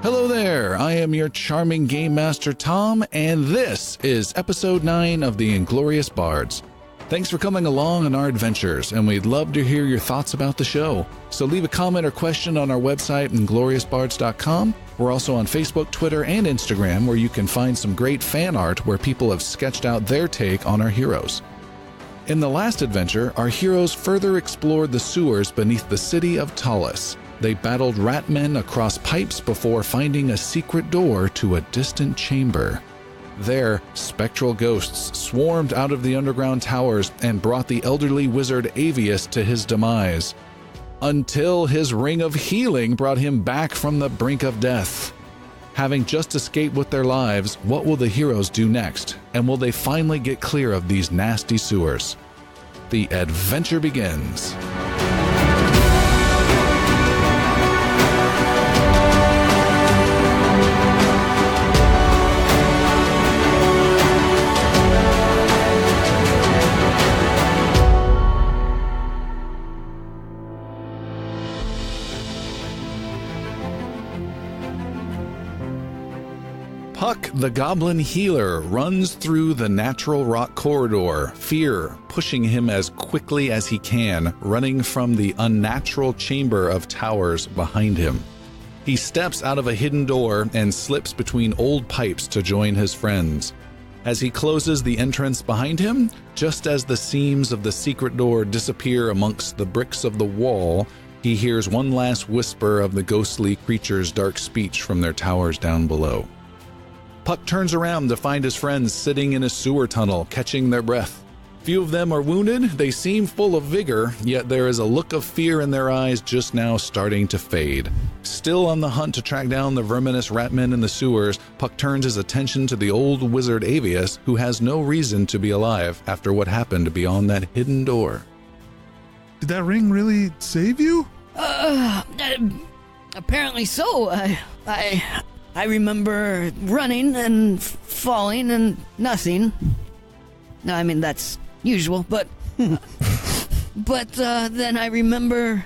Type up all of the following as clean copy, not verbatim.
Hello there, I am your charming Game Master Tom, and this is Episode 9 of The Inglorious Bards. Thanks for coming along on our adventures, and we'd love to hear your thoughts about the show. So leave a comment or question on our website, ingloriousbards.com. We're also on Facebook, Twitter, and Instagram, where you can find some great fan art where people have sketched out their take on our heroes. In the last adventure, our heroes further explored the sewers beneath the city of Talus. They battled ratmen across pipes before finding a secret door to a distant chamber. There, spectral ghosts swarmed out of the underground towers and brought the elderly wizard Avius to his demise, until his ring of healing brought him back from the brink of death. Having just escaped with their lives, what will the heroes do next? And will they finally get clear of these nasty sewers? The adventure begins. Puck, the goblin healer, runs through the natural rock corridor, fear pushing him as quickly as he can, running from the unnatural chamber of towers behind him. He steps out of a hidden door and slips between old pipes to join his friends. As he closes the entrance behind him, just as the seams of the secret door disappear amongst the bricks of the wall, he hears one last whisper of the ghostly creature's dark speech from their towers down below. Puck turns around to find his friends sitting in a sewer tunnel, catching their breath. Few of them are wounded, they seem full of vigor, yet there is a look of fear in their eyes just now starting to fade. Still on the hunt to track down the verminous ratmen in the sewers, Puck turns his attention to the old wizard Avius, who has no reason to be alive after what happened beyond that hidden door. Did that ring really save you? Apparently so. I remember running and falling and nothing. I mean, that's usual, but then I remember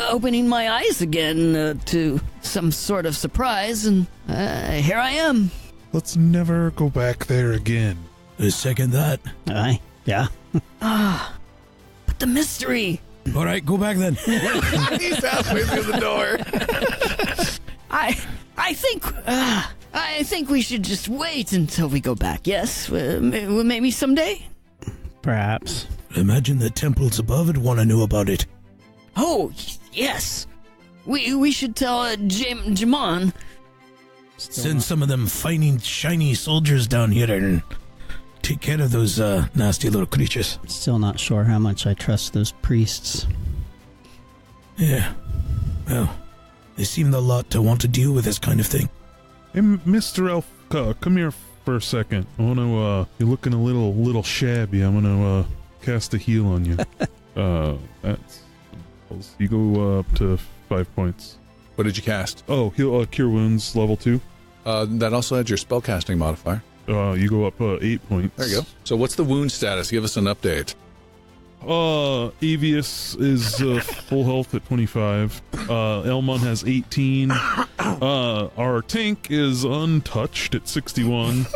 opening my eyes again to some sort of surprise, and here I am. Let's never go back there again. I second that. Yeah. But the mystery. All right, go back then. He's halfway through the door. I think we should just wait until we go back. Yes, maybe someday. Perhaps. Imagine the temples above would want to know about it. Oh yes, we should tell Jamon. Send some of them fine, shiny soldiers down here and take care of those nasty little creatures. Still not sure how much I trust those priests. Yeah, well, they seem a lot to want to deal with this kind of thing. Hey, Mr. Elf, come here for a second. I want to, you're looking a little shabby. I'm going to cast a heal on you. You go up to 5 points. What did you cast? Oh, heal, Cure Wounds, level 2. That also adds your spellcasting modifier. You go up 8 points. There you go. So what's the wound status? Give us an update. Avius is full health at 25. Elmon has 18. Our tank is untouched at 61.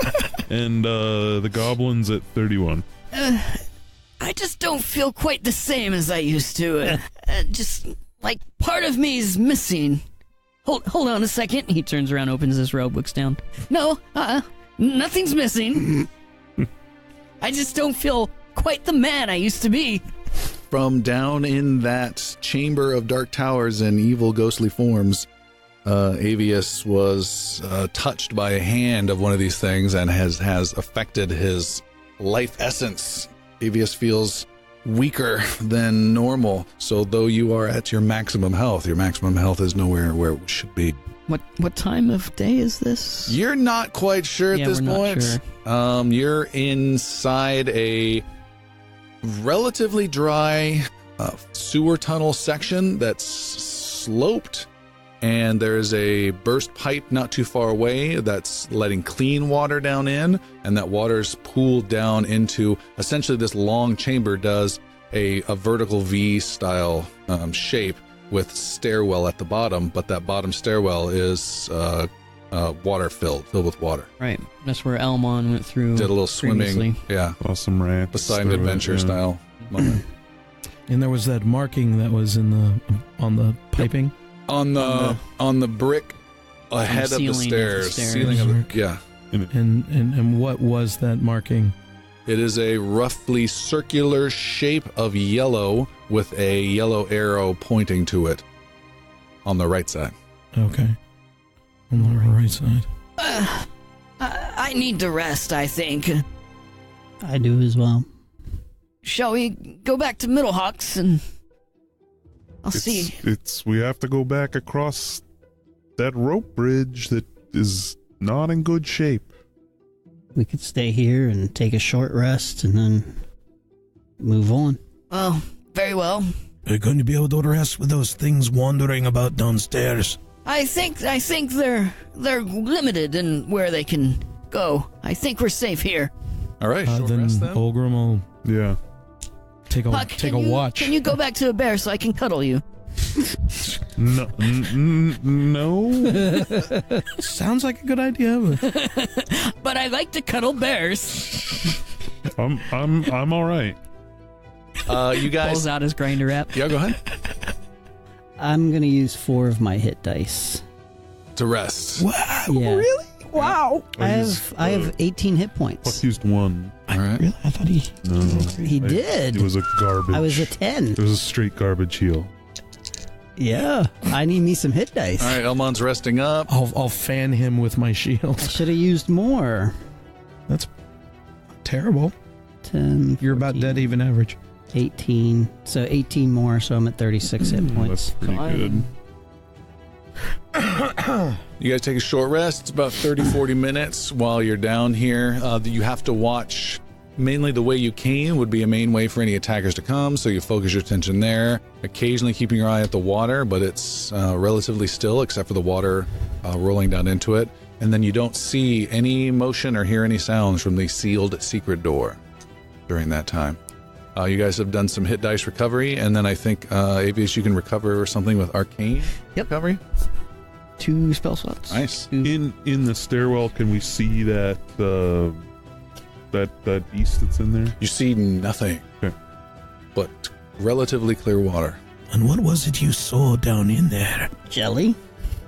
And the goblin's at 31. I just don't feel quite the same as I used to. Just like part of me is missing. Hold on a second. He turns around, opens his robe, looks down. No, nothing's missing. I just don't feel quite the man I used to be. From down in that chamber of dark towers and evil ghostly forms, Avius was touched by a hand of one of these things and has affected his life essence. Avius feels weaker than normal, so though you are at your maximum health is nowhere where it should be. What time of day is this? You're not quite sure at this point. Sure. You're inside a relatively dry sewer tunnel section that's sloped, and there's a burst pipe not too far away that's letting clean water down in, and that water's pooled down into essentially this long chamber does a vertical V style shape with stairwell at the bottom, but that bottom stairwell is water filled with water. Right. That's where Elmon went through. Did a little swimming. Previously. Yeah. Awesome rats. Poseidon Adventure style moment. And there was that marking that was on the piping? On the brick ahead of the stairs. Ceiling of the, yeah. And what was that marking? It is a roughly circular shape of yellow with a yellow arrow pointing to it on the right side. Okay. On the right side. I need to rest, I think. I do as well. Shall we go back to Middlehawks and I'll see. We have to go back across that rope bridge that is not in good shape. We could stay here and take a short rest and then move on. Well, very well. Are you going to be able to rest with those things wandering about downstairs? I think they're limited in where they can go. I think we're safe here. All right, short then rest then. Olgrim will take a Puck, watch. Can you go back to a bear so I can cuddle you? No. Sounds like a good idea. But I like to cuddle bears. I'm all right. You guys Pulls out his grinder app. Yeah, go ahead. I'm going to use 4 of my hit dice. To rest. Wow, Yeah. really? Wow. I used, have 18 hit Puck points. used 1. All right. Really? I thought he... No. He did. It was a garbage. I was a 10. It was a straight garbage heal. Yeah. I need me some hit dice. All right, Elmon's resting up. I'll fan him with my shield. I should have used more. That's terrible. 10. You're about 14, dead even average. 18. So 18 more, so I'm at 36 hit points. That's pretty good. You guys take a short rest. It's about 30-40 minutes while you're down here. You have to watch mainly the way you came would be a main way for any attackers to come, so you focus your attention there. Occasionally keeping your eye at the water, but it's relatively still except for the water rolling down into it. And then you don't see any motion or hear any sounds from the sealed secret door during that time. You guys have done some hit dice recovery, and then I think, Avius, you can recover something with arcane recovery. 2 spell slots. Nice. In the stairwell, can we see that that beast that's in there? You see nothing, Okay. but relatively clear water. And what was it you saw down in there? Jelly?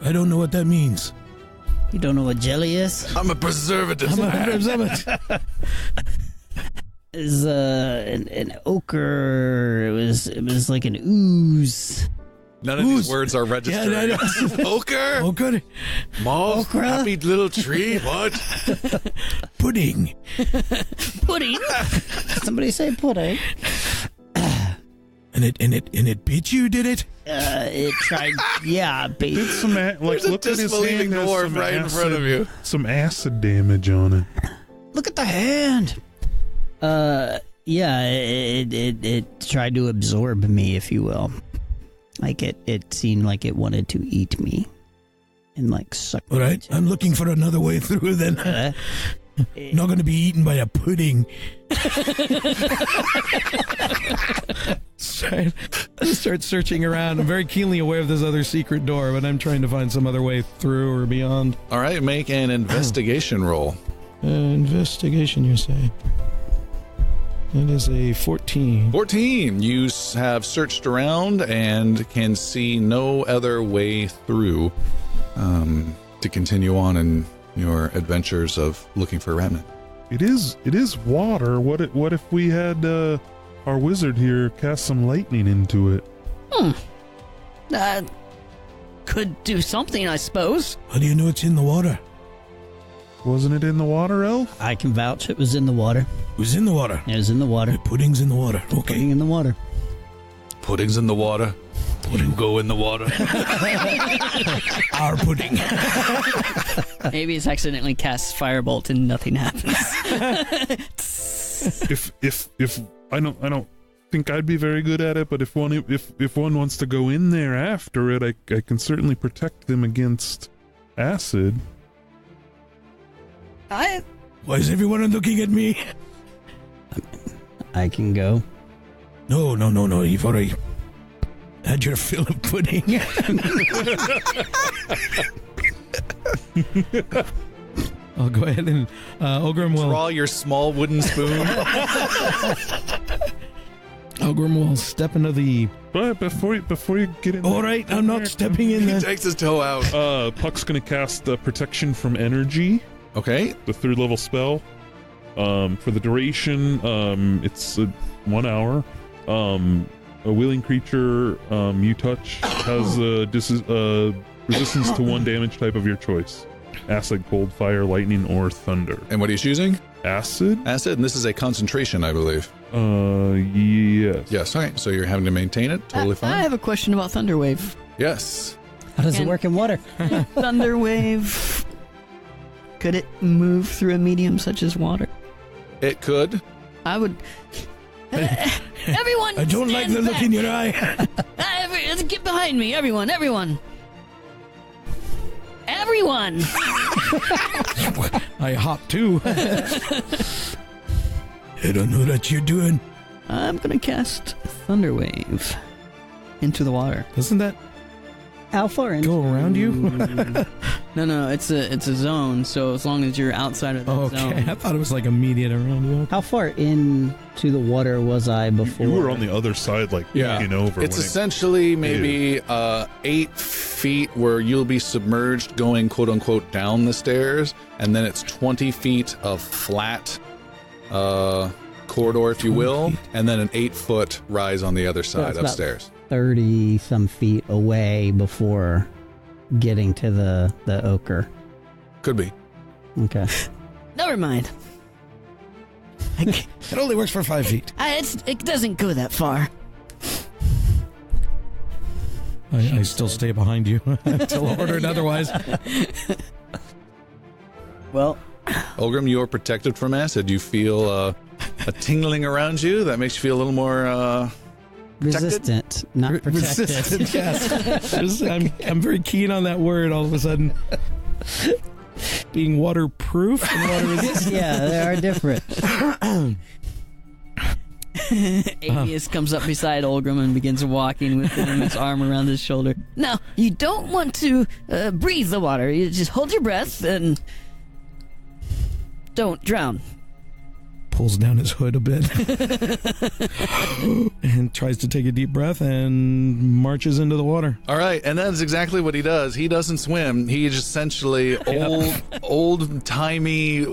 I don't know what that means. You don't know what jelly is? I'm a preservative. Is an ochre. It was like an ooze. None of these words are registered. Yeah, Ochre? Oh, good. Moth? Okra? Happy little tree? What? Pudding. Pudding. Somebody say pudding. And it bit you, did it? It tried. Yeah, baby. Did some There's a look at his disbelieving hand. Has dwarf some right in front of you. Some acid damage on it. Look at the hand. Yeah, it tried to absorb me, if you will. Like it seemed like it wanted to eat me, and like suck. All right, I'm looking for another way through. Then not going to be eaten by a pudding. Start searching around. I'm very keenly aware of this other secret door, but I'm trying to find some other way through or beyond. All right, make an investigation roll. Investigation, you say? That is a 14. 14. You have searched around and can see no other way through to continue on in your adventures of looking for ratmen. It is water. What if we had our wizard here cast some lightning into it? Could do something, I suppose. How do you know it's in the water? Wasn't it in the water, Elf? I can vouch it was in the water. It was in the water. It was in the water. The pudding's in the water. Okay. Pudding in the water. Pudding's in the water. Pudding go in the water. Our pudding. Maybe it's accidentally casts firebolt and nothing happens. if I don't think I'd be very good at it, but if one wants to go in there after it, I can certainly protect them against acid. I Why is everyone looking at me? I can go. No. You've already... Had your fill of pudding. I'll go ahead and Ogrim will Draw your small wooden spoon. Ogrim will step into the. But before you get in, All right, I'm not stepping in He there. takes his toe out. Puck's gonna cast protection from energy, Okay. the 3rd level spell. For the duration, it's 1 hour. A willing creature you touch has resistance to 1 damage type of your choice: acid, cold, fire, lightning, or thunder. And what are you choosing? Acid? Acid, and this is a concentration, I believe. Yes. Yes. Okay. So you're having to maintain it. Totally I fine. have a question about Thunderwave. Yes. How does it And- work in water? Thunderwave. Could it move through a medium such as water? It could. I would. Everyone! I don't like stand the look back. in your eye. Get behind me, everyone! Everyone! I hop too. I don't know what you're doing. I'm gonna cast Thunderwave into the water. Doesn't that How far in? go around you? No, it's a zone. So as long as you're outside of that Okay, zone, I thought it was like immediate around you. How far into the water was I before? You were on the other side, like looking over. It's when essentially maybe 8 feet where you'll be submerged going quote unquote down the stairs, and then it's 20 feet of flat corridor, if you will, and then an 8-foot rise on the other side it's about upstairs. 30 some feet away before getting to the ochre. Could be. Okay. never mind. It only works for 5 feet. It doesn't go that far. I still stay behind you until ordered otherwise. Well, Olgrim, you are protected from acid. You feel a tingling around you that makes you feel a little more Resistant, not protected. Resistant, yes. I'm very keen on that word all of a sudden. Being waterproof and water resistant. Yeah, they are different. Avius comes up beside Olgrim and begins walking with him, his arm around his shoulder. Now, you don't want to breathe the water. You just hold your breath and don't drown. Pulls down his hood a bit and tries to take a deep breath and marches into the water. All right, and that's exactly what he does. He doesn't swim. He is essentially old-timey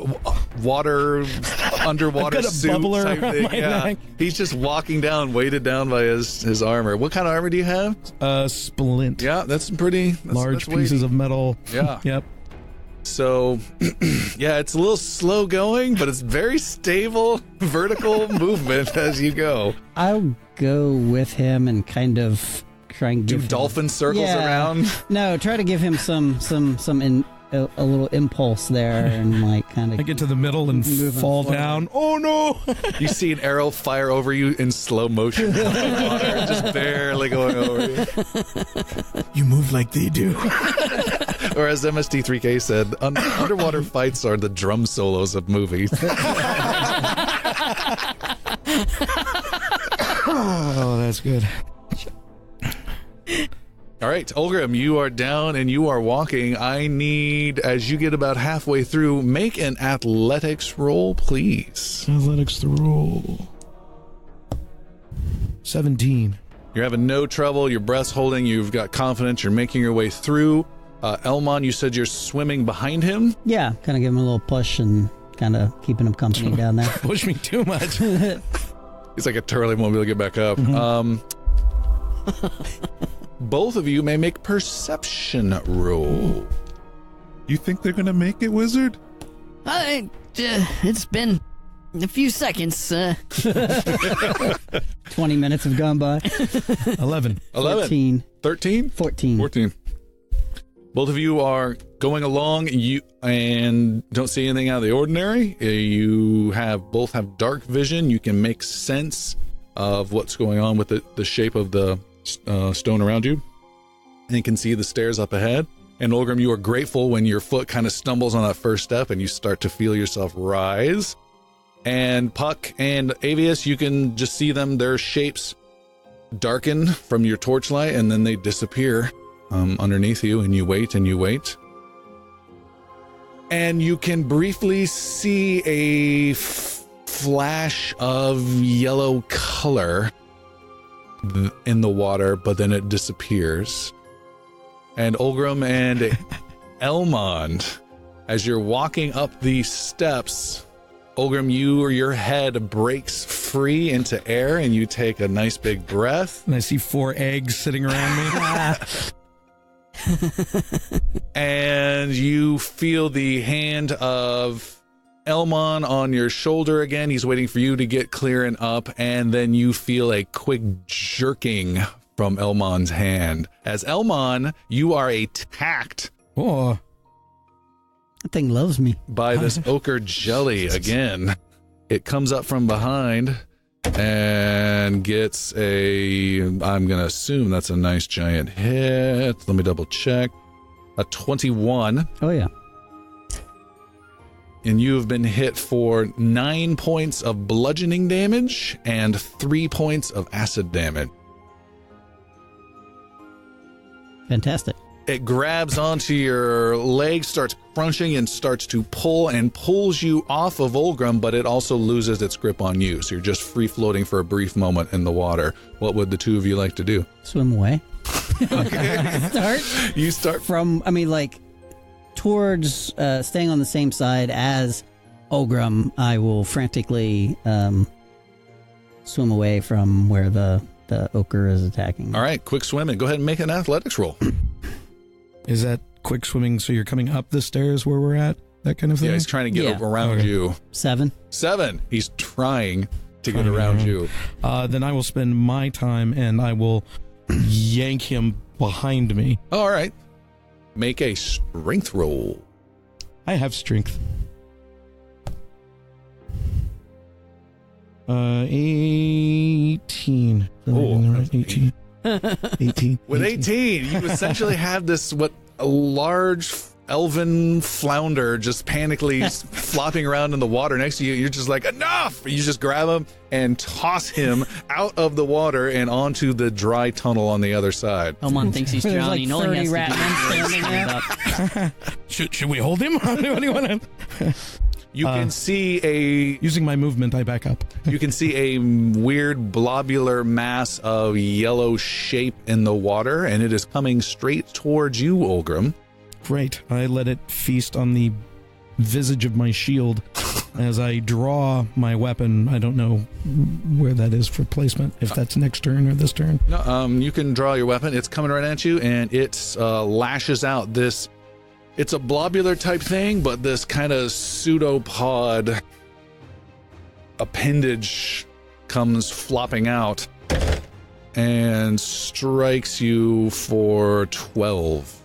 underwater I've got a suit bubbler type around thing. my Yeah, neck. he's just walking down, weighted down by his armor. What kind of armor do you have? Splint. Yeah, that's pretty Large that's pieces weighty. of metal. Yeah. Yep. So, yeah, it's a little slow going, but it's very stable vertical movement as you go. I'll go with him and kind of try and Do give him- dolphin circles Yeah. around. No, try to give him a little impulse there and like kind I of. get to the middle and Moving fall forward. down. Oh no! You see an arrow fire over you in slow motion, just barely going over you. You move like they do. Or as MST3K said, underwater fights are the drum solos of movies. Oh, that's good. All right, Olgrim, you are down and you are walking. I need, as you get about halfway through, make an athletics roll, please. Athletics to roll. 17. You're having no trouble. Your breath's holding. You've got confidence. You're making your way through. Elmon, you said you're swimming behind him. Yeah, kind of give him a little push and kind of keeping him company down there. Push me too much. He's like a turtle. He won't be able to get back up. Both of you may make perception roll. You think they're gonna make it, wizard? It's been a few seconds. 20 minutes have gone by. 11. 11. 13. 13? 14. 14. Both of you are going along and don't see anything out of the ordinary. You both have dark vision. You can make sense of what's going on with the shape of the stone around you. And you can see the stairs up ahead. And Olgrim, you are grateful when your foot kind of stumbles on that first step and you start to feel yourself rise. And Puck and Avius, you can just see them, their shapes darken from your torchlight, and then they disappear underneath you, and you wait and you wait. And you can briefly see a flash of yellow color in the water, but then it disappears. And Olgrim and Elmond, as you're walking up these steps, Olgrim, your head breaks free into air, and you take a nice big breath. And I see 4 eggs sitting around me. And you feel the hand of Elmon on your shoulder again. He's waiting for you to get clear and up, and then you feel a quick jerking from Elmon's hand. As Elmon, you are attacked Oh, That thing loves me. by this ochre jelly again. It comes up from behind and gets I'm going to assume that's a nice giant hit. Let me double check. A 21. Oh, yeah. And you have been hit for 9 points of bludgeoning damage and 3 points of acid damage. Fantastic. It grabs onto your leg, starts crunching, and starts to pull and pulls you off of Olgrim, but it also loses its grip on you. So you're just free floating for a brief moment in the water. What would the two of you like to do? Swim away. Okay. You start From, towards staying on the same side as Olgrim. I will frantically swim away from where the ochre is attacking. All right, quick swimming. Go ahead and make an athletics roll. is that quick swimming so you're coming up the stairs where we're at? That kind of thing? Yeah, he's trying to get Yeah. around Okay. you. 7. 7. He's trying to get around you. Then I will spend my time and I will yank him behind me. All right. Make a strength roll. I have strength. 18. Oh, Right, 18. 18. With 18, you essentially have this, a large elven flounder just panically flopping around in the water next to you. You're just like, enough! You just grab him and toss him out of the water and onto the dry tunnel on the other side. Elmon thinks he's There's drowning. like All he 30 has to do ratmen is standing stand there. up. Should we hold him? What do you want to... You can see Using my movement, I back up. you can see a weird blobular mass of yellow shape in the water, and it is coming straight towards you, Olgrim. Great. I let it feast on the visage of my shield as I draw my weapon. I don't know where that is for placement, if that's next turn or this turn. No, you can draw your weapon. It's coming right at you, and it lashes out this. It's a blobular type thing, but this kind of pseudopod appendage comes flopping out and strikes you for 12.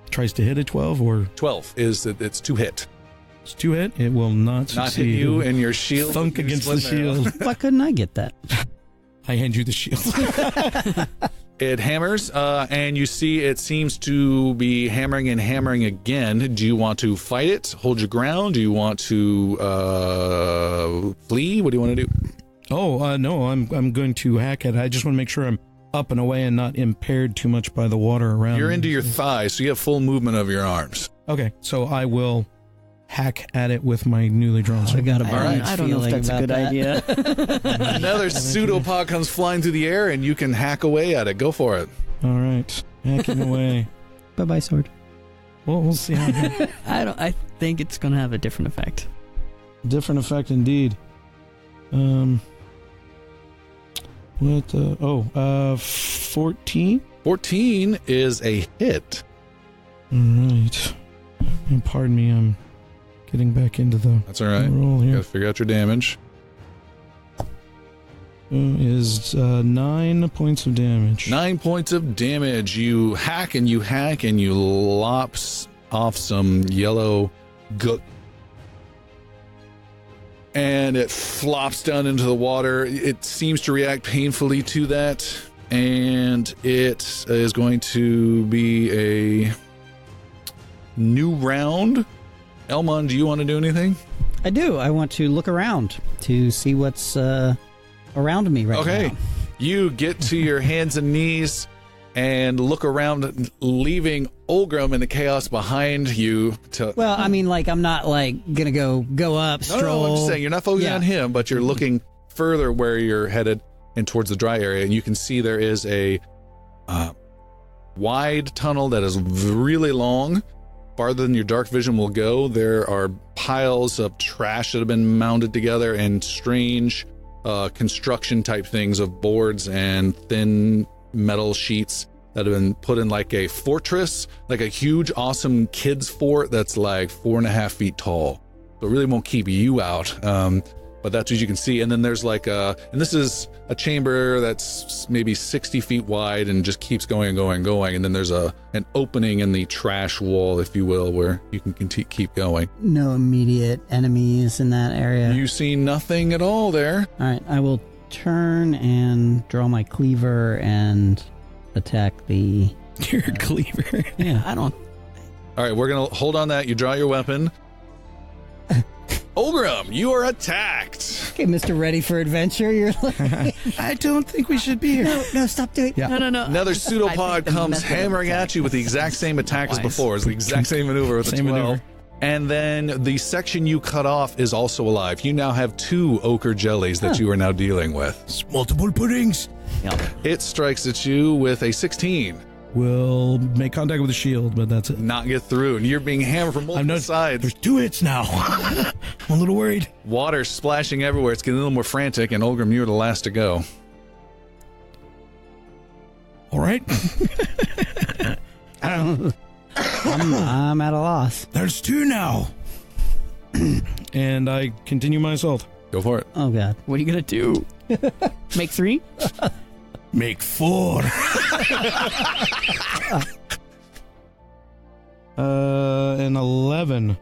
Tries to hit a 12 or 12 is that it's 2 hit. it's 2 hit. It will not Not hit succeed. you and your shield. Thunk You against the slit there. shield. Why couldn't I get that? I hand you the shield. It hammers, and you see it seems to be hammering and hammering again. Do you want to fight it? Hold your ground? Do you want to flee? What do you want to do? No, I'm going to hack it. I just want to make sure I'm up and away and not impaired too much by the water around. You're me. into your thighs, so you have full movement of your arms. Okay, so I will hack at it with my newly drawn I sword. got a All right. bad I don't know if feeling that's a about good that. idea. Another pseudopod comes flying through the air, and you can hack away at it. Go for it. All right, hacking away. Bye-bye, sword. Well, we'll see how it goes. I think it's gonna have a different effect. Different effect indeed. What the... 14? 14 is a hit. All right. And pardon me, I'm getting back into the That's all right. roll You here. gotta figure out your damage. Is 9 points of damage. 9 points of damage. You hack and you hack and you lops off some yellow gook. And it flops down into the water. It seems to react painfully to that. And it is going to be a new round. Elmon, do you want to do anything? I do. I want to look around to see what's around me right Okay. now. You get to your hands and knees and look around, leaving Olgrim in the chaos behind you. Well, I mean, like, I'm not, like, gonna go up, stroll. No, I'm just saying, you're not focusing on him, but you're looking further where you're headed and towards the dry area, and you can see there is a wide tunnel that is really long, farther than your dark vision will go. There are piles of trash that have been mounted together and strange construction type things of boards and thin metal sheets that have been put in like a fortress, like a huge, awesome kids fort that's like 4.5 feet tall. So it really won't keep you out. But that's what you can see. And then there's like and this is a chamber that's maybe 60 feet wide and just keeps going and going and going. And then there's an opening in the trash wall, if you will, where you can keep going. No immediate enemies in that area. You see nothing at all there. All right, I will turn and draw my cleaver and attack the... Your cleaver. Yeah, I don't... All right, we're going to hold on that. You draw your weapon. Olgrim, you are attacked. Okay, Mr. Ready for Adventure, you're like... I don't think we should be here. No, stop doing it. Yeah. No. Another pseudopod the comes method of hammering attack at you with the exact same attack as wise. before. It's the exact same maneuver with Same a 12. maneuver. And then the section you cut off is also alive. You now have 2 ochre jellies that you are now dealing with. It's multiple puddings. It strikes at you with a 16. We'll make contact with the shield, but that's it. Not get through, and you're being hammered from multiple sides. There's 2 hits now. I'm a little worried. Water splashing everywhere. It's getting a little more frantic, and Olgrim, you're the last to go. All right. I'm at a loss. There's 2 now. And I continue my assault. Go for it. Oh, God. What are you gonna do? Make 3? Make 4. An 11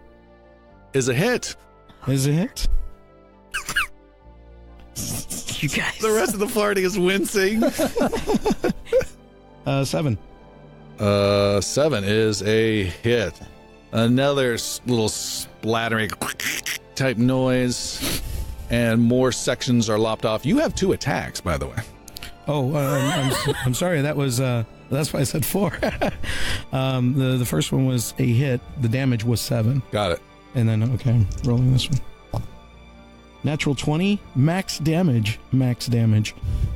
Is a hit. is a hit. You guys. The rest of the party is wincing. 7. 7 is a hit. Another little splattering type noise, and more sections are lopped off. You have 2 attacks, by the way. Oh, I'm sorry. That was that's why I said 4. The first one was a hit. The damage was 7, Got it. and then okay, I'm rolling this one. Natural 20, max damage.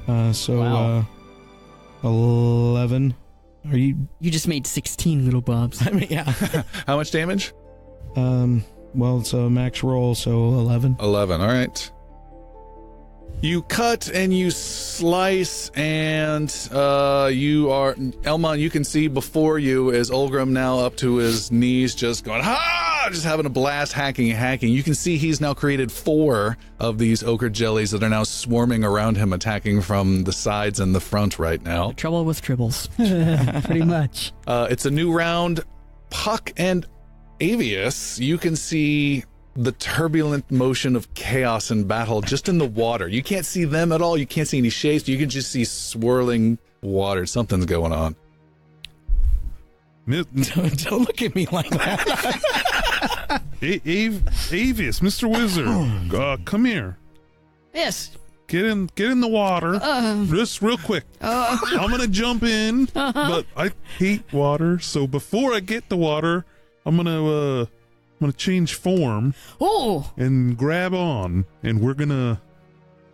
Wow. 11. Are you? You just made 16 little bobs. I mean, yeah. How much damage? Well, it's a max roll, so 11. 11. All right. You cut and you slice, and you are Elmon. You can see before you is Olgrim now up to his knees, just going just having a blast, hacking. You can see he's now created 4 of these ochre jellies that are now swarming around him, attacking from the sides and the front right now. Trouble with tribbles. Pretty much. It's a new round. Puck and Avius, you can see the turbulent motion of chaos and battle just in the water. You can't see them at all. You can't see any shapes. You can just see swirling water. Something's going on. Don't look at me like that. Avius, Mr. Wizard, come here. Yes. Get in the water, just real quick. I'm gonna jump in, but I hate water. So before I get the water, I'm gonna change form. Oh. And grab on, and we're gonna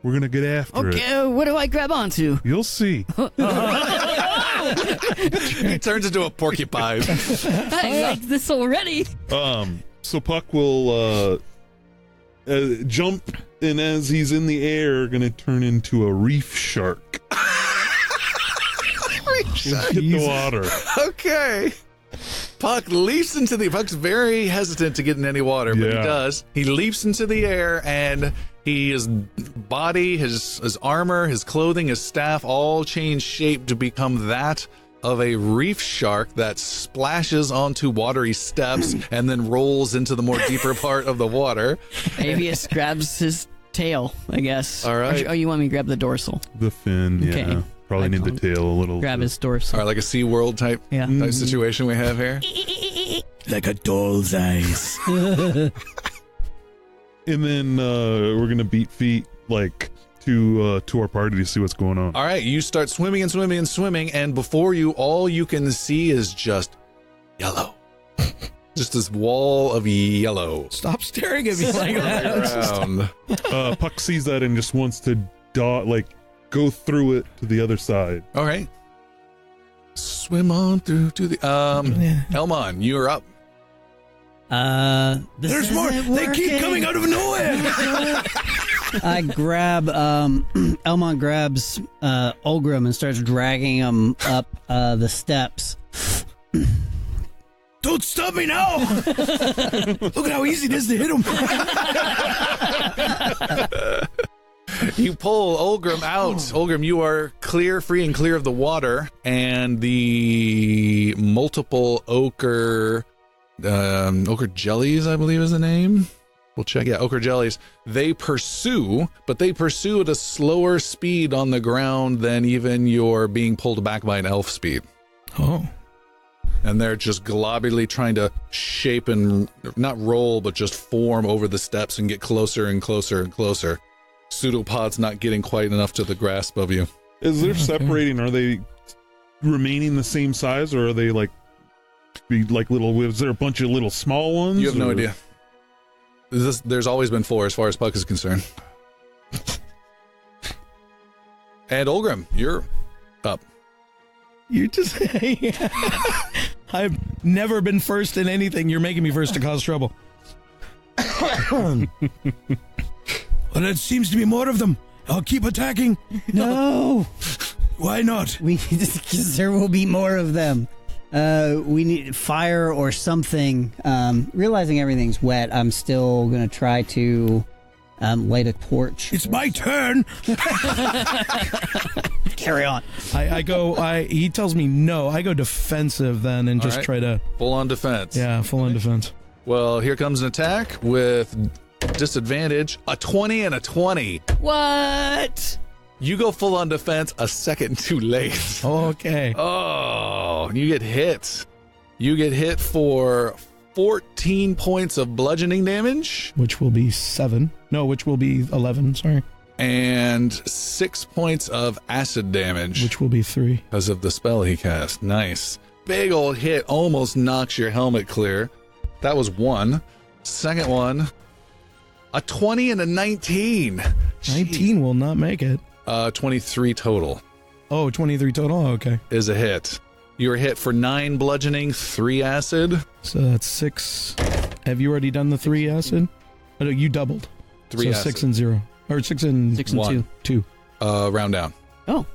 get after it. Okay. What do I grab onto? You'll see. He turns into a porcupine. I like this already. So Puck will jump, and as he's in the air, gonna turn into a reef shark. Hit the water. Okay. Puck leaps into the... Puck's very hesitant to get in any water, but he does. He leaps into the air, and his body, his armor, his clothing, his staff all change shape to become that of a reef shark that splashes onto watery steps and then rolls into the more deeper part of the water. Avius grabs his tail, I guess. All right. Oh, you want me to grab the dorsal? The fin, yeah. Okay. Probably need the tail a little. Grab bit. his dorsal. All right, like a SeaWorld type situation we have here. Like a doll's eyes. And then we're gonna beat feet like to our party to see what's going on. All right, you start swimming and swimming and swimming, and before you, all you can see is just yellow. Just this wall of yellow. Stop staring at me like that. Around. Puck sees that and just wants to go through it to the other side. All right. Swim on through to the Elmon, you're up. There's more. They keep coming out of nowhere. I grab Elmon grabs Ulgrim and starts dragging him up the steps. Don't stop me now! Look at how easy it is to hit him. You pull Ulgrim out. Ulgrim, you are free and clear of the water, and the multiple ochre jellies, I believe is the name. We'll check. Yeah, ochre jellies. They pursue, but they pursue at a slower speed on the ground than even your being pulled back by an elf speed. Oh. And they're just globully trying to shape and not roll, but just form over the steps and get closer and closer and closer. Pseudopod's not getting quite enough to the grasp of you. Is there separating? Are they remaining the same size, or are they like little? Is there a bunch of little small ones? You have no idea. There's always been 4 as far as Puck is concerned. And Ulgrim, you're up. You just... I've never been first in anything. You're making me first to cause trouble. Well, it seems to be more of them. I'll keep attacking. No. Why not? Because there will be more of them. We need fire or something. Realizing everything's wet, I'm still going to try to light a torch. It's my turn. Carry on. He tells me no. I go defensive then and just try to... Full on defense. Yeah, full on defense. Well, here comes an attack with disadvantage. A 20 and a 20. What? You go full on defense a second too late. Okay. Oh, you get hit. You get hit for 14 points of bludgeoning damage. Which will be 7. No, which will be 11, sorry. And 6 points of acid damage. Which will be 3. Because of the spell he cast. Nice. Big old hit almost knocks your helmet clear. That was 1. Second one, a 20 and a 19. 19 will not make it. 23 total. Oh, 23 total? Oh, okay. Is a hit. You were hit for 9 bludgeoning, 3 acid. So that's 6. Have you already done the 3 acid? Oh, no, you doubled. 3 so acid. 6 and 0. Or 6 and 1. 2. Round down. Oh.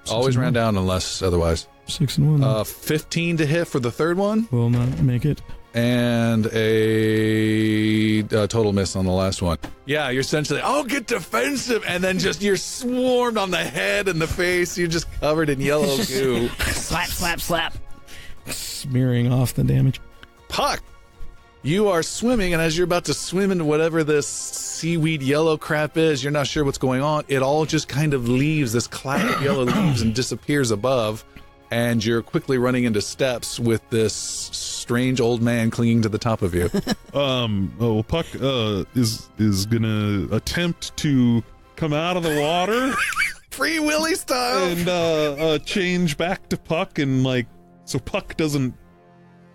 Always round down unless otherwise. 6 and 1. 15 to hit for the third one. Will not make it. And a total miss on the last one. Yeah, you're essentially, get defensive, and then just you're swarmed on the head and the face. You're just covered in yellow goo. Slap, slap, slap. Smearing off the damage. Puck, you are swimming, and as you're about to swim into whatever this seaweed yellow crap is, you're not sure what's going on. It all just kind of leaves, this cloud of yellow leaves, and disappears above. And you're quickly running into steps with this strange old man clinging to the top of you. Puck is gonna attempt to come out of the water, Free Willy style, and change back to Puck, and so Puck doesn't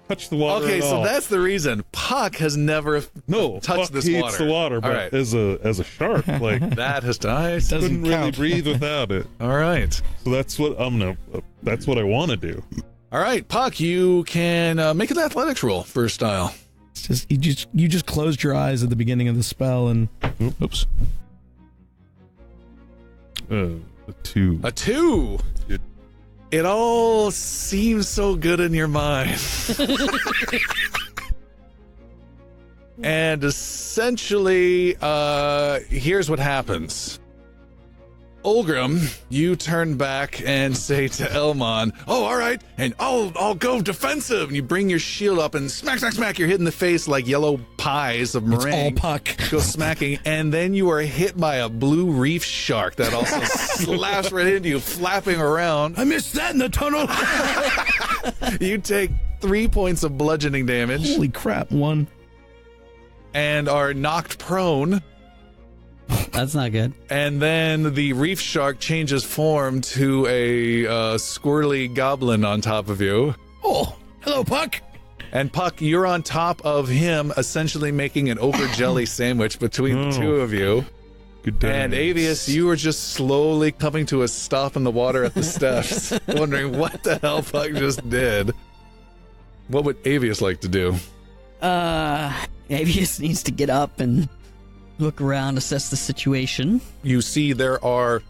touch the water. Okay, at so all. that's the reason Puck has never touched Puck this hates water. the water, but right. as a shark, That has died. couldn't really breathe without it. All right. So that's what that's what I want to do. All right, Puck, you can make an athletics roll first style. It's just you just closed your eyes at the beginning of the spell and oops. A 2. A 2. It all seems so good in your mind. And essentially, here's what happens. Ulgrim, you turn back and say to Elmon, all right, and I'll go defensive. And you bring your shield up and smack, smack, smack. You're hit in the face like yellow pies of meringue. It's all Puck. Go smacking, and then you are hit by a blue reef shark that also slaps right into you, flapping around. I missed that in the tunnel. You take 3 points of bludgeoning damage. Holy crap, 1. And are knocked prone. That's not good. And then the reef shark changes form to a squirrely goblin on top of you. Oh, hello, Puck. And Puck, you're on top of him, essentially making an ochre jelly sandwich between the two of you. Good day. And Avius, you were just slowly coming to a stop in the water at the steps, wondering what the hell Puck just did. What would Avius like to do? Avius needs to get up and look around, assess the situation. You see there's a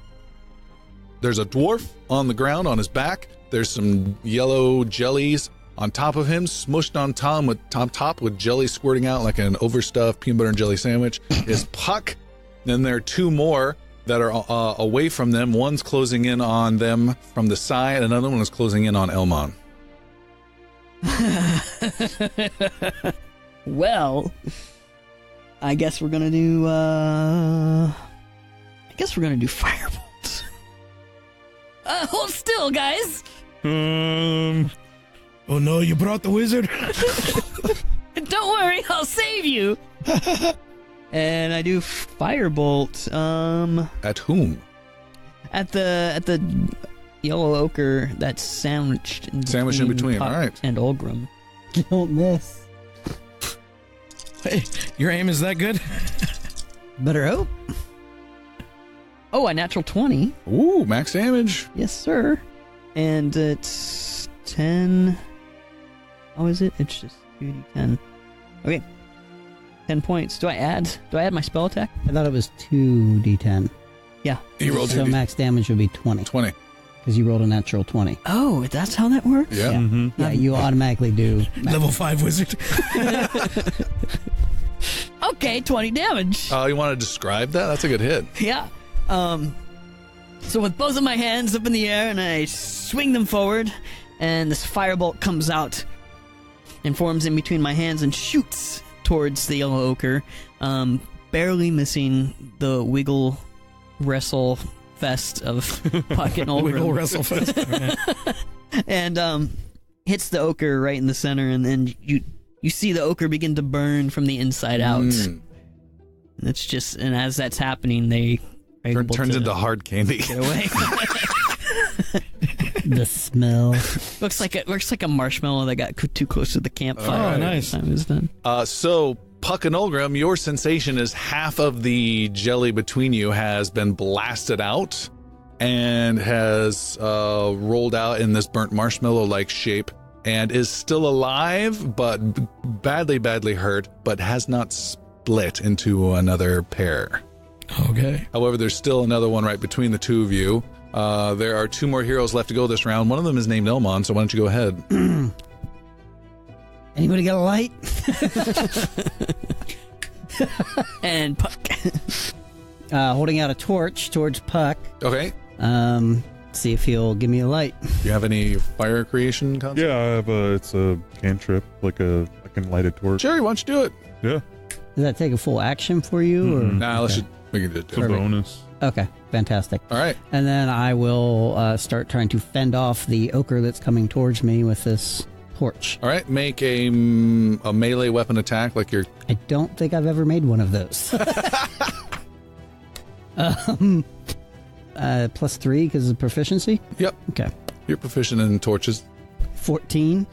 dwarf on the ground on his back. There's some yellow jellies on top of him, smushed on top with jelly squirting out like an overstuffed peanut butter and jelly sandwich is Puck. Then there are two more that are away from them. One's closing in on them from the side. Another one is closing in on Elmon. Well, I guess we're gonna do firebolts. Hold still, guys. Oh no, you brought the wizard? Don't worry, I'll save you. And I do firebolt. At whom? At the yellow ochre that's sandwiched in between. Puck All right. and Olgrim. Don't miss. Hey, your aim is that good? Better hope. Oh, a natural 20. Ooh, max damage. Yes, sir. And it's 10. How is it? It's just 2d10. Okay. 10 points. Do I add my spell attack? I thought it was 2d10. Yeah. He rolled So 2d10. max damage would be 20. 20. Because you rolled a natural 20. Oh, that's how that works? Yeah. Mm-hmm. Yeah, you automatically do. Level 5 wizard. Okay, 20 damage. You want to describe that? That's a good hit. Yeah. So with both of my hands up in the air and I swing them forward and this firebolt comes out and forms in between my hands and shoots towards the yellow ochre, barely missing the wiggle wrestle fest of Puck and Olgrim. Wiggle wrestle fest. And hits the ochre right in the center, and then you see the ochre begin to burn from the inside out. Mm. And it's just, and as that's happening, they are able Turns to into hard candy. get away. The smell. looks like a marshmallow that got too close to the campfire. Oh, nice. Time is done. So, Puck and Olgrim, your sensation is half of the jelly between you has been blasted out and has rolled out in this burnt marshmallow-like shape and is still alive, but badly hurt, but has not split into another pair. Okay. However, there's still another one right between the two of you. There are two more heroes left to go this round. One of them is named Elmon, so why don't you go ahead? Anybody got a light? And Puck. Holding out a torch towards Puck. Okay. See if he'll give me a light. Do you have any fire creation concept? Yeah, I have it's a cantrip, I can light a torch. Sure, why don't you do it? Yeah, Does that take a full action for you? Or? Nah, Okay. we can do it. it's a Perfect. bonus. Okay, fantastic. All right. And then I will start trying to fend off the ochre that's coming towards me with this torch. All right, make a melee weapon attack like you're... I don't think I've ever made one of those. +3 because of proficiency. Yep, Okay. you're proficient in torches. 14.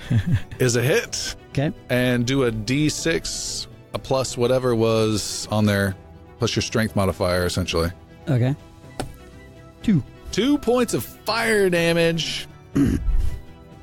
Is a hit. Okay. And do a d6, a plus whatever was on there, plus your strength modifier, essentially. Okay. 2. 2 points of fire damage.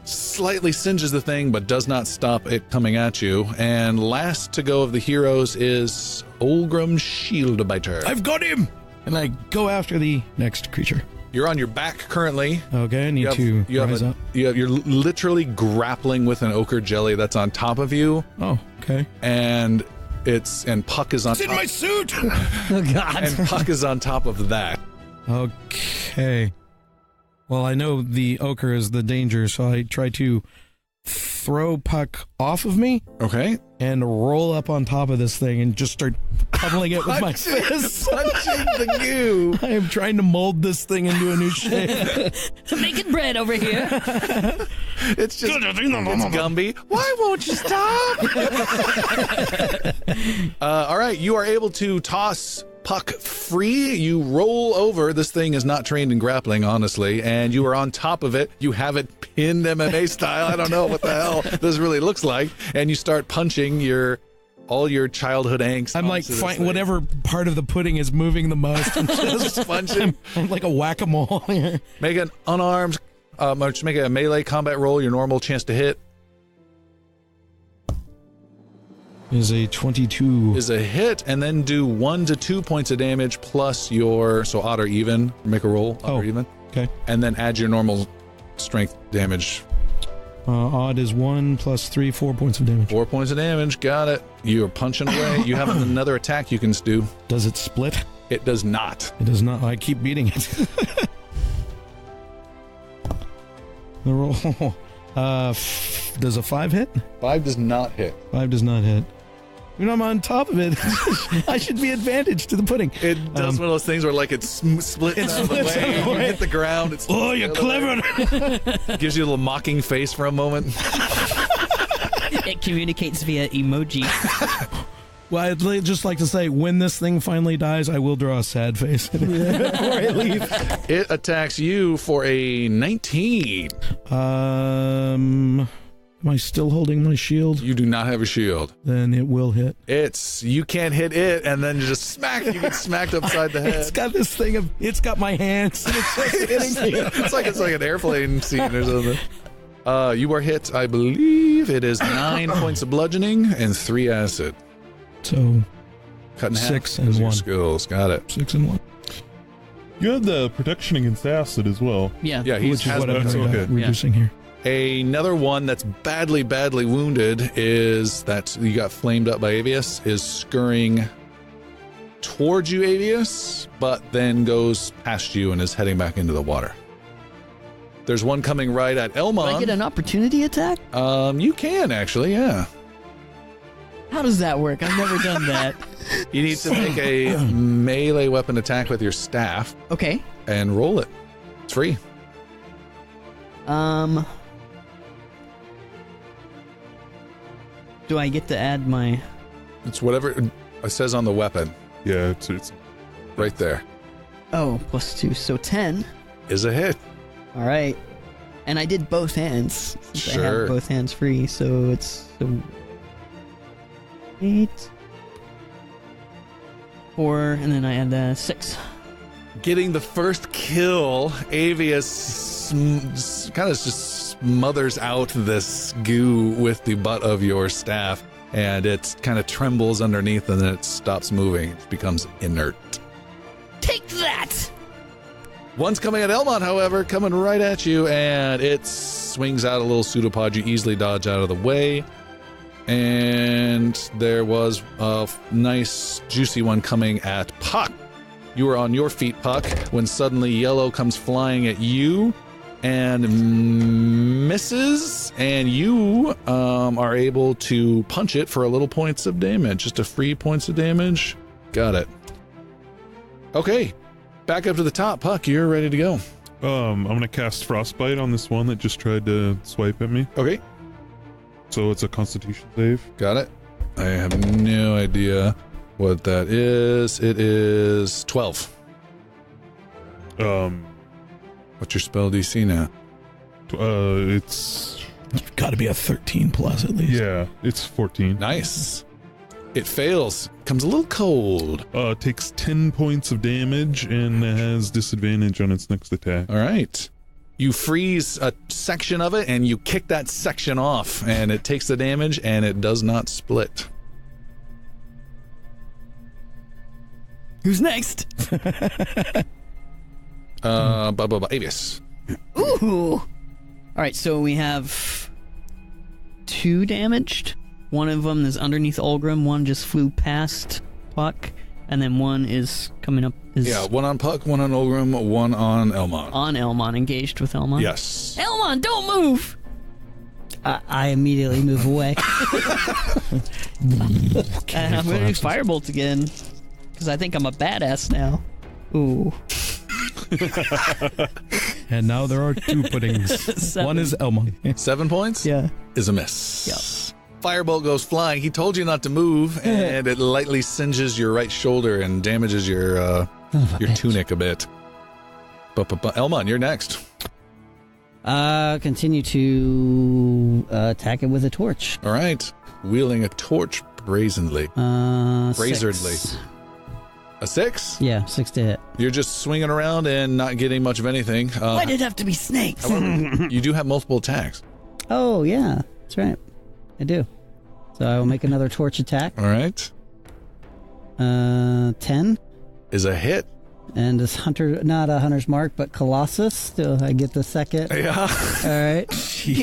Slightly singes the thing, but does not stop it coming at you. And last to go of the heroes is Olgrim Shieldbiter. I've got him! And I go after the next creature. You're on your back currently. Okay, I need to rise up. You're literally grappling with an ochre jelly that's on top of you, Oh, okay. and Puck is on It's in top. my suit! Oh, God. And Puck is on top of that. Okay. Well, I know the ochre is the danger, so I try to throw Puck off of me Okay. and roll up on top of this thing and just start pummeling it with my fist. Punching the goo. I am trying to mold this thing into a new shape. Making bread over here. It's just it's Gumby. Why won't you stop? All right, you are able to toss Puck free. You roll over. This thing is not trained in grappling, honestly, and you are on top of it. You have it pinned MMA style. I don't know what the hell this really looks like. And you start punching all your childhood angst. I'm like, whatever part of the pudding is moving the most. And just punching. I'm like a whack-a-mole. Make an unarmed, just make a melee combat roll, your normal chance to hit. Is a 22. Is a hit, and then do 1 to 2 points of damage plus so odd or even. Make a roll, odd or even. Okay. And then add your normal strength damage. Odd is 1 plus 3, 4 points of damage. 4 points of damage, got it. You're punching away. You have another attack you can do. Does it split? It does not. It does not. I keep beating it. The roll. Does a 5 hit? 5 does not hit. 5 does not hit. When I'm on top of it, I should be advantaged to the pudding. It does one of those things where like it splits out of the way. You hit the ground. Oh, you're clever. Gives you a little mocking face for a moment. It communicates via emoji. Well, I'd just like to say, when this thing finally dies, I will draw a sad face before I leave. It attacks you for a 19. Am I still holding my shield? You do not have a shield. Then it will hit. You can't hit it, and then just smack. You get smacked upside the head. It's got this thing of, it's got my hands. And it's just hitting me. It's like an airplane scene or something. You are hit, I believe it is 9 points of bludgeoning and 3 acid. So, cut in half. 6 and Those are your 1. skills, got it. 6 and 1. You have the protection against acid as well. Yeah. Yeah, Which is what I'm okay. reducing here. Another one that's badly wounded is that you got flamed up by Avius, is scurrying towards you, Avius, but then goes past you and is heading back into the water. There's one coming right at Do Elmon. I get an opportunity attack? You can actually, yeah. How does that work? I've never done that. You need to make a melee weapon attack with your staff Okay. and roll it. It's free. Do I get to add my... It's whatever it says on the weapon Yeah, it's right there. Oh, +2, so 10. Is a hit. All right. And I did both hands. Since I Sure. have both hands free, so it's 8, 4, and then I add 6. Getting the first kill, Avius kind of just smothers out this goo with the butt of your staff, and it kind of trembles underneath, and then it stops moving. It becomes inert. Take that! One's coming at Elmon, however, coming right at you, and it swings out a little pseudopod. You easily dodge out of the way. And there was a nice, juicy one coming at Puck. You were on your feet, Puck, when suddenly Yellow comes flying at you and misses, and you are able to punch it for a little points of damage. Just a free points of damage. Got it. Okay, back up to the top. Puck, you're ready to go. I'm gonna cast Frostbite on this one that just tried to swipe at me. Okay, So it's a Constitution save. got it. I have no idea what that is. It is 12. What's your spell DC now? It's Got to be a 13 plus at least. yeah, it's 14. Nice. It fails. Comes a little cold. Takes 10 points of damage and has disadvantage on its next attack. All right. You freeze a section of it and you kick that section off, and it takes the damage and it does not split. Who's next? Avius. Ooh! Alright, so we have 2 damaged. One of them is underneath Ulgrim, one just flew past Puck, and then one is coming up. Yeah, one on Puck, one on Ulgrim, one on Elmon. On Elmon, engaged with Elmon. Yes. Elmon, don't move! I immediately move away. And I'm going to do Firebolt again, because I think I'm a badass now. Ooh. And now there are 2 puddings. 7. One is Elmon. 7 points? Yeah. Is a miss. firebolt goes flying. He told you not to move, and it lightly singes your right shoulder and damages your tunic a bit. But Elmon, you're next. Continue to attack it with a torch. All right. Wielding a torch brazenly. Brazeredly. 6. A 6? Yeah, 6 to hit. You're just swinging around and not getting much of anything. Why did it have to be snakes? However, you do have multiple attacks. Oh, yeah. That's right. I do. So I will make another torch attack. All right. 10. Is a hit. And this hunter, not a hunter's mark, but Colossus. So I get the second. Yeah. All right.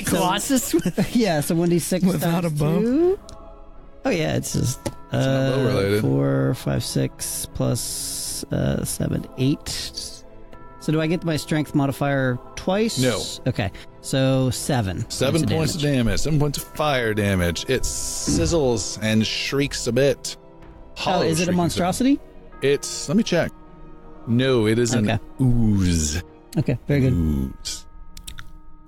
Colossus? Yeah, so 1d6 Without a bow? 2. Oh, yeah, it's just not bow related. 4, 5, 6 plus 7, 8. So do I get my strength modifier twice? No. Okay, so 7. 7 points of damage. 7 points of fire damage. It sizzles and shrieks a bit. Oh, is it a shrieking monstrosity? sound. It's, let me check. No, it is an Okay. ooze. Okay, very good. Ooze.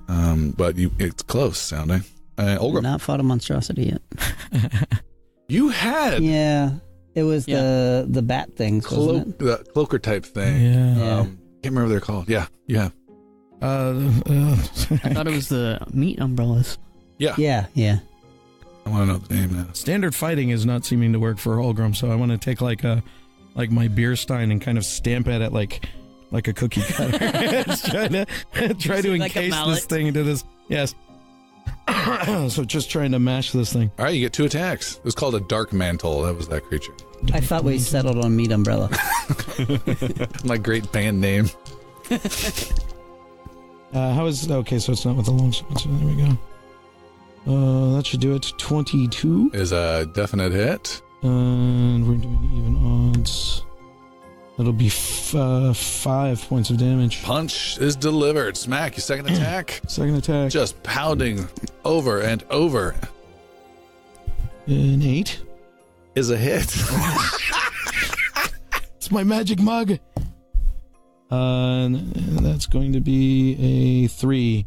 But it's close sounding. Olga, Not fought a monstrosity yet. you had Yeah, it was the bat things, wasn't it? the cloaker type thing. Yeah. Can't remember what they're called. Yeah, you have. I thought it was the meat umbrellas. Yeah. Yeah. I want to know the name now. Standard fighting is not seeming to work for Holgrim, so I want to take like my beer stein and kind of stamp at it like a cookie cutter. Just try to Like a encase mallet? this thing into this. Yes. So just trying to mash this thing. All right, you get 2 attacks. It was called a dark mantle. That was that creature. I thought we settled on meat umbrella. My great band name. How is okay? So it's not with the long sword. So there we go. That should do it. 22, Is a definite hit. and we're doing even odds. That'll be 5 points of damage. Punch is delivered. Smack, your second attack. Second attack. Just pounding over and over. An 8. Is a hit. It's my magic mug. And that's going to be a 3.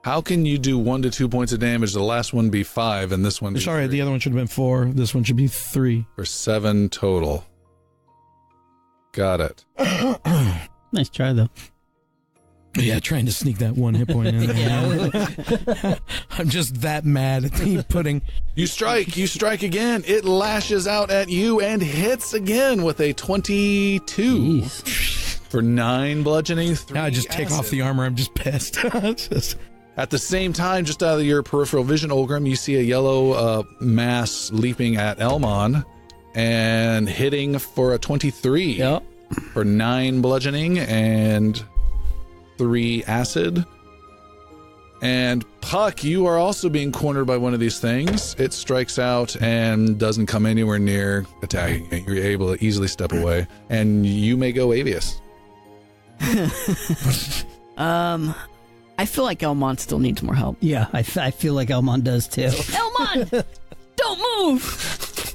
How can you do 1 to 2 points of damage? The last one be 5, and this one be Sorry, 3, the other one should have been 4. This one should be 3. for 7 total. Got it. Nice try, though. Yeah, trying to sneak that 1 hit point in. Yeah. I'm just that mad at the pudding. You strike again. It lashes out at you and hits again with a 22 Jeez. for 9 bludgeoning. 3 Now I just take off acid. the armor. I'm just pissed. It's just- At the same time, just out of your peripheral vision, Olgrim, you see a yellow mass leaping at Elmon and hitting for a 23 Yep. for 9 bludgeoning and 3 acid. And Puck, you are also being cornered by one of these things. It strikes out and doesn't come anywhere near attacking you. You're able to easily step away, and you may go Avius. I feel like Elmont still needs more help. Yeah, I feel like Elmon does too. Elmont! Don't move!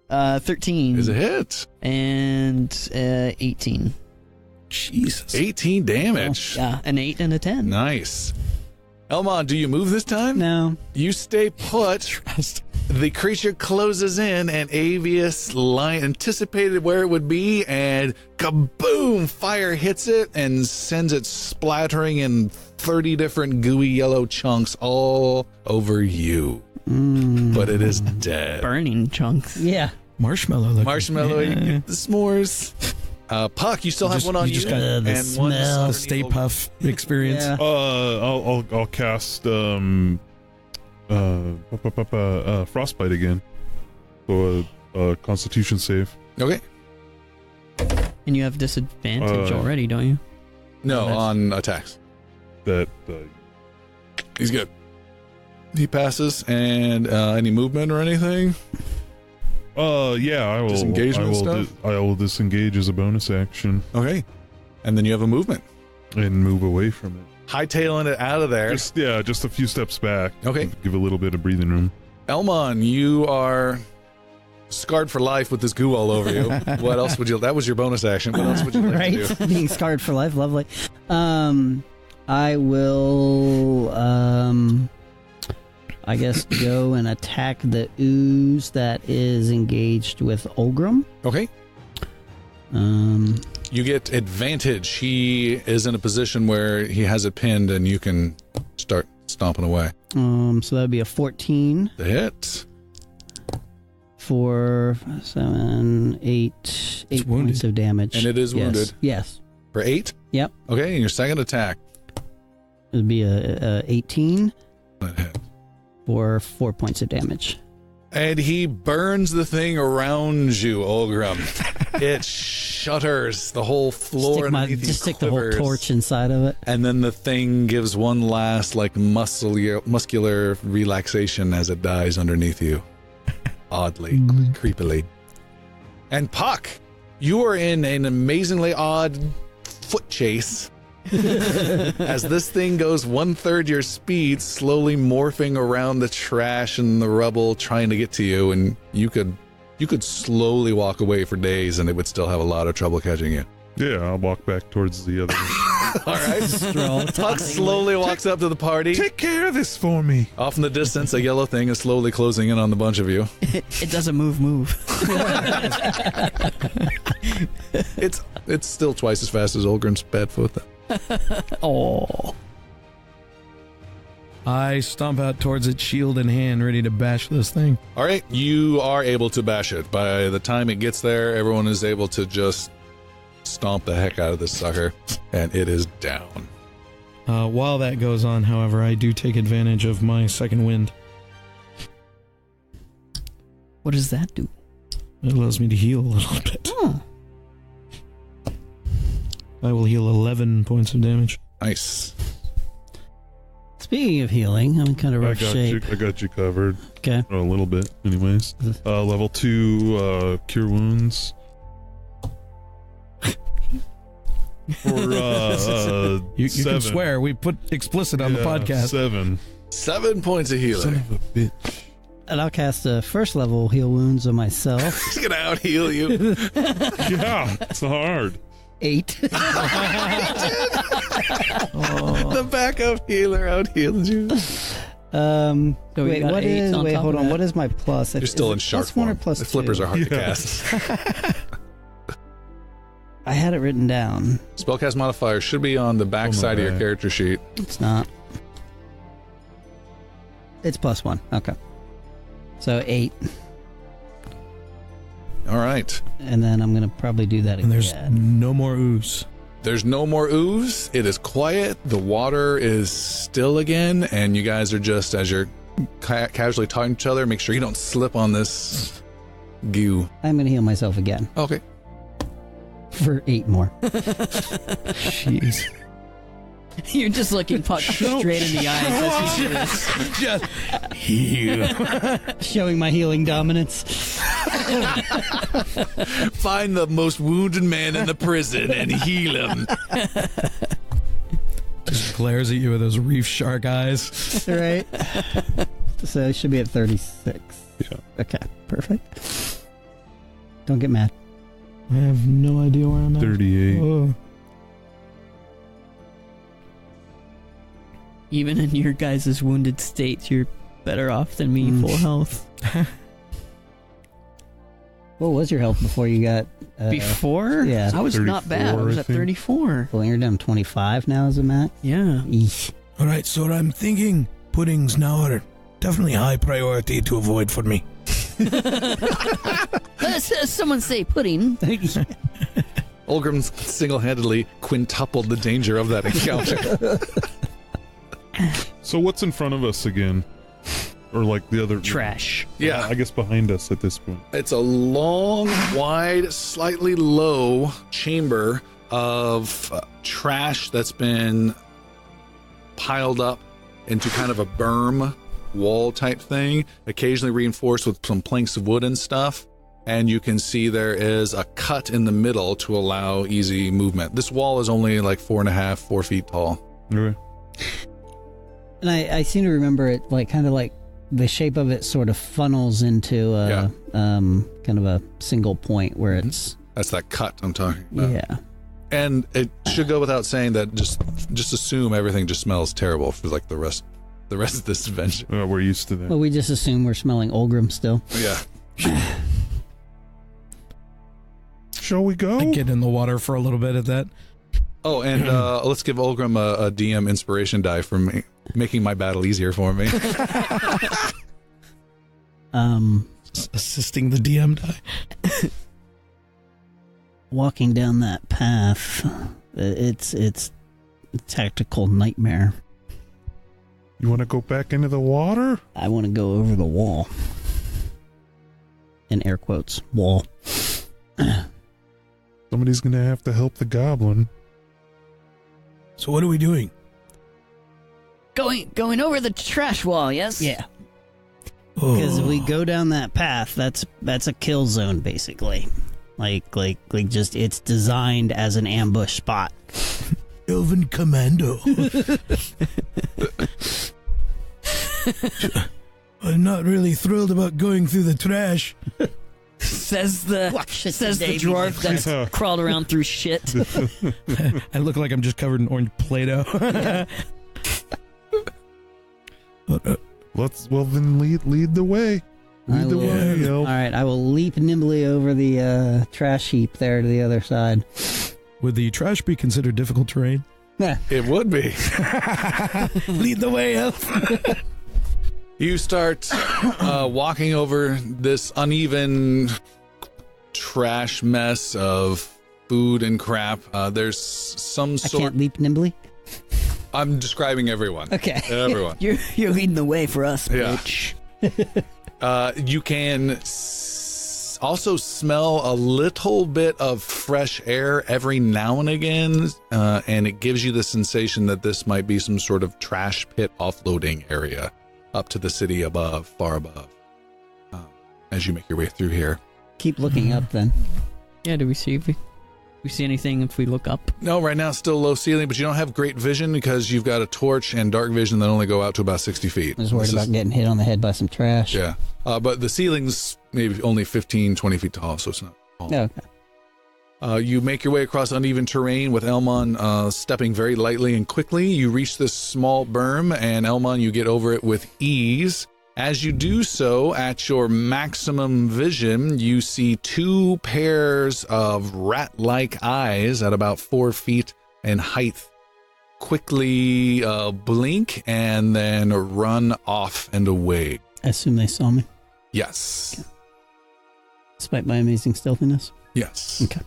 13. Is a hit. And 18. Jesus. 18 damage. Yeah, an 8 and a 10. Nice. Elmon, do you move this time? No. You stay put. The creature closes in, and Avius anticipated where it would be, and kaboom! Fire hits it and sends it splattering in 30 different gooey yellow chunks all over you. But it is dead. Burning chunks. Yeah. Marshmallow. Looking. Marshmallow, you Yeah. get the s'mores. Puck, you still have one on you. just got the and one smell. The Stay Puff experience. Yeah. I'll cast frostbite again. So a Constitution save. Okay. And you have disadvantage already, don't you? No, That's- on attacks. That He's good. He passes, and any movement or anything? yeah, I will. Disengagement stuff? I will disengage as a bonus action Okay. And then you have a movement. and move away from it. Hightailing it out of there. Just a few steps back. Okay. Give a little bit of breathing room. Elmon, you are scarred for life with this goo all over you. What else would you... That was your bonus action. What else would you like to do? Right? Being scarred for life. Lovely. I will I guess, go and attack the ooze that is engaged with Olgrim. Okay. You get advantage. He is in a position where he has it pinned and you can start stomping away. So that would be a 14 The hit. for 7, 8 points of damage. And it is Yes. wounded. Yes. For 8? Yep. Okay, and your second attack. It would be a 18 That hit. for 4 points of damage. And he burns the thing around you, Olgrim. It shudders. The whole floor underneath you Stick the whole quivers. torch inside of it. And then the thing gives one last, like, muscular relaxation as it dies underneath you. Oddly, creepily. And Puck, you are in an amazingly odd foot chase as this thing goes 1/3 your speed, slowly morphing around the trash and the rubble, trying to get to you. And you could slowly walk away for days, and it would still have a lot of trouble catching you. Yeah, I'll walk back towards the other. All right. Stroll. Puck slowly walks up to the party. Take care of this for me. Off in the distance, a yellow thing is slowly closing in on the bunch of you. It doesn't move. It's still twice as fast as Olgrim's bad foot, though. Oh. I stomp out towards it, shield in hand, ready to bash this thing. All right, you are able to bash it. By the time it gets there, everyone is able to just stomp the heck out of this sucker, and it is down. While that goes on, however, I do take advantage of my second wind. What does that do? It allows me to heal a little bit. Oh. I will heal 11 points of damage. Nice. Speaking of healing, I'm in kind of I rough got shape. you. I got you covered. Okay. A little bit, anyways. Level 2 cure wounds. For You 7. can swear. We put explicit on the podcast. 7. 7 points of Son healing. of a bitch. And I'll cast a first level heal wounds on myself. He's gonna out heal you. Yeah, it's hard. 8. The backup healer out heals you. So we Wait, got what 8 is? on Wait, top hold of on. that. What is my plus? You're still in shark plus 1 or form. plus The flippers 2? are hard to Yeah. cast. I had it written down. Spellcast modifier should be on the back On the side of your back. character sheet. It's not. It's plus 1. Okay. So 8, All right. and then I'm gonna probably do that And there's again. no more ooze. There's no more ooze. It is quiet. The water is still again, and you guys are just, as you're casually talking to each other, make sure you don't slip on this goo. I'm gonna heal myself again Okay. for 8 more. Jeez. You're just looking Puck straight in the eyes as you do this. Just heal. Showing my healing dominance. Find the most wounded man in the prison and heal him. Just glares at you with those reef shark eyes. Right. So it should be at 36. Yeah. Okay. Perfect. Don't get mad. I have no idea where I'm at. 38. Oh. Even in your guys' wounded states, you're better off than me, full health. What was your health before you got? Before? yeah. I was not bad. I 34, was I at think. 34. Well, you're down 25 now as a max. Yeah. Eesh. All right, so I'm thinking puddings now are definitely high priority to avoid for me. Someone say pudding. Olgrim single-handedly quintupled the danger of that encounter. So what's in front of us again? Or like the other... Trash. Yeah. I guess behind us at this point. It's a long, wide, slightly low chamber of trash that's been piled up into kind of a berm wall type thing, occasionally reinforced with some planks of wood and stuff. And you can see there is a cut in the middle to allow easy movement. This wall is only like 4 feet tall. Okay. And I seem to remember it like kind of like the shape of it sort of funnels into a kind of a single point where it's That's that cut I'm talking about. yeah. And it should go without saying that just assume everything just smells terrible for like the rest the rest of this adventure. We're used to that. Well, we just assume we're smelling Olgrim still. Yeah. Shall we go? I get in the water for a little bit at that. Oh, and let's give Olgrim a DM inspiration die for me, making my battle easier for me. Assisting the DM die. Walking down that path, it's a tactical nightmare. You want to go back into the water? I want to go over the wall. In air quotes, wall. Somebody's going to have to help the goblin. So what are we doing? Going over the trash wall, yes? Yeah. Because if we go down that path, that's a kill zone, basically. Like just it's designed as an ambush spot. Elven Commando. I'm not really thrilled about going through the trash. Says the dwarf that's crawled around through shit. I look like I'm just covered in orange Play-Doh. Well then lead the way. Lead the way, All elf. right, I will leap nimbly over the trash heap there to the other side. Would the trash be considered difficult terrain? It would be. Lead the way, elf. You start walking over this uneven trash mess of food and crap. There's some I sort. can't leap nimbly. I'm describing everyone. Okay. Everyone. You're leading the way for us, Yeah. bitch. You can also smell a little bit of fresh air every now and again, and it gives you the sensation that this might be some sort of trash pit offloading area up to the city above, far above, as you make your way through here. Keep looking up then. Yeah, do we see if we see anything if we look up? No, right now it's still low ceiling, but you don't have great vision because you've got a torch and dark vision that only go out to about 60 feet. I was worried about getting hit on the head by some trash. Yeah, but the ceiling's maybe only 15, 20 feet tall, so it's not tall. Oh, okay. You make your way across uneven terrain with Elmon stepping very lightly and quickly. You reach this small berm, and Elmon, you get over it with ease. As you do so, at your maximum vision, you see two pairs of rat-like eyes at about 4 feet in height quickly blink and then run off and away. I assume they saw me, Yes. despite my amazing stealthiness. Yes. Okay.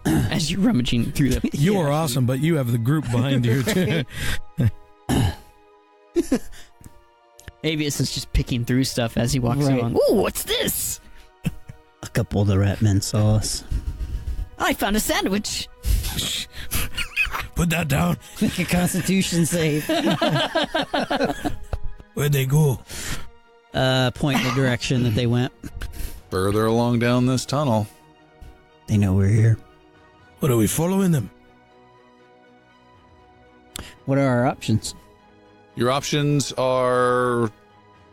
As you're rummaging through the... You are awesome, but you have the group behind you, too. Avius is just picking through stuff as he walks Right. along. Ooh, what's this? A couple of the ratmen saw us. I found a sandwich. Put that down. Make a constitution save. Where'd they go? Point in the direction that they went. Further along down this tunnel. They know we're here. What are we following them? What are our options? Your options are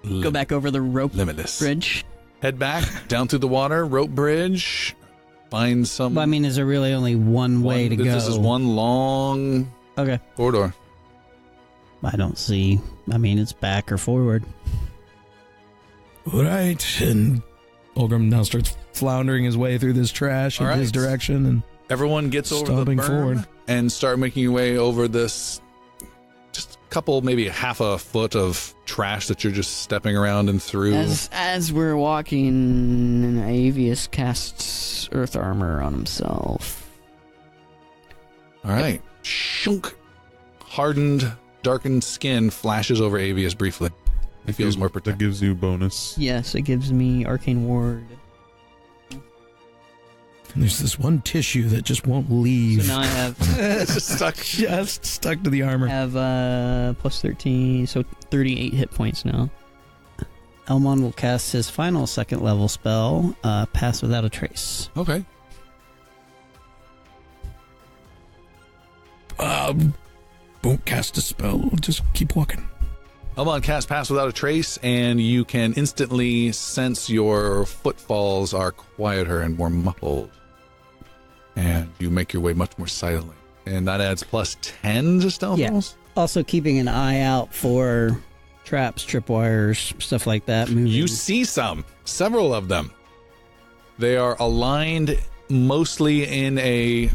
Go back over the rope limitless. bridge. Head back down through the water, rope bridge, find some. Well, I mean, is there really only one way to go? This is one long Okay. corridor. I don't see. I mean, it's back or forward. All right. And Olgrim now starts floundering his way through this trash in All his right. direction. And Everyone gets over the Stomping berm forward. and start making your way over this. Just a couple, maybe half a foot of trash that you're just stepping around and through. As we're walking, Avius casts earth armor on himself. All right. Shunk. Hardened, darkened skin flashes over Avius briefly. He feels more That protected. gives you bonus. Yes, it gives me arcane ward. there's this one tissue that just won't leave. So now I have It's just stuck. Just stuck to the armor. plus 13, so 38 hit points now. Elmon will cast his final second level spell, Pass Without a Trace. Okay. Won't cast a spell. Just keep walking. Elmon cast Pass Without a Trace, and you can instantly sense your footfalls are quieter and more muffled. And you make your way much more silently. And that adds plus 10 to stealth Yeah. rolls? Also keeping an eye out for traps, tripwires, stuff like that. Moving. You see several of them. They are aligned mostly in the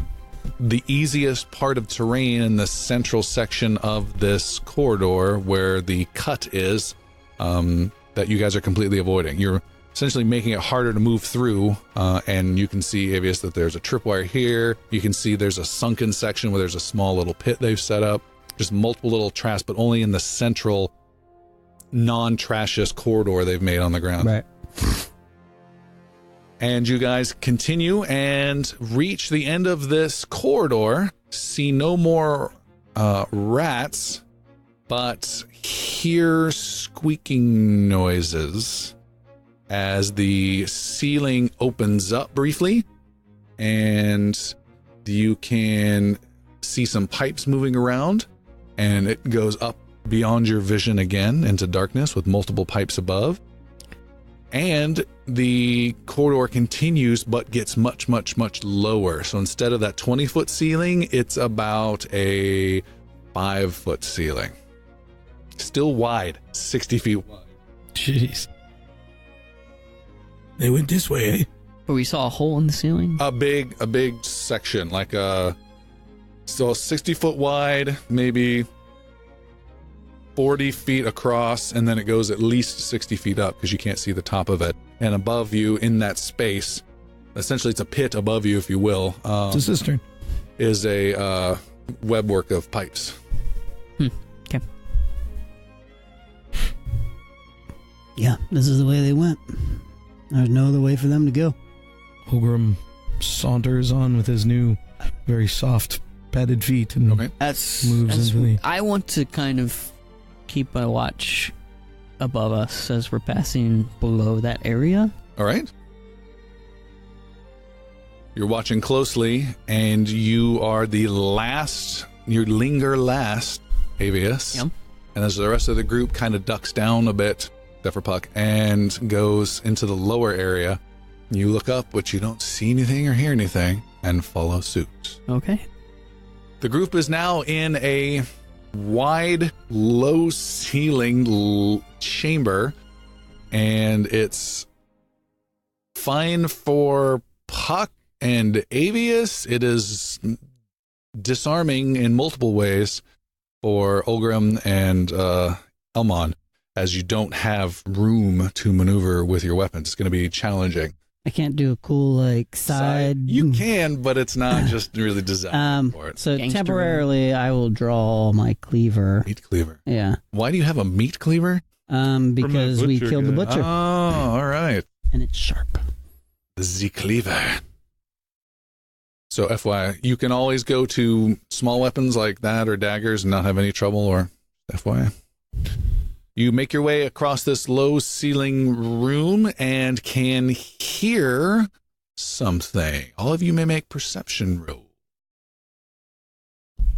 easiest part of terrain in the central section of this corridor where the cut is, that you guys are completely avoiding. You're essentially making it harder to move through, and you can see, Avius, that there's a tripwire here. You can see there's a sunken section where there's a small little pit they've set up. Just multiple little traps, but only in the central non-trashiest corridor they've made on the ground. Right. And you guys continue and reach the end of this corridor, see no more rats, but hear squeaking noises as the ceiling opens up briefly, and you can see some pipes moving around, and it goes up beyond your vision again into darkness with multiple pipes above. And the corridor continues, but gets much, much, much lower. So instead of that 20-foot ceiling, it's about a 5-foot ceiling. Still wide, 60 feet wide. Jeez. They went this way, eh? But we saw a hole in the ceiling. A big section, like so 60 foot wide, maybe 40 feet across, and then it goes at least 60 feet up because you can't see the top of it. And above you in that space, essentially it's a pit above you, if you will, It's a cistern. is a webwork of pipes. Okay. Yeah, this is the way they went. There's no other way for them to go. Ogrim saunters on with his new, very soft, padded feet and Okay. That's moves into the... I want to kind of keep a watch above us as we're passing below that area. All right. You're watching closely, and you are the last, you linger last, Avius. Yep. And as the rest of the group kind of ducks down a bit, except for Puck, and goes into the lower area, you look up, but you don't see anything or hear anything, and follow suit. Okay. The group is now in a wide, low-ceiling chamber, and it's fine for Puck and Avius. It is disarming in multiple ways for Olgrim and Elmon, as you don't have room to maneuver with your weapons. It's going to be challenging. I can't do a cool side. You can, but it's not just really designed for it. So Gangster. temporarily, I will draw my cleaver. Meat cleaver. Yeah. Why do you have a meat cleaver? Because we butcher killed the guy. butcher, Oh, all right. and it's sharp. The cleaver. So FYI, you can always go to small weapons like that or daggers and not have any trouble, or FYI. You make your way across this low ceiling room and can hear something. All of you may make perception roll.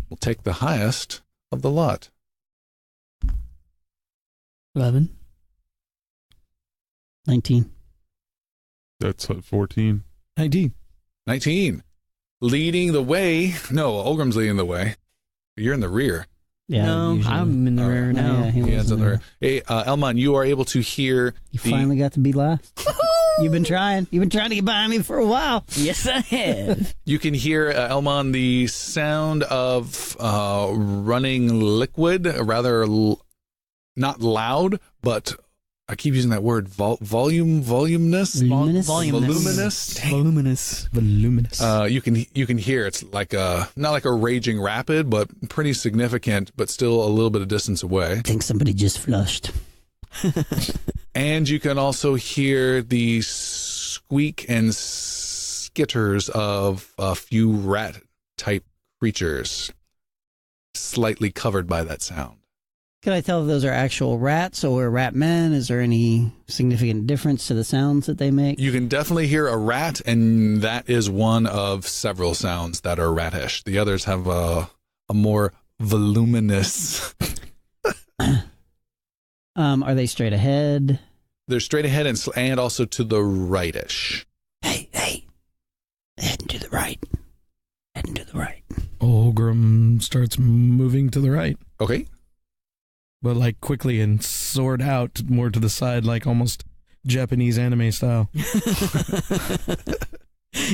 We'll take the highest of the lot. 11. 19. That's 14. 19. 19. Leading the way. No, Olgrim's leading the way. You're in the rear. Yeah. no, usually. I'm in the rear now. Yeah, he He was ends in on the there. rear. Hey, Elmon, you are able to hear You the... finally got to be last. You've been trying. You've been trying to get behind me for a while. Yes, I have. You can hear, Elmon, the sound of running liquid, not loud, but I keep using that word, voluminous? Voluminous? Voluminous? Voluminous. Voluminous. You can hear it's like not like a raging rapid, but pretty significant, but still a little bit of distance away. I think somebody just flushed. And you can also hear the squeak and skitters of a few rat-type creatures slightly covered by that sound. Could I tell if those are actual rats or ratmen? Is there any significant difference to the sounds that they make? You can definitely hear a rat, and that is one of several sounds that are ratish. The others have a more voluminous... Are they straight ahead? They're straight ahead and also to the rightish. Hey, heading to the right. Heading to the right. Olgrim starts moving to the right, Okay. but like quickly and sword out more to the side, like almost Japanese anime style.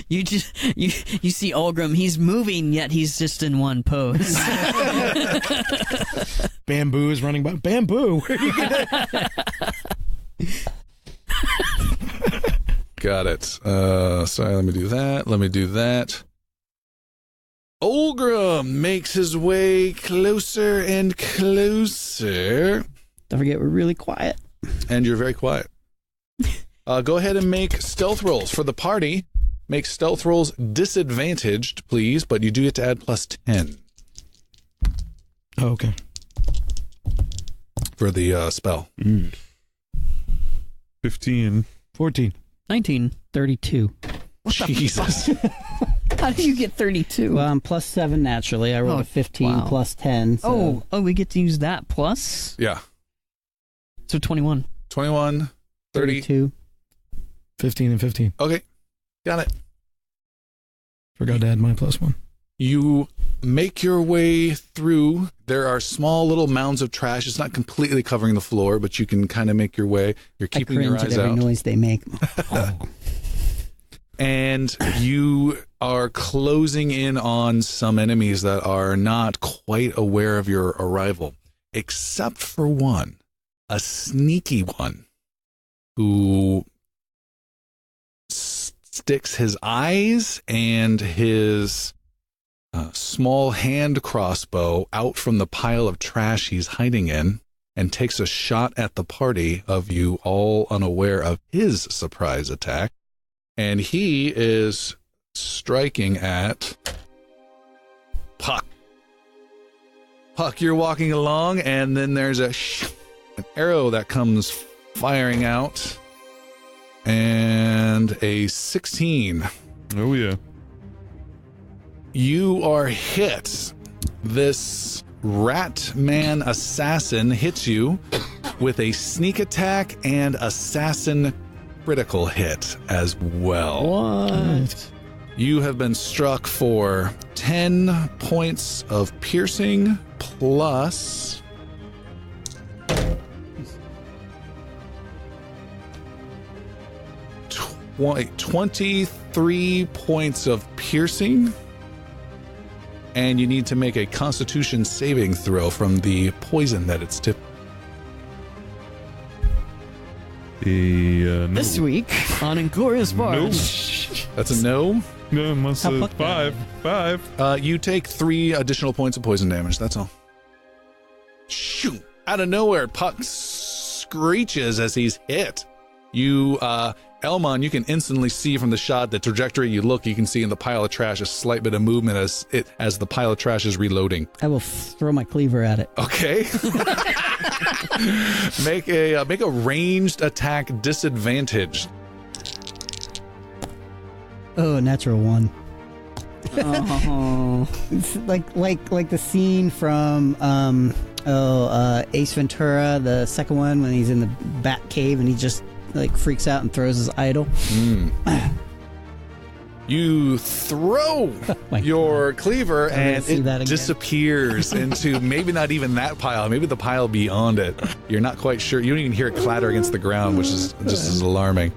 You see Olgrim, he's moving, yet he's just in one pose. Bamboo is running by. Bamboo! Where are you gonna... Got it. Sorry, let me do that. Olgrim makes his way closer and closer. Don't forget, we're really quiet. And you're very quiet. Go ahead and make stealth rolls for the party. Make stealth rolls disadvantaged, please, but you do get to add plus 10 Oh, okay. for the spell. 15. 14. 19. 32. Jesus. How do you get 32? Well, I'm plus 7 naturally. I rolled a 15 wow. plus 10. So. Oh, we get to use that plus? Yeah. So 21. 21, 30. 32. 15 and 15. Okay. Got it. Forgot to add my +1. You make your way through. There are small little mounds of trash. It's not completely covering the floor, but you can kind of make your way. You're keeping I your cringe eyes at every out. noise they make. And you are closing in on some enemies that are not quite aware of your arrival, except for one, a sneaky one, who sticks his eyes and his small hand crossbow out from the pile of trash he's hiding in and takes a shot at the party of you all unaware of his surprise attack. And he is striking at Puck. Puck, you're walking along, and then there's an arrow that comes firing out. And a 16. Oh, yeah. You are hit. This ratman assassin hits you with a sneak attack and assassin critical hit as well. What? You have been struck for 10 points of piercing plus 23 points of piercing, and you need to make a Constitution saving throw from the poison that it's tipped. No. This week on Inglorious Bards. That's a no. No, unless How it's about 5. You take 3 additional points of poison damage. That's all. Shoot! Out of nowhere, Puck screeches as he's hit. You, Elmon, you can instantly see from the shot the trajectory you look. You can see in the pile of trash a slight bit of movement as the pile of trash is reloading. I will throw my cleaver at it. Okay. make a ranged attack disadvantaged. Oh, natural 1. Oh. It's like the scene from Ace Ventura, the second one, when he's in the bat cave and he just like freaks out and throws his idol. You throw my your cleaver I wanna and see it that again. disappears into maybe not even that pile, maybe the pile beyond it. You're not quite sure. You don't even hear it clatter against the ground, which is just as alarming.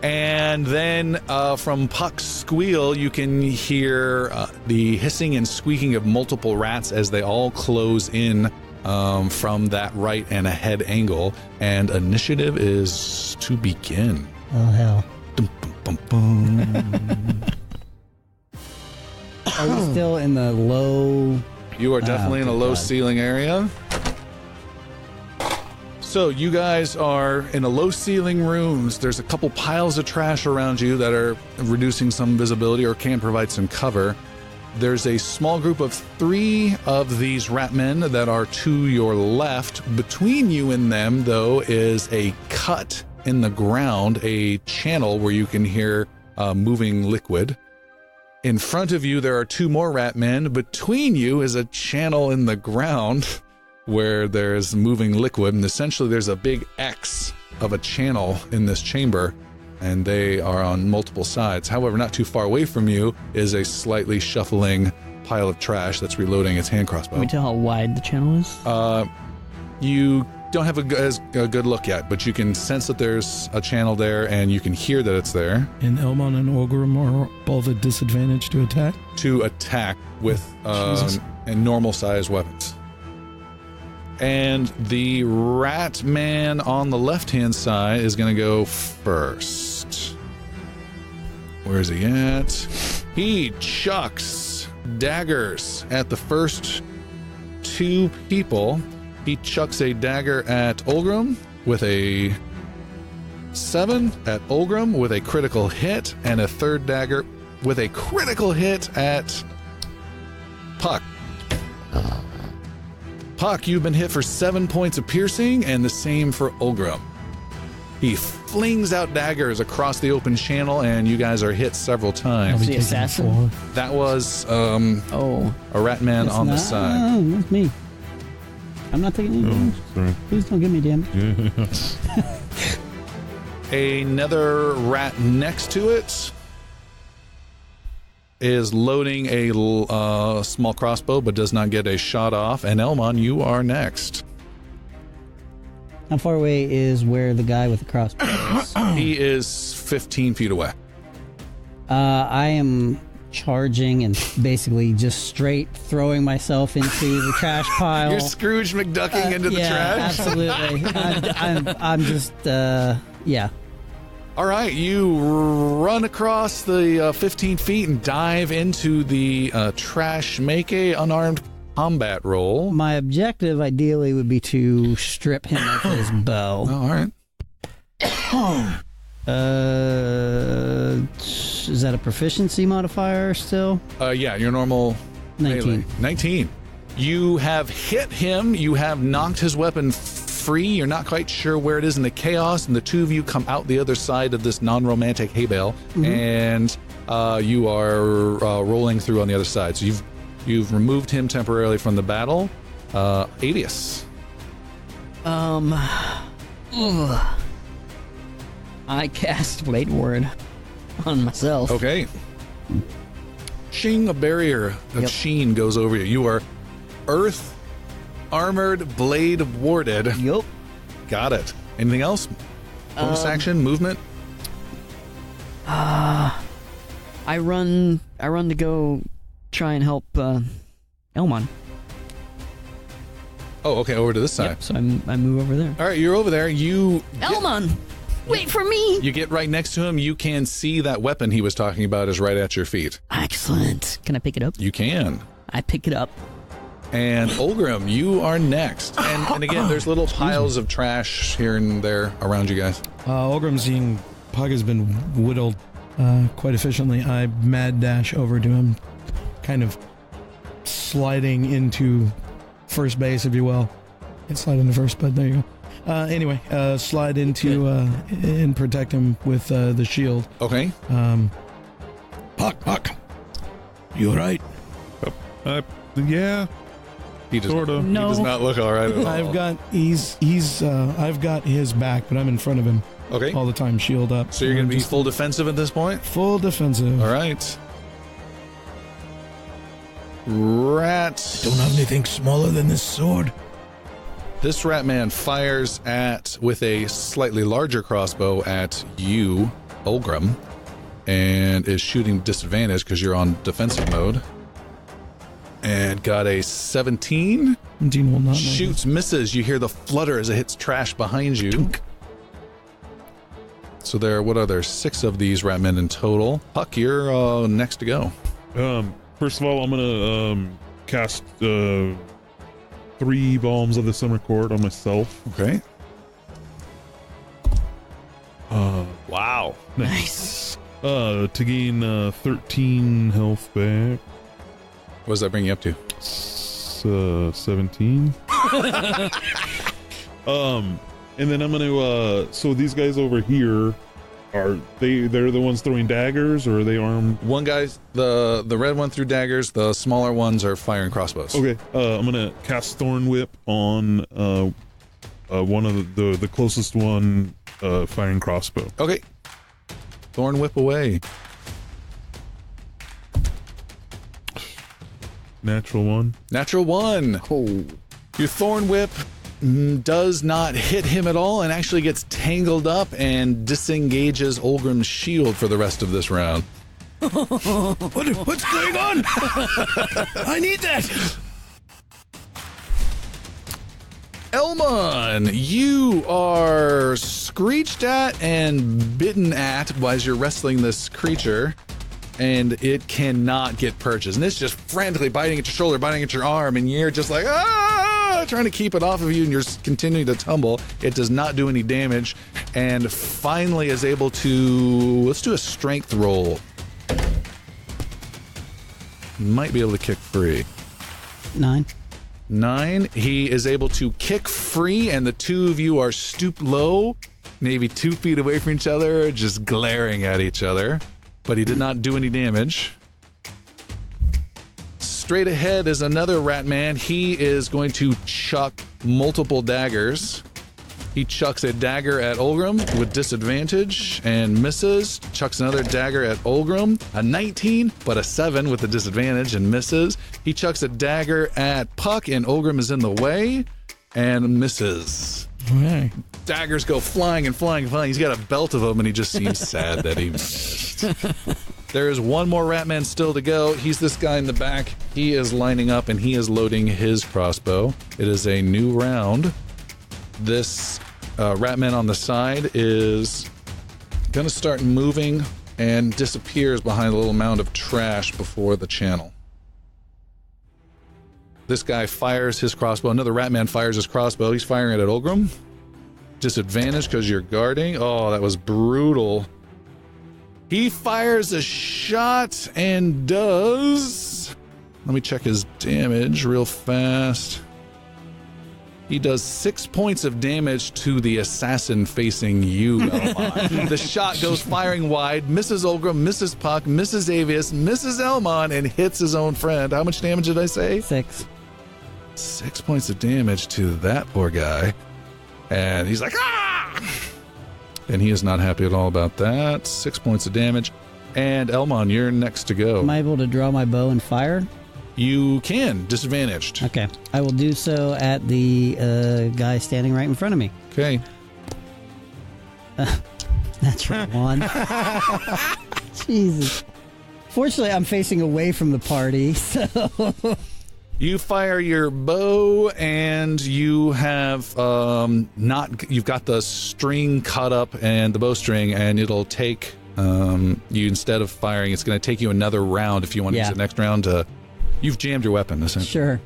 And then from Puck's squeal, you can hear the hissing and squeaking of multiple rats as they all close in from that right and ahead angle. And initiative is to begin. Oh hell! Dum, bum, bum, bum. Are we still in the low? You are definitely in a good low God. ceiling area. So you guys are in a low ceiling rooms. There's a couple piles of trash around you that are reducing some visibility or can provide some cover. There's a small group of 3 of these ratmen that are to your left. Between you and them, though, is a cut in the ground, a channel where you can hear moving liquid. In front of you, there are 2 more ratmen. Between you is a channel in the ground where there's moving liquid, and essentially there's a big X of a channel in this chamber, and they are on multiple sides. However, not too far away from you is a slightly shuffling pile of trash that's reloading its hand crossbow. Can we tell how wide the channel is? You don't have a good look yet, but you can sense that there's a channel there, and you can hear that it's there. And Elmon and Ogrim are both at disadvantage to attack? To attack with normal-sized weapons. And the rat man on the left-hand side is going to go first. Where's he at? He chucks daggers at the first two people. He chucks a dagger at Olgrim with a 7 at Olgrim with a critical hit, and a third dagger with a critical hit at Puck. Puck, you've been hit for 7 points of piercing, and the same for Olgrim. He flings out daggers across the open channel, and you guys are hit several times. The assassin? That was a rat man That's on the not- side. Oh, that's me. I'm not taking any damage. Sorry. Please don't give me damage. Another rat next to it is loading a small crossbow, but does not get a shot off. And Elmon, you are next. How far away is where the guy with the crossbow is? He is 15 feet away. I am charging and basically just straight throwing myself into the trash pile. You're Scrooge McDucking into the trash? Absolutely. I'm just, yeah. All right, you run across the 15 feet and dive into the trash. Make a unarmed combat roll. My objective, ideally, would be to strip him of his bow. Oh, all right. Is that a proficiency modifier still? Yeah, your normal 19. melee. 19. You have hit him. You have knocked his weapon free. You're not quite sure where it is in the chaos, and the two of you come out the other side of this non-romantic hay bale, and you are rolling through on the other side. So you've removed him temporarily from the battle. Adius. I cast Blade Ward on myself. Okay. Shing, a barrier of Yep. sheen goes over you. You are earth armored, blade warded. Yup. Got it. Anything else? Bonus action, movement? I run to go try and help Elmon. Oh, okay, over to this side. Yep, so I move over there. All right, you're over there. Elmon, wait for me. You get right next to him. You can see that weapon he was talking about is right at your feet. Excellent. Can I pick it up? You can. I pick it up. And Olgrim, you are next. And again, there's little piles of trash here and there around you guys. Olgrim, seeing Pug has been whittled quite efficiently, I mad dash over to him, kind of sliding into first base, if you will. Can't slide into first, but there you go. Anyway, slide into and protect him with the shield. Okay. Puck, you all right? Yeah, He does, Sorta. he does not look all right at all. I've got his back, but I'm in front of him Okay. all the time, shield up. So you're going to be Just full defensive at this point? full defensive. All right. Rat. Don't have anything smaller than this sword. This rat man fires with a slightly larger crossbow at you, Olgrim, and is shooting disadvantage because you're on defensive mode. And got a 17. 17 will not make it. Shoots, misses. You hear the flutter as it hits trash behind you. So what are there? 6 of these rat men in total. Puck, you're next to go. First of all, I'm gonna cast 3 Bombs of the Summer Court on myself. Okay. Wow. Nice. To gain 13 health back. What does that bring you up to? 17. And then I'm gonna so these guys over here they're the ones throwing daggers, or are they armed? One guy's the red one threw daggers, the smaller ones are firing crossbows. Okay, I'm gonna cast Thorn Whip on one of the closest one firing crossbow. Okay. Thorn whip away. Natural 1. Natural 1. Oh. Your Thorn Whip does not hit him at all and actually gets tangled up and disengages Olgrim's shield for the rest of this round. What's going on? I need that. Elmon, you are screeched at and bitten at as you're wrestling this creature, and it cannot get purchased. And it's just frantically biting at your shoulder, biting at your arm, and you're just like, trying to keep it off of you, and you're continuing to tumble. It does not do any damage, and finally is able to, let's do a strength roll. Might be able to kick free. 9. 9. He is able to kick free, and the two of you are stooped low, maybe 2 feet away from each other, just glaring at each other. But he did not do any damage. Straight ahead is another Ratman. He is going to chuck multiple daggers. He chucks a dagger at Olgrim with disadvantage and misses. Chucks another dagger at Olgrim. A 19, but a 7 with a disadvantage and misses. He chucks a dagger at Puck, and Olgrim is in the way and misses. Okay. Daggers go flying and flying and flying. He's got a belt of them, and he just seems sad that he missed. There is one more Ratman still to go. He's this guy in the back. He is lining up, and he is loading his crossbow. It is a new round. This Ratman on the side is going to start moving and disappears behind a little mound of trash before the channel. This guy fires his crossbow. Another Ratman fires his crossbow. He's firing it at Olgrim. Disadvantage because you're guarding. Oh, that was brutal. He fires a shot and does... Let me check his damage real fast. He does 6 points of damage to the assassin facing you, Elmon. The shot goes firing wide, misses Olgrim, misses Puck, misses Avius, misses Elmon, and hits his own friend. How much damage did I say? 6. 6 points of damage to that poor guy. And he's like, ah! And he is not happy at all about that. 6 points of damage. And Elmon, you're next to go. Am I able to draw my bow and fire? You can, disadvantaged. Okay. I will do so at the guy standing right in front of me. Okay. That's right, 1. Jesus. Fortunately, I'm facing away from the party, so... You fire your bow, and you have you've got the string cut up and the bowstring, and it'll take you, instead of firing, it's going to take you another round if you want to use the next round to... You've jammed your weapon, essentially. Sure.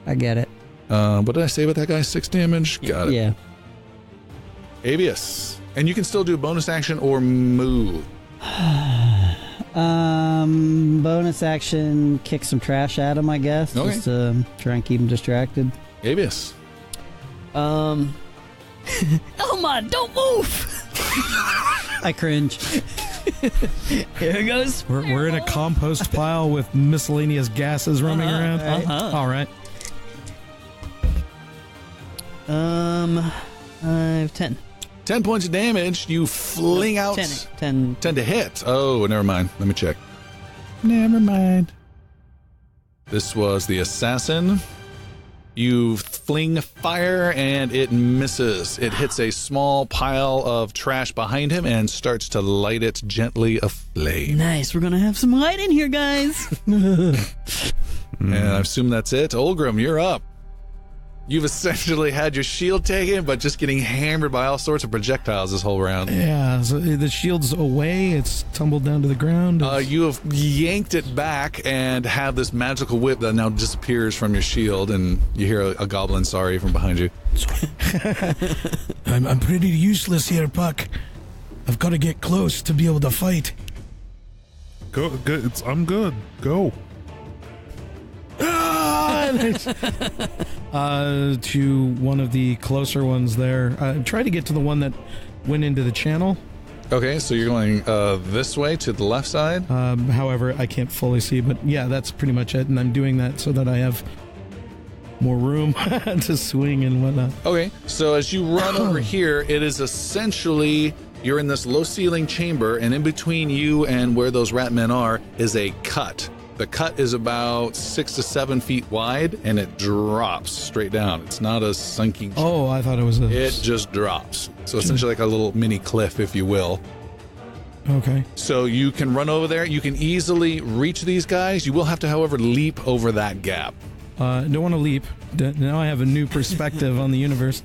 I get it. What did I say about that guy? 6 damage? Got it. Yeah. Avius. And you can still do bonus action or move. Bonus action, kick some trash at him, I guess. Okay. Just to try and keep him distracted. Avius. Elmon, don't move! I cringe. Here it goes. We're in a compost pile with miscellaneous gases roaming around. All right. I have 10. 10 points of damage. You fling out... 10. 10 to hit. Oh, never mind. Let me check. Never mind. This was the assassin. You fling fire, and it misses. It hits a small pile of trash behind him and starts to light it gently aflame. Nice. We're going to have some light in here, guys. And I assume that's it. Olgrim, you're up. You've essentially had your shield taken, but just getting hammered by all sorts of projectiles this whole round. Yeah, so the shield's away. It's tumbled down to the ground. You have yanked it back and have this magical whip that now disappears from your shield, and you hear a goblin sorry from behind you. I'm pretty useless here, Puck. I've got to get close to be able to fight. Go. I'm good. Go. To one of the closer ones there. Try to get to the one that went into the channel. Okay, so you're going this way to the left side? However, I can't fully see, but yeah, that's pretty much it. And I'm doing that so that I have more room to swing and whatnot. Okay, so as you run over here, it is essentially... You're in this low ceiling chamber, and in between you and where those ratmen are is a cut. The cut is about 6 to 7 feet wide, and it drops straight down. It's not a sinking. Oh, I thought it was a... It just drops. So essentially like a little mini cliff, if you will. Okay. So you can run over there. You can easily reach these guys. You will have to, however, leap over that gap. Don't want to leap. Now I have a new perspective on the universe.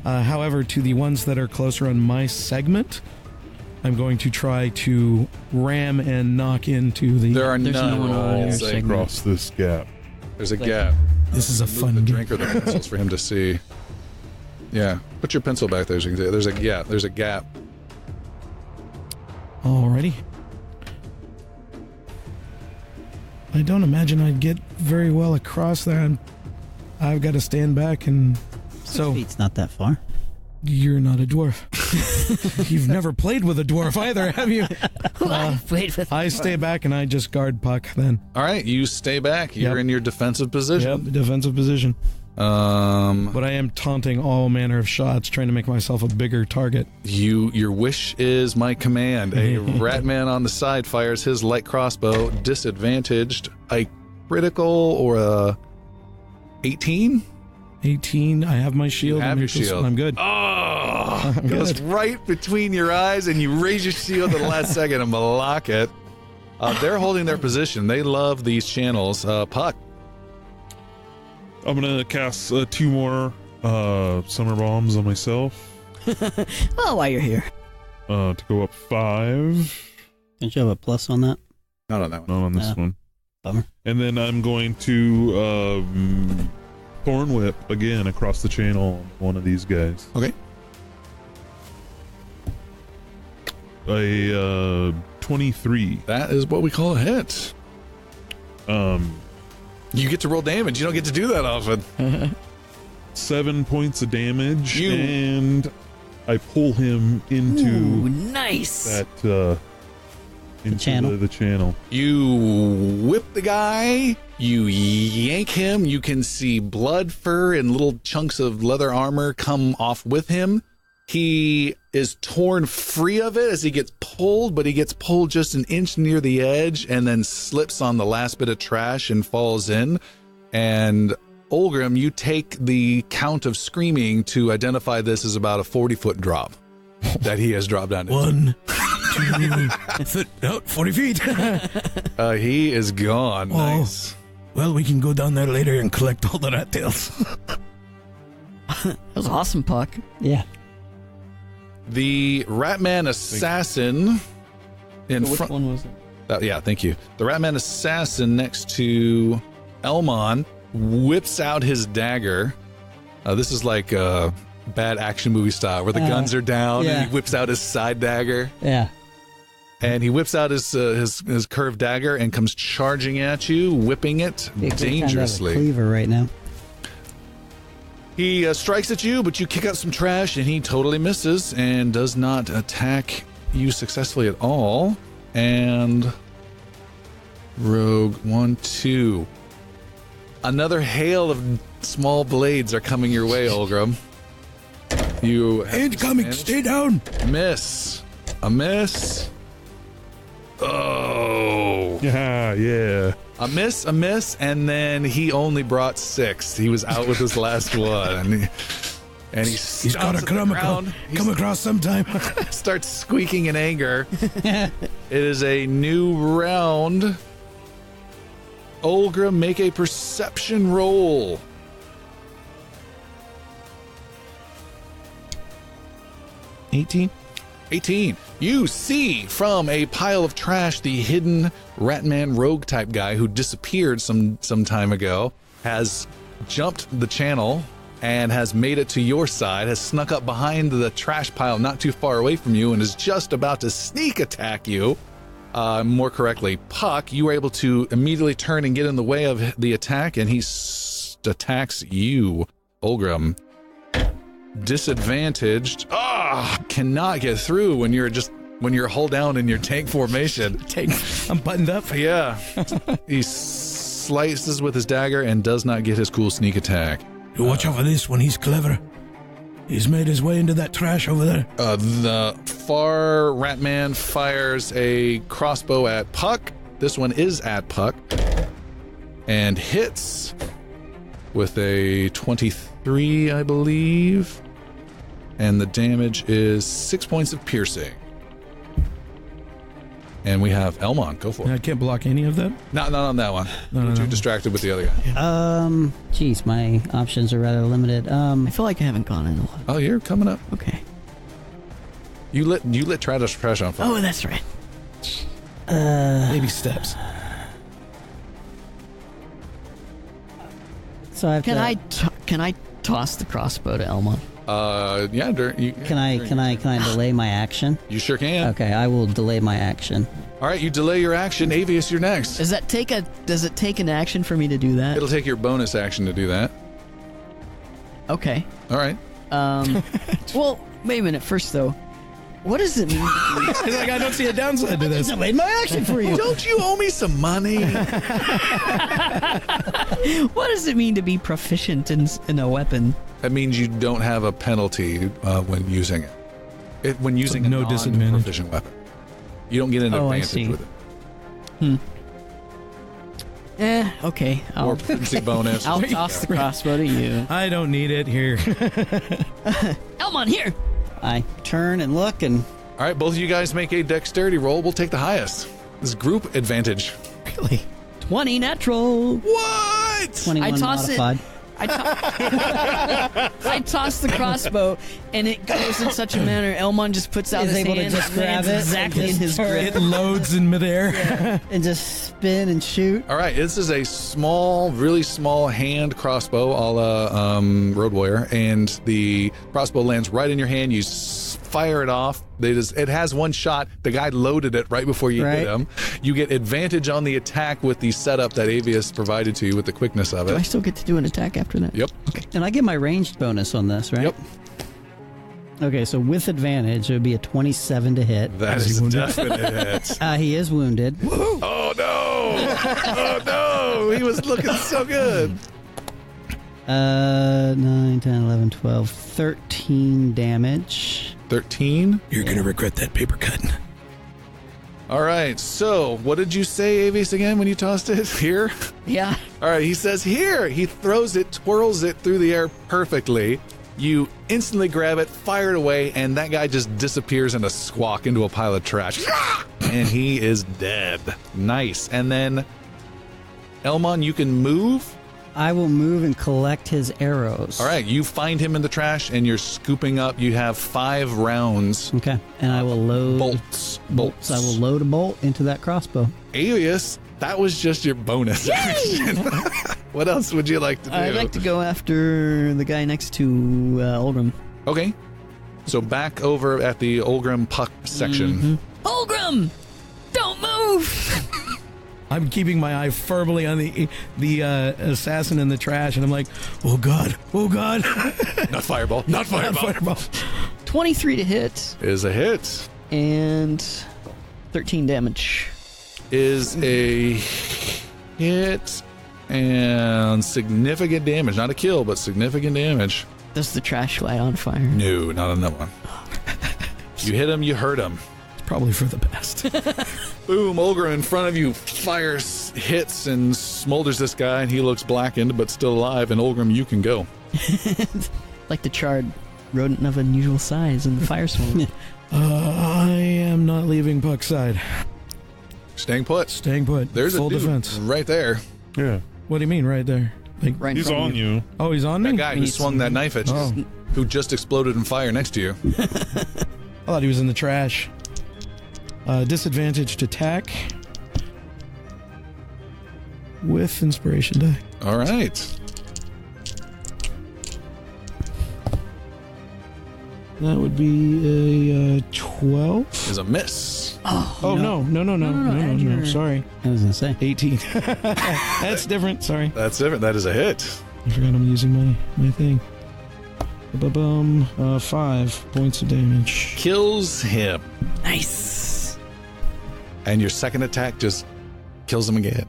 However, to the ones that are closer on my segment, I'm going to try to ram and knock into the... There's no one on your rolls. segment. Across this gap. There's a gap. This is a Move fun the game. drink or the pencils for him to see. Yeah. Put your pencil back there so you can see. There's a gap. Alrighty. I don't imagine I'd get very well across there, and I've got to stand back and... 6 So, feet's not that far. you're not a dwarf. You've never played with a dwarf either, have you? Wait with I stay back and I just guard Puck then. All right, you stay back. You're Yep. in your defensive position. Yep, defensive position. But I am taunting all manner of shots, trying to make myself a bigger target. Your wish is my command. A ratman on the side fires his light crossbow, disadvantaged. A critical or a 18? 18, I have my shield. You have I'm your just- shield. I'm good. Oh, I'm goes good. right between your eyes, and you raise your shield at the last second and block it. They're holding their position. They love these channels. Puck. I'm gonna cast 2 more summer bombs on myself well, while you're here. to go up 5. Don't you have a plus on that? Not on that one. Not on this Yeah. one. Bummer. And then I'm going to Thorn Whip again across the channel on one of these guys. Okay. A 23. That is what we call a hit. Um, You get to roll damage. You don't get to do that often. 7 points of damage, You- and I pull him Ooh, into nice. that into channel. the channel. You whip the guy. You yank him. You can see blood, fur, and little chunks of leather armor come off with him. He is torn free of it as he gets pulled, but he gets pulled just an inch near the edge and then slips on the last bit of trash and falls in. And Olgrim, you take the count of screaming to identify this as about a 40-foot drop that he has dropped down. 1, 2, 40 feet. He is gone. Oh. Nice. Well, we can go down there later and collect all the rat tails. That was awesome, Puck. Yeah. The Ratman Assassin in Which front. one was it? Yeah, thank you. The Ratman Assassin next to Elmon whips out his dagger. This is like a bad action movie style where the guns are down yeah. and he whips out his side dagger. Yeah. And he whips out his curved dagger and comes charging at you, whipping it Be a great time to have a dangerously. cleaver right now. He strikes at you, but you kick out some trash, and he totally misses and does not attack you successfully at all. And Rogue 1, 2. Another hail of small blades are coming your way, Olgrim. You have Incoming, disadvantage. stay down. Miss. A miss. Oh. Yeah. A miss, and then he only brought 6. He was out with his last one. And he He's got stomps to at the ground. He come across sometime. starts squeaking in anger. It is a new round. Olgra, make a perception roll. 18. 18. You see from a pile of trash the hidden Ratman rogue type guy who disappeared some time ago has jumped the channel and has made it to your side, has snuck up behind the trash pile not too far away from you and is just about to sneak attack you. More correctly, Puck, you were able to immediately turn and get in the way of the attack, and he attacks you, Olgrim. Disadvantaged. Cannot get through when you're hull down in your tank formation. I'm buttoned up. Yeah. He slices with his dagger and does not get his cool sneak attack. You watch out for this one. He's clever. He's made his way into that trash over there. The far Ratman fires a crossbow at Puck. This one is at Puck. and hits with a 23, I believe. And the damage is 6 points of piercing. And we have Elmon. Go for it. I can't block any of that? Not on that one. No. You're distracted with the other guy. Geez, my options are rather limited. I feel like I haven't gone in a while. Oh, you're coming up. Okay. You lit trash on fire. Oh, that's right. Baby steps. So I have Can I toss the crossbow to Elmon? Yeah. Can I delay my action? You sure can. Okay, I will delay my action. All right, you delay your action. Avius, you're next. Does it take an action for me to do that? It'll take your bonus action to do that. Okay. All right. Well, wait a minute. First, though, what does it mean? He's like, I don't see a downside to this. Delayed my action for you. Don't you owe me some money? What does it mean to be proficient in a weapon? That means you don't have a penalty when using it. When using So a no disadvantage. non-proficient weapon. You don't get an Oh, I advantage see. with it. Okay. Or proficiency bonus. I'll toss the crossbow to you. I don't need it here. Elmon, here! I turn and look, and All right, both of you guys make a dexterity roll. We'll take the highest. This is group advantage. Really? 20 natural. What? 21 I toss it. modified. I toss the crossbow, and it goes in such a manner. Elmon just puts out Is his able to hand just and lands grab it exactly and in his just turn grip. It loads in midair. And just spin and shoot. All right, this is a small, really small hand crossbow a la Road Warrior, and the crossbow lands right in your hand. You fire it off. It has one shot. The guy loaded it right before you hit him. You get advantage on the attack with the setup that Avius provided to you with the quickness of Do I it. still get to do an attack after that? Yep. And I get my ranged bonus on this, right? Yep. Okay, so with advantage, it would be a 27 to hit. That is a definite hit. He is wounded. Oh, no. Oh, no. He was looking so good. 9, 10, 11, 12, 13 damage. 13. You're going to regret that paper cut. All right. So what did you say, Avius, again, when you tossed it? Here? Yeah. All right. He says here. He throws it, twirls it through the air perfectly. You instantly grab it, fire it away, and that guy just disappears in a squawk into a pile of trash. And he is dead. Nice. And then, Elmon, you can move. I will move and collect his arrows. All right. You find him in the trash, and you're scooping up. You have 5 rounds. Okay, and I will load Bolts. So I will load a bolt into that crossbow. Avius, that was just your bonus action. What else would you like to do? I'd like to go after the guy next to Ulgrim. Okay. So back over at the Ulgrim puck section. Ulgrim! Don't move! I'm keeping my eye firmly on the assassin in the trash, and I'm like, oh god, oh god. Not fireball. Not fireball. Not fireball. 23 to hit Is a hit. and 13 damage. Is a hit and significant damage. Not a kill, but significant damage. Does the trash light on fire? No, not on that one. You hit him, you hurt him. It's probably for the best. Boom, Ulgrim in front of you fires, hits, and smolders this guy, and he looks blackened but still alive. And Ulgrim, you can go. Like the charred rodent of unusual size in the fire smoke. I am not leaving Puck's side. Staying put. Staying put. There's full a dude defense. right there. Yeah. What do you mean right there? Like, Right in He's front of on you. oh, he's on me? That guy who swung that knife at you, Oh. who just exploded in fire next to you. I thought he was in the trash. Disadvantage to attack. With inspiration die. All right. That would be a 12. Is a miss. Oh, no. Sorry. I was gonna say. 18. That's different. Sorry. That's different. That is a hit. I forgot I'm using my thing. Ba-bum. 5 points of damage. Kills him. Nice. And your second attack just kills him again.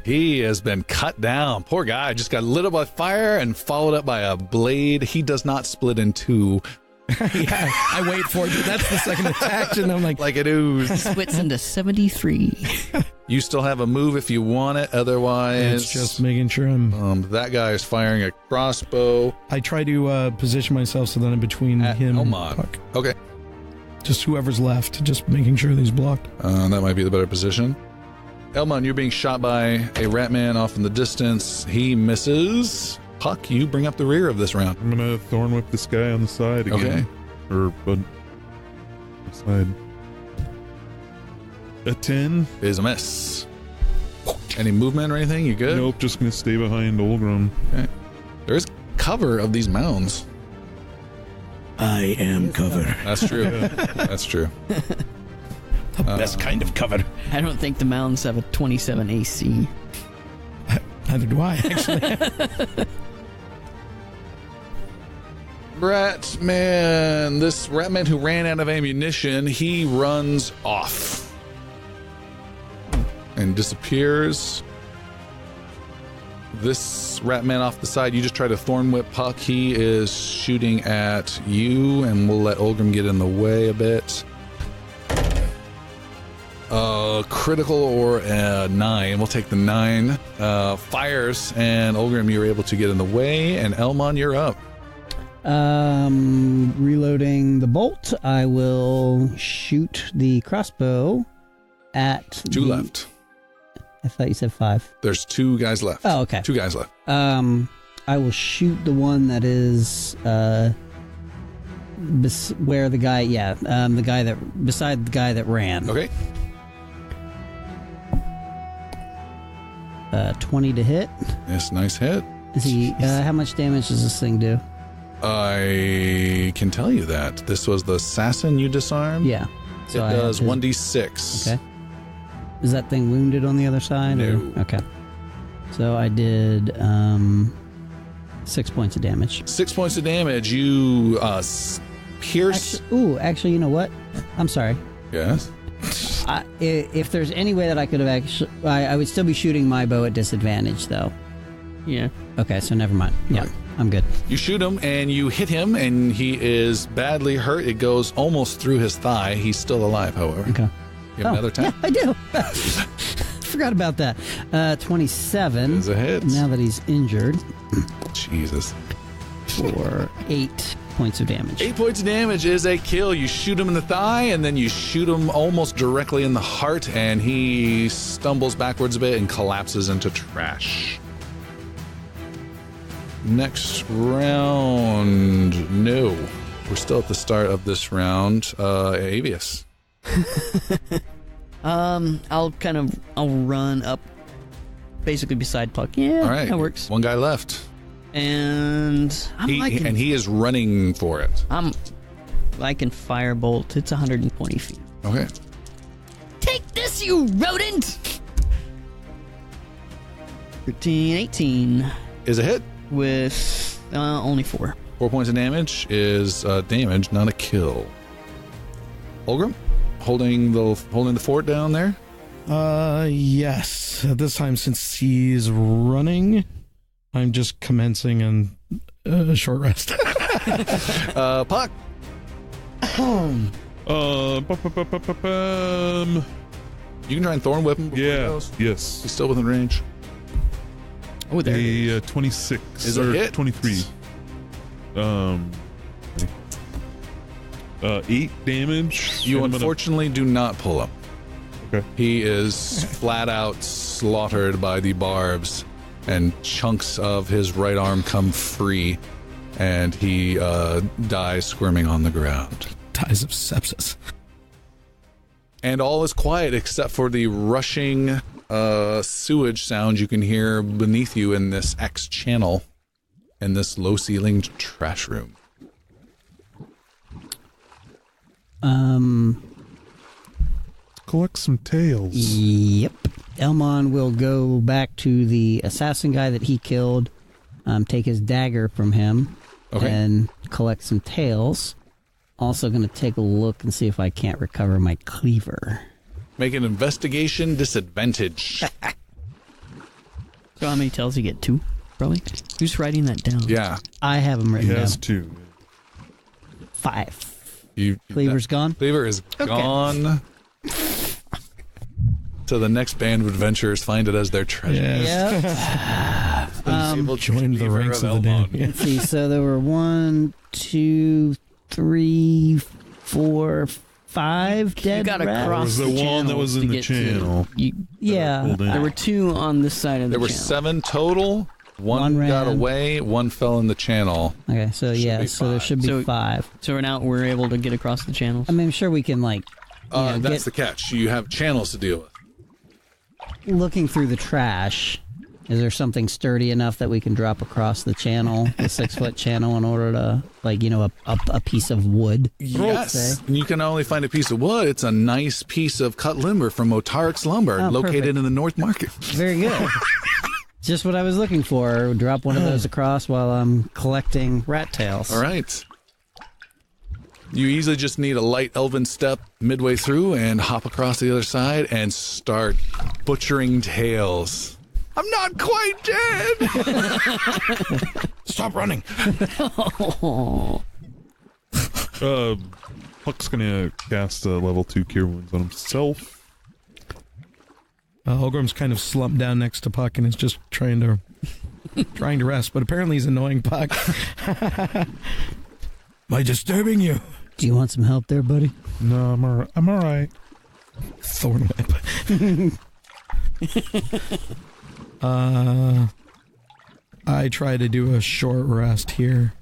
He has been cut down. Poor guy just got lit up by fire and followed up by a blade. He does not split in two Yeah, I wait for it. That's the second attack, and I'm like like an ooze. Splits into 73. You still have a move if you want it. Otherwise, It's just making sure I'm... that guy is firing a crossbow I try to position myself so that I'm between at him and Elmon. Puck. Okay. Just whoever's left, just making sure that he's blocked. That might be the better position. Elmon, you're being shot by a ratman off in the distance. He misses. Puck, you bring up the rear of this round. I'm gonna thorn whip this guy on the side again. Okay. Or side. A 10. Is a miss. Any movement or anything? You good? Nope, just gonna stay behind Olgrim. Okay. There is cover of these mounds. I am cover. That's true. That's true. The best kind of cover. I don't think the mounds have a 27 AC. Neither do I, actually. Ratman. This ratman who ran out of ammunition, he runs off and disappears. This ratman off the side, you just try to thorn whip Puck. He is shooting at you, and we'll let Olgrim get in the way a bit. Critical or a 9. We'll take the 9. Fires, and Olgrim, you're able to get in the way, and Elmon, you're up. Reloading the bolt, I will shoot the crossbow at 2 left. I thought you said 5. There's 2 guys left. Oh, okay. 2 guys left. I will shoot the one that is where the guy, the guy that beside the guy that ran. Okay. 20 to hit. Yes, nice hit. Is he? How much damage does this thing do? I can tell you that. This was the assassin you disarmed. Yeah. It does 1d6. Okay. Is that thing wounded on the other side? No. Or? Okay. So I did 6 points of damage. 6 points of damage. You pierce. Actually, you know what? I'm sorry. Yes. If there's any way that I could have actually, I would still be shooting my bow at disadvantage, though. Yeah. Okay, so never mind. Yeah, Right. I'm good. You shoot him and you hit him, and he is badly hurt. It goes almost through his thigh. He's still alive, however. Okay. You have another attack? Yeah, I do. Forgot about that. 27. Is a hit. Now that he's injured, Jesus. for 8 points of damage. 8 points of damage is a kill. You shoot him in the thigh, and then you shoot him almost directly in the heart, and he stumbles backwards a bit and collapses into trash. Next round. No. We're still at the start of this round. Avius. I'll run up basically beside Puck. Yeah, All right. that works. One guy left. And He is running for it. I can firebolt. It's 120 feet. Okay. Take this, you rodent! 13, 18 Is a hit. with only 4. 4 points of damage is damage, not a kill. Olgrim, holding the fort down there. Yes. At this time, since he's running, I'm just commencing and a short rest. Puck. You can try and thorn whip him before he Yeah. goes. Yes. He's still within range. Oh, there. A 26 Is a or hit. 23. 8 damage. You and I'm gonna- unfortunately do not pull him. Okay. He is flat out slaughtered by the barbs, and chunks of his right arm come free, and he dies squirming on the ground. Ties of sepsis. And all is quiet except for the rushing sewage sound you can hear beneath you in this X channel in this low-ceilinged trash room. Collect some tails. Yep. Elmon will go back to the assassin guy that he killed, take his dagger from him, Okay. and collect some tails. Also going to take a look and see if I can't recover my cleaver. Make an investigation disadvantage. So how many tails you get? 2, probably? Who's writing that down? Yeah. I have them He written down. has 2. 5. You, Cleaver's gone? Cleaver is Okay. gone. So the next band of adventurers find it as their treasure. Yep. Join the ranks of the Elmon. dead. Let's see. So there were 1, 2, 3, 4, 5 dead You gotta rats. cross There was the one that channels was in to the get to- channel. Yeah. Pulled in. There were 2 on this side of the There were channel. 7 total. One One got ran. away. 1 fell in the channel. Okay. So yeah. be So there 5. should be So- 5. So now we're able to get across the channels. I mean, I'm sure we can like. That's get- the catch. You have channels to deal with. Looking through the trash. Is there something sturdy enough that we can drop across the channel, the 6-foot channel, in order to, like, a piece of wood? Yes. say. You can not only find a piece of wood, it's a nice piece of cut lumber from Otarix Lumber, Oh, located perfect. in the North Market. Very good. Just what I was looking for. Drop one of those across while I'm collecting rat tails. All right. You easily just need a light elven step midway through and hop across the other side and start butchering tails. I'm not quite dead. Stop running. Puck's gonna cast a level 2 Cure Wounds on himself. Holgrim's kind of slumped down next to Puck and is just trying to rest, but apparently he's annoying Puck. Am I disturbing you? Do you want some help there, buddy? No, I'm all right. Thorn whip. I try to do a short rest here.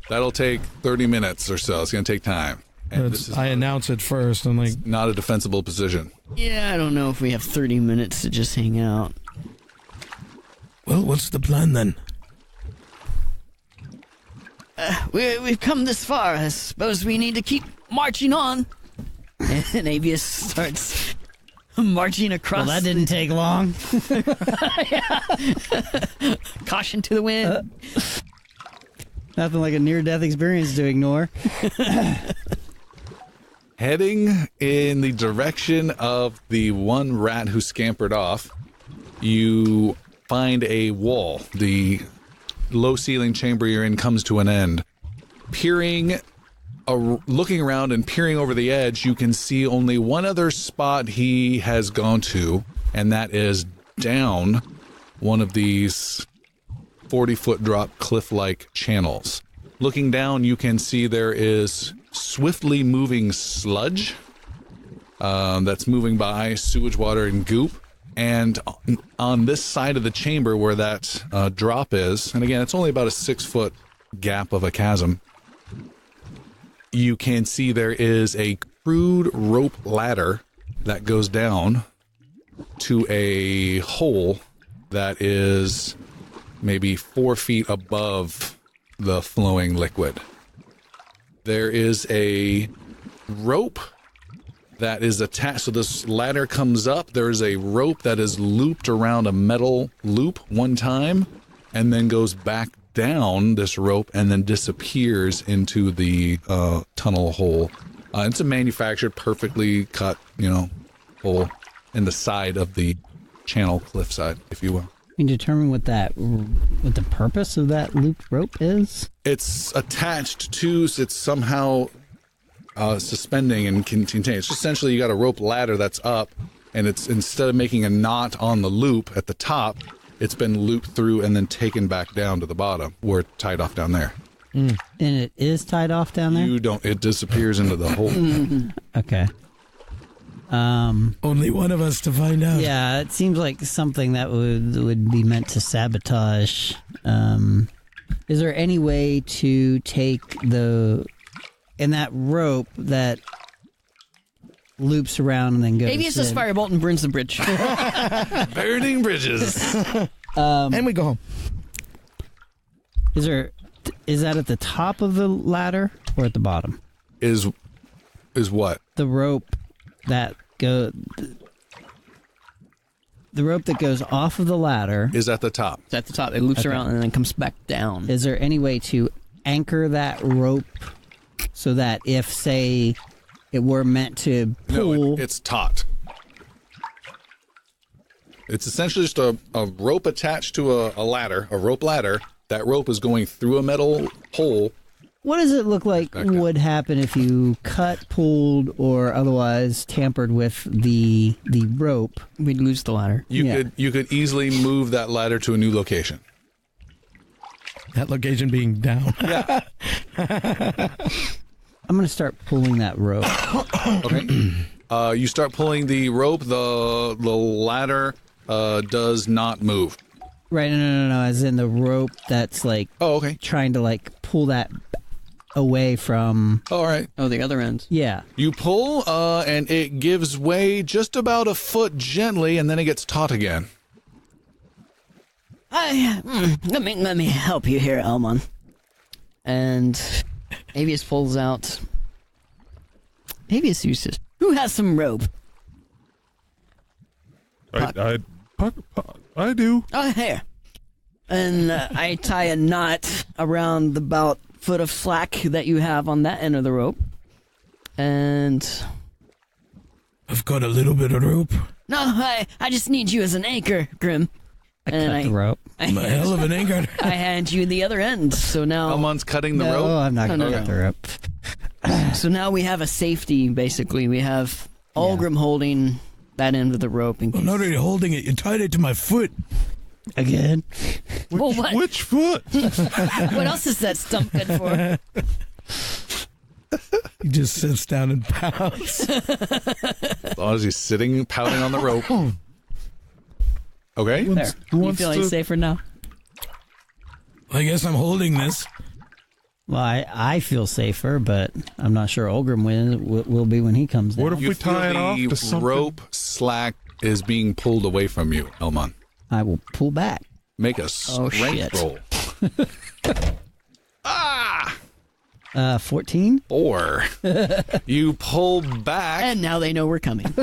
That'll take 30 minutes or so. It's going to take time. And this is I announce it first. I'm like, not a defensible position. Yeah, I don't know if we have 30 minutes to just hang out. well, what's the plan then? We've come this far. I suppose we need to keep marching on. And Avius starts marching across. Well, that didn't take long. Caution to the wind. Nothing like a near-death experience to ignore. Heading in the direction of the one rat who scampered off, you find a wall. The low ceiling chamber you're in comes to an end. Looking around and peering over the edge, you can see only one other spot he has gone to, and that is down one of these 40-foot drop cliff-like channels. Looking down, you can see there is swiftly moving sludge that's moving by, sewage water and goop. And on this side of the chamber where that drop is, and again, it's only about a 6-foot gap of a chasm, you can see there is a crude rope ladder that goes down to a hole that is maybe 4 feet above the flowing liquid. There is a rope that is attached. So this ladder comes up. There is a rope that is looped around a metal loop one time and then goes back down this rope and then disappears into the tunnel hole. It's a manufactured, perfectly cut, hole in the side of the channel cliffside, if you will. You can determine what the purpose of that looped rope is? It's attached to, it's somehow suspending and contained. It's essentially you got a rope ladder that's up, and it's, instead of making a knot on the loop at the top, it's been looped through and then taken back down to the bottom where it's tied off down there. And it is tied off down there? It disappears into the hole. Okay. Only one of us to find out. Yeah, it seems like something that would be meant to sabotage. Is there any way to take in that rope that loops around and then goes? Avius says firebolt and burns the bridge. Burning bridges. And we go home. Is that at the top of the ladder or at the bottom? Is what? The rope that the rope that goes off of the ladder. Is at the top. It's at the top. It loops around and then comes back down. Is there any way to anchor that rope so that if, say, it were meant to pull? No, it's taut. It's essentially just a rope attached to a ladder, a rope ladder. That rope is going through a metal hole What does it look like Okay. would happen if you cut, pulled, or otherwise tampered with the rope? We'd lose the ladder. You could easily move that ladder to a new location. That location being down. Yeah. I'm going to start pulling that rope. Okay. You start pulling the rope. The ladder does not move. Right, no, as in the rope that's like Oh, okay. trying to like pull that away from. All right. Oh, the other end. Yeah. You pull, and it gives way just about a foot gently, and then it gets taut again. Let me help you here, Elmon. And Avius pulls out. Avius uses. Who has some rope? I do. Oh, here. And I tie a knot around the about foot of slack that you have on that end of the rope. And I've got a little bit of rope. no, I just need you as an anchor, Grim. I cut the rope. I'm a hell of an anchor. I hand you the other end. So now, Elmon's cutting the No, rope. I'm not going to No. cut the rope. so now we have a safety. Basically, we have Ulgrim holding that end of the rope. In case. I'm not really holding it. You tied it to my foot. Again. Well, what? Which foot? What else is that stump good for? He just sits down and pouts. As long as he's sitting, pouting on the rope. Okay. There. Who You wants feeling to- safer now? I guess I'm holding this. Well, I feel safer, but I'm not sure Ulgrim will be when he comes down. What if You we feel tie it off the to something? rope slack is being pulled away from you, Elmon. I will pull back. Make a Oh, strength shit. roll. 14? Or you pull back And now they know we're coming.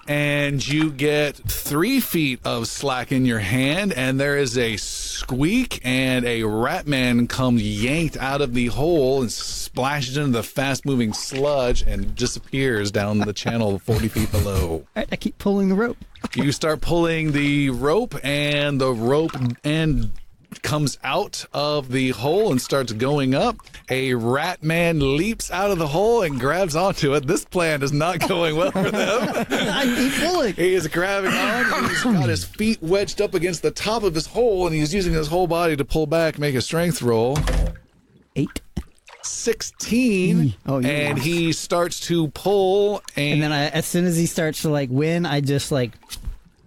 and you get 3 feet of slack in your hand, and there is a squeak, and a ratman comes yanked out of the hole and splashes into the fast-moving sludge and disappears down the channel 40 feet below. All right, I keep pulling the rope. You start pulling the rope, and the rope end comes out of the hole and starts going up. A rat man leaps out of the hole and grabs onto it. This plan is not going well for them. I keep pulling. He is grabbing on. He's got his feet wedged up against the top of his hole, and he's using his whole body to pull back, make a strength roll. 8. 16. Oh, you and lost. he starts to pull, And then as soon as he starts to like win, I just like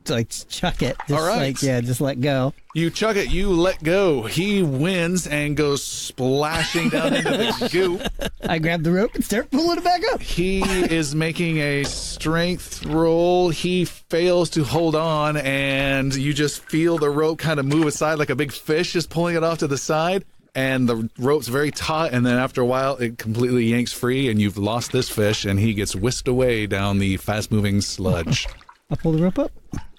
chuck it. Just All right. just let go. you chuck it, you let go. He wins and goes splashing down into the goop. I grab the rope and start pulling it back up. He is making a strength roll. He fails to hold on, and you just feel the rope kind of move aside like a big fish just pulling it off to the side. And the rope's very taut, and then after a while, it completely yanks free, and you've lost this fish, and he gets whisked away down the fast-moving sludge. I pull the rope up.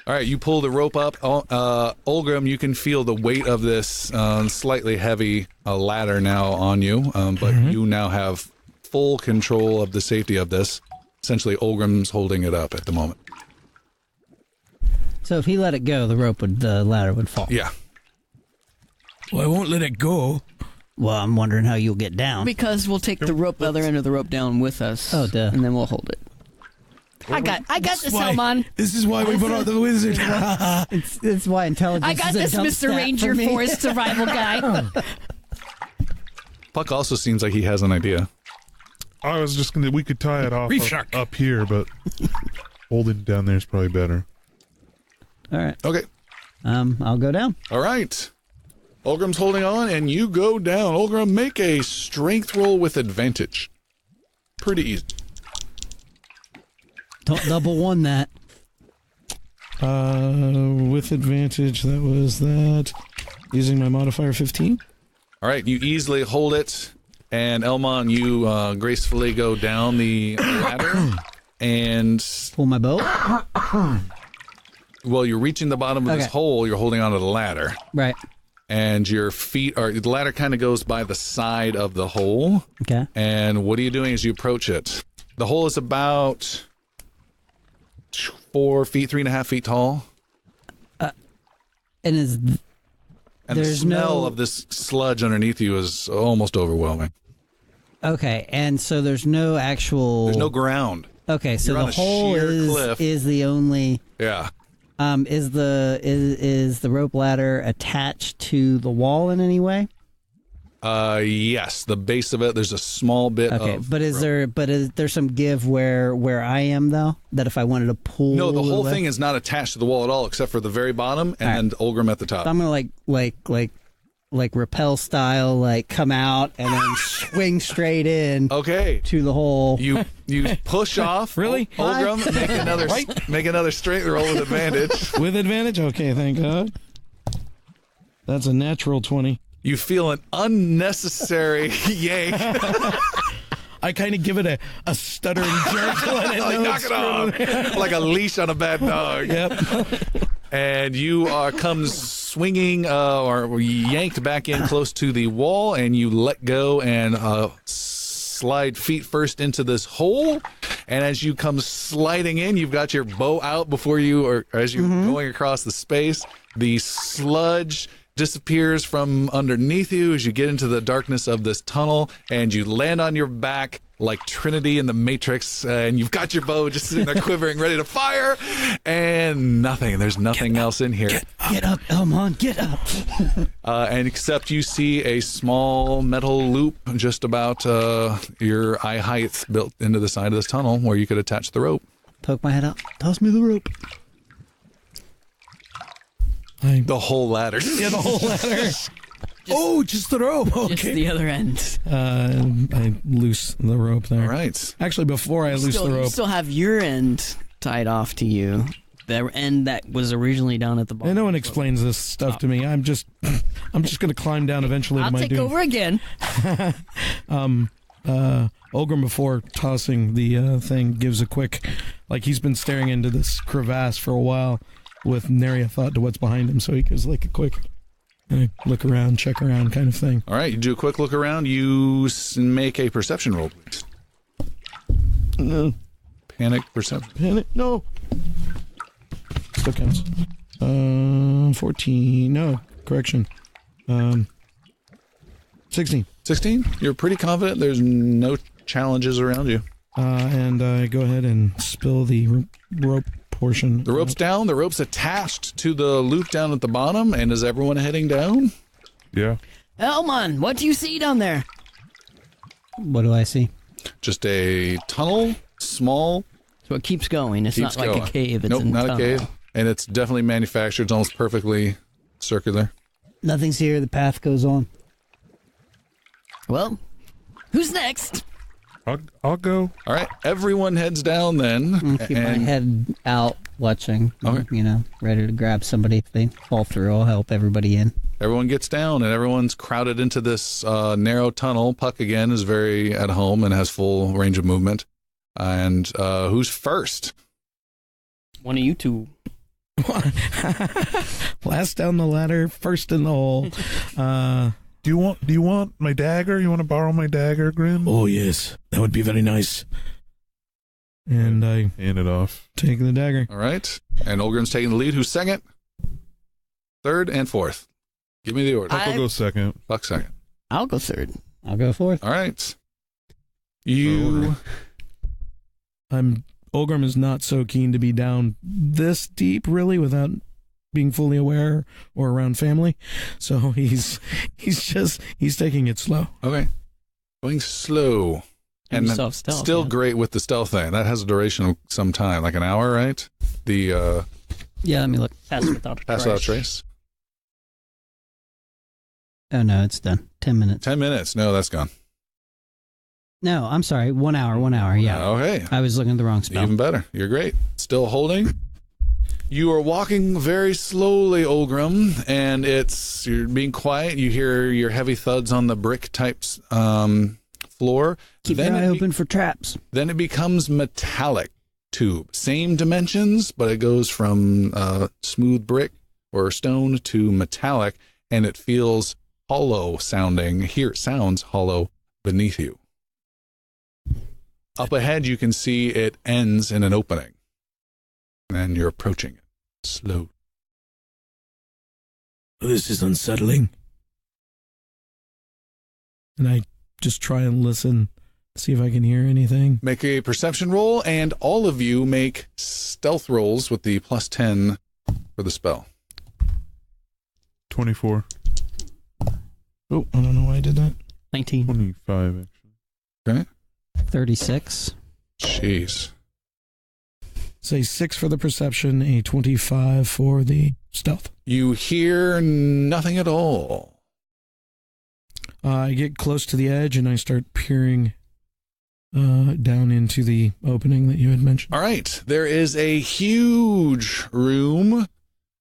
All right, you pull the rope up. Ulgrim, you can feel the weight of this slightly heavy ladder now on you, but you now have full control of the safety of this. Essentially, Ulgrim's holding it up at the moment. So if he let it go, the ladder would fall. Yeah. Well, I won't let it go. Well, I'm wondering how you'll get down. Because we'll take the other end of the rope down with us. Oh, duh. And then we'll hold it. I got this, Elmon. This is why we brought out the wizard. It's why intelligence. I got is a this, dump Mr. stat Ranger for me. Forest survival guy. Puck also seems like he has an idea. I was just gonna. We could tie it off Reef shark. up here, but holding it down there is probably better. All right. Okay. I'll go down. All right. Ulgrim's holding on, and you go down. Ulgrim, make a strength roll with advantage. Pretty easy. Don't double one that. With advantage, that was that. Using my modifier 15. All right, you easily hold it, and Elmon, you gracefully go down the ladder, and Pull my boat. while you're reaching the bottom of this Okay. hole, you're holding onto the ladder, Right. and your feet are, the ladder kind of goes by the side of the hole, Okay. and what are you doing as you approach it? The hole is about 4 feet, 3.5 feet tall, And and the There's smell no- of this sludge underneath you is almost overwhelming. Okay, and so there's no actual. There's no ground. Okay, so You're on the a hole sheer cliff. is the only. Yeah. Is the rope ladder attached to the wall in any way? Yes, the base of it. There's a small bit. Okay, of but is there some give where I am though? That if I wanted to pull. No, the whole away? thing is not attached to the wall at all, except for the very bottom and Ulgrim at the top. So I'm gonna like rappel style, like come out and then swing straight in. Okay. To the hole. You push off. Really? Ulgrim, make another strength roll with advantage. With advantage? Okay, thank God. That's a natural 20. You feel an unnecessary yank. I kind of give it a stuttering jerk to let it know Knock it's it off. Like a leash on a bad dog. Yep. And you come swinging or yanked back in close to the wall, and you let go and slide feet first into this hole. And as you come sliding in, you've got your bow out before you, or as you're going across the space, the sludge disappears from underneath you as you get into the darkness of this tunnel, and you land on your back like Trinity in the Matrix, and you've got your bow just sitting there quivering, ready to fire, and nothing. There's nothing else in here. Get up, Elmon, get up. And except you see a small metal loop just about your eye height built into the side of this tunnel where you could attach the rope. Poke my head up. Toss me the rope. The whole ladder. Yeah, the whole ladder. Just the rope. Okay. Just the other end. I loose the rope there. All right. Actually, before I loose the You rope, still have your end tied off to you. The end that was originally down at the bottom. and no one explains this stuff to me. I'm just going to climb down eventually I'll to my take doom. over again. Ulgrim, before tossing the thing, gives a quick, like he's been staring into this crevasse for a while with nary a thought to what's behind him, so he gives like a quick look around, check around kind of thing. All right, you do a quick look around. You make a perception roll, please. No. Panic perception. Panic? No. Still counts. 14. No. Correction. 16. 16? You're pretty confident there's no challenges around you. And I go ahead and spill the rope portion. The rope's down. The rope's attached to the loop down at the bottom. And is everyone heading down? Yeah. Elmon, what do you see down there? What do I see? Just a tunnel, small. So it keeps going. It's Keeps not like going. a cave. It's Nope, a not tunnel. a cave. And it's definitely manufactured. It's almost perfectly circular. Nothing's here. The path goes on. Well, who's next? I'll go. All right, everyone heads down then. I'll keep my head out, watching. Okay. You know, ready to grab somebody if they fall through. I'll help everybody in. Everyone gets down, and everyone's crowded into this narrow tunnel. Puck, again, is very at home and has full range of movement. And who's first? One of you two. Last down the ladder, first in the hole. Do you want my dagger? You want to borrow my dagger, Grim? Oh, yes. That would be very nice. And I Hand it off. take the dagger. All right. And Olgrim's taking the lead. Who's second? Third and fourth. Give me the order. Puck will go second. Puck second. I'll go third. I'll go fourth. All right. You... Ulgrim is not so keen to be down this deep, really, without being fully aware or around family. So he's taking it slow. Okay. Going slow. And And still have stealth, still yeah. great with the stealth thing. That has a duration of some time, like an hour, right? The Yeah, let me look. Pass without pass without trace. Oh, no, it's done. 10 minutes. 10 minutes. No, that's gone. No, I'm sorry. 1 hour. 1 hour. Yeah. Okay. I was looking at the wrong spell. Even better. You're great. Still holding. You are walking very slowly, Ulgrim, and you're being quiet. You hear your heavy thuds on the brick type floor. Keep your eye open for traps. Then it becomes metallic tube. Same dimensions, but it goes from smooth brick or stone to metallic, and it feels hollow sounding. Here it sounds hollow beneath you. Up ahead, you can see it ends in an opening. And you're approaching it. Slow. This is unsettling. And I just try and listen See if I can hear anything. Make a perception roll, and all of you make stealth rolls with the plus 10 for the spell. 24. Oh, I don't know why I did that. 19. 25, actually. Okay. 36. Jeez. Say 6 for the perception, a 25 for the stealth. You hear nothing at all. I get close to the edge and I start peering down into the opening that you had mentioned. All right. There is a huge room.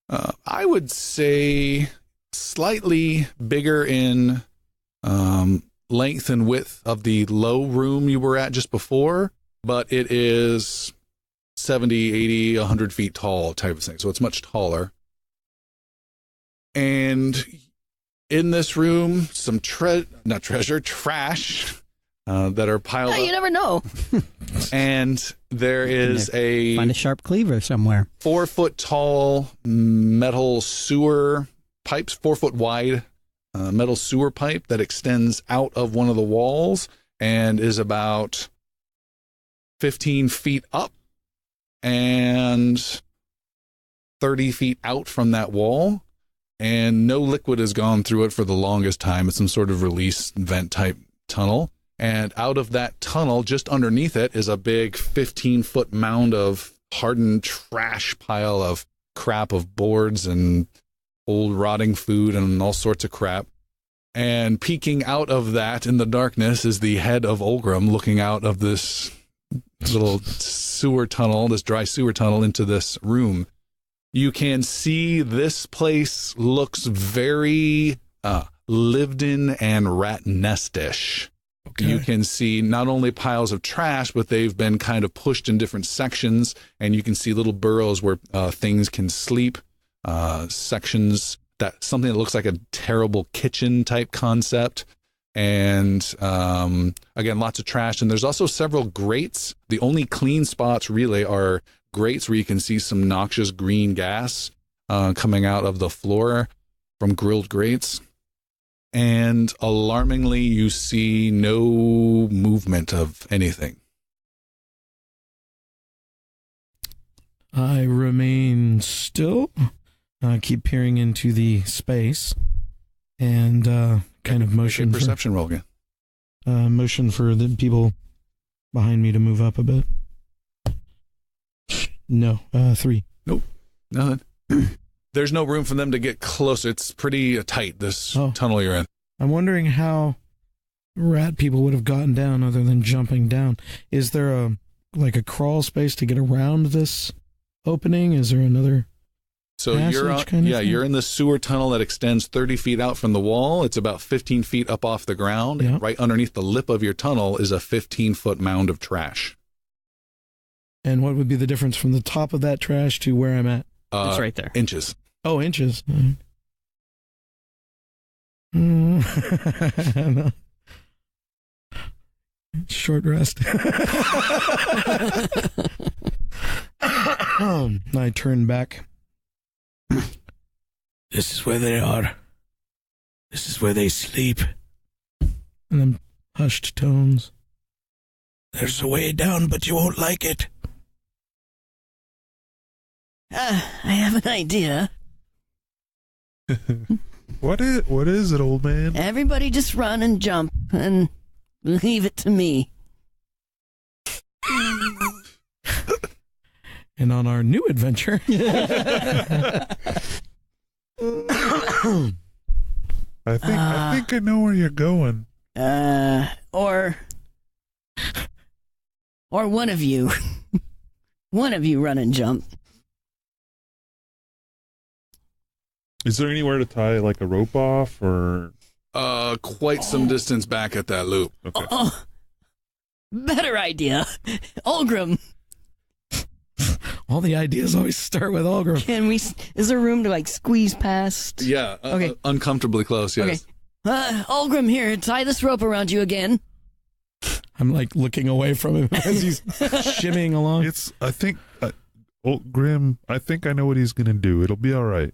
I would say slightly bigger in length and width of the low room you were at just before, but it is 70, 80, 100 feet tall type of thing. So it's much taller. And in this room, some trash that are piled You up. never know. And there is Find a sharp cleaver somewhere. 4 foot tall metal sewer pipes, 4 foot wide metal sewer pipe that extends out of one of the walls and is about 15 feet up and 30 feet out from that wall. And no liquid has gone through it for the longest time. It's some sort of release vent type tunnel. And out of that tunnel, just underneath it, is a big 15-foot mound of hardened trash pile of crap of boards and old rotting food and all sorts of crap. And peeking out of that in the darkness is the head of Olgrim looking out of this little sewer tunnel, this dry sewer tunnel into this room. You can see this place looks very lived in and rat nest-ish. Okay. You can see not only piles of trash, but they've been kind of pushed in different sections, and you can see little burrows where things can sleep, sections that something that looks like a terrible kitchen type concept. And again, lots of trash. And there's also several grates. The only clean spots really are grates where you can see some noxious green gas coming out of the floor from grilled grates. And alarmingly, you see no movement of anything. I remain still. I keep peering into the space and kind of motion Make a perception roll again. motion for the people behind me to move up a bit. No, 3. Nothing. There's no room for them to get closer. It's pretty tight, this tunnel you're in. I'm wondering how rat people would have gotten down other than jumping down. Is there a crawl space to get around this opening? Is there another So passage kind of thing? you're in the sewer tunnel that extends 30 feet out from the wall. It's about 15 feet up off the ground. Yeah. And right underneath the lip of your tunnel is a 15-foot mound of trash. And what would be the difference from the top of that trash to where I'm at? It's right there. Inches. Oh, inches. Short rest. I turn back. This is where they are. This is where they sleep. And then hushed tones. There's a way down, but you won't like it. I have an idea. What is it, old man? Everybody just run and jump and leave it to me. And on our new adventure, I think I know where you're going. Or one of you. One of you run and jump. Is there anywhere to tie like a rope off or? Quite some distance back at that loop. Okay. Oh, better idea. Olgrim, all the ideas always start with Olgrim. is there room to squeeze past? Yeah. Okay. Uncomfortably close, yes. Okay. Olgrim, here, tie this rope around you again. I'm looking away from him as he's shimmying along. I think, Grim, I think I know what he's going to do. It'll be all right.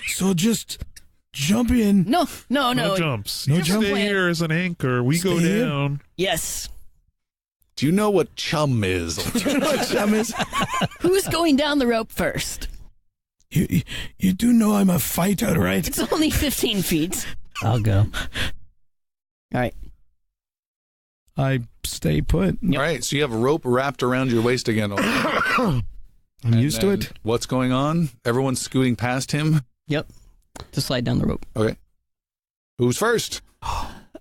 So just jump in. No. No jumps. No You jump. stay here as an anchor. We go Stay here? down. Yes. Do you know what chum is? Who's going down the rope first? You do know I'm a fighter, right? It's only 15 feet. I'll go. All right. I stay put. All right, so you have a rope wrapped around your waist again. I'm used to it. What's going on? Everyone's scooting past him. Yep. To slide down the rope. Okay. Who's first?